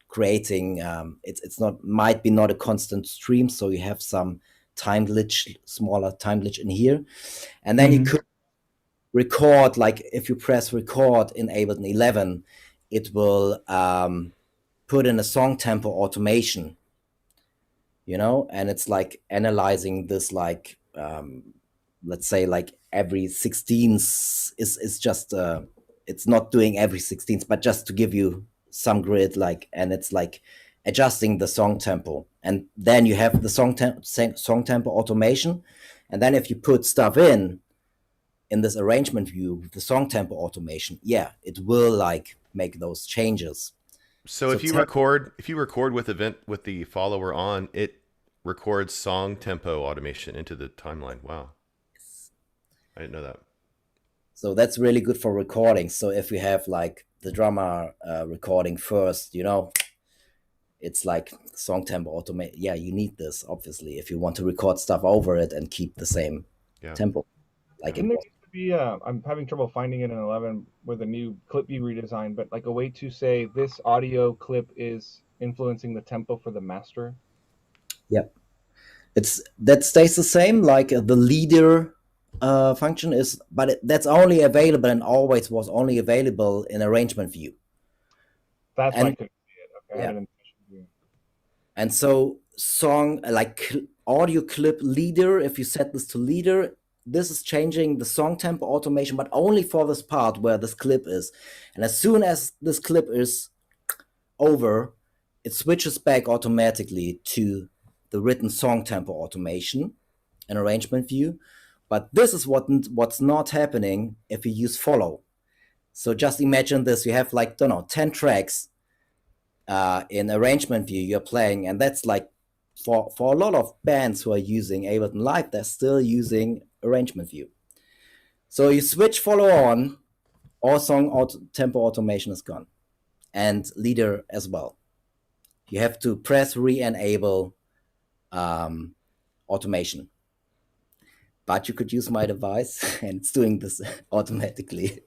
Speaker 7: creating. It's might be not a constant stream, so you have some time glitch, smaller time glitch in here, and then you could record. Like if you press record in Ableton 11, it will put in a song tempo automation. And it's like analyzing this, like let's say like every 16th is just it's not doing every 16th, but just to give you some grid, like, and it's like adjusting the song tempo. And then you have the song tempo automation, and then if you put stuff in this arrangement view, the song tempo automation, it will like make those changes.
Speaker 2: So if you record with the follower on, it records song tempo automation into the timeline. Wow. I didn't know that.
Speaker 7: So that's really good for recording. So if you have like the drummer recording first, it's like song tempo automate. Yeah, you need this obviously if you want to record stuff over it and keep the same tempo. Like
Speaker 1: there used to be, I'm having trouble finding it in 11 with a new clip view redesign, but like a way to say this audio clip is influencing the tempo for the master.
Speaker 7: Yep, that stays the same. Like the leader function is, but that's only available and always was only available in arrangement view.
Speaker 1: That's why I couldn't see it. Okay,
Speaker 7: yeah. And so song like audio clip leader, if you set this to leader, this is changing the song tempo automation, but only for this part where this clip is. And as soon as this clip is over, it switches back automatically to the written song tempo automation and arrangement view. But this is what's not happening if you use follow. So just imagine this, you have like, 10 tracks in arrangement view you're playing, and that's like, for a lot of bands who are using Ableton Live, they're still using arrangement view. So you switch follow on, all song tempo automation is gone, and leader as well. You have to press re-enable automation. But you could use my device, and it's doing this automatically.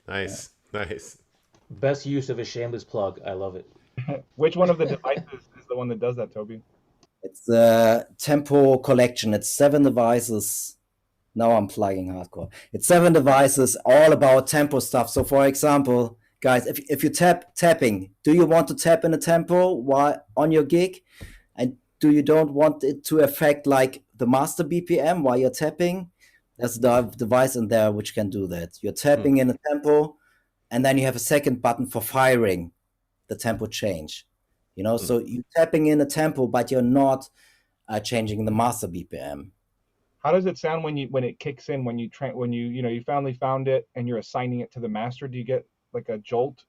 Speaker 2: Nice.
Speaker 12: Best use of a shameless plug. I love it.
Speaker 1: Which one of the devices is the one that does that, Toby?
Speaker 7: It's the tempo collection. It's 7 devices. Now I'm plugging hardcore. It's 7 devices, all about tempo stuff. So for example, guys, if you tapping, do you want to tap in a tempo while on your gig? And do you don't want it to affect like the master BPM while you're tapping? There's a device in there which can do that. You're tapping in a tempo, and then you have a second button for firing the tempo change. So you're tapping in a tempo, but you're not changing the master BPM.
Speaker 1: How does it sound when it kicks in, when you finally found it and you're assigning it to the master? Do you get like a jolt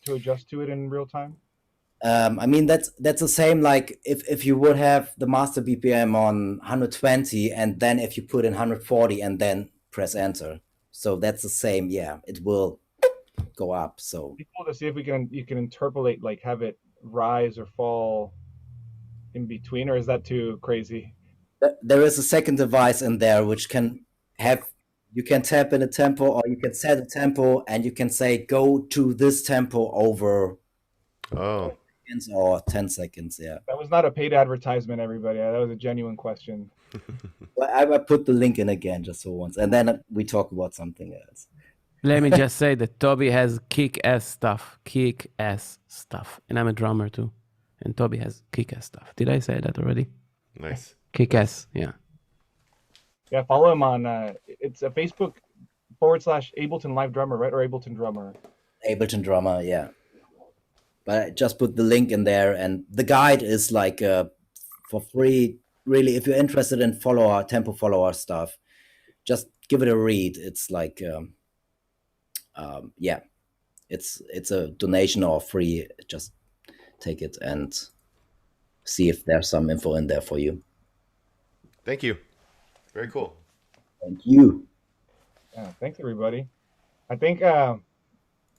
Speaker 1: to adjust to it in real time?
Speaker 7: I mean, that's the same like if you would have the master BPM on 120 and then if you put in 140 and then press enter. So that's the same. Yeah, it will go up. So
Speaker 1: it's cool to see if you can interpolate, like have it rise or fall in between, or is that too crazy?
Speaker 7: There is a second device in there which can have, you can tap in a tempo, or you can set a tempo and you can say go to this tempo over seconds or 10 seconds. Yeah.
Speaker 1: That was not a paid advertisement, everybody. That was a genuine question.
Speaker 7: Well, I put the link in again just for once, and then we talk about something else.
Speaker 11: Let me just say that Toby has kick-ass stuff. Kick-ass stuff. And I'm a drummer too. And Toby has kick-ass stuff. Did I say that already?
Speaker 2: Nice.
Speaker 11: Kick-ass, yeah.
Speaker 1: Yeah, follow him on, it's a Facebook /Ableton Live Drummer, right? Or Ableton Drummer.
Speaker 7: Ableton Drummer, yeah. But I just put the link in there, and the guide is like for free. Really, if you're interested in tempo follower stuff, just give it a read. It's like, yeah, it's a donation or free. Just take it and see if there's some info in there for you.
Speaker 2: Thank you. Very cool.
Speaker 7: Thank you.
Speaker 1: Yeah, thanks everybody. I think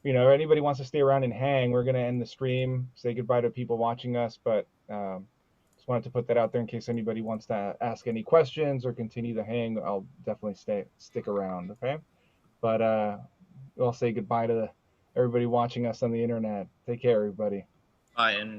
Speaker 1: you know, if anybody wants to stay around and hang, we're gonna end the stream, say goodbye to people watching us, but just wanted to put that out there in case anybody wants to ask any questions or continue the hang. I'll definitely stick around, okay? But we'll say goodbye to everybody watching us on the internet. Take care, everybody.
Speaker 6: Bye. And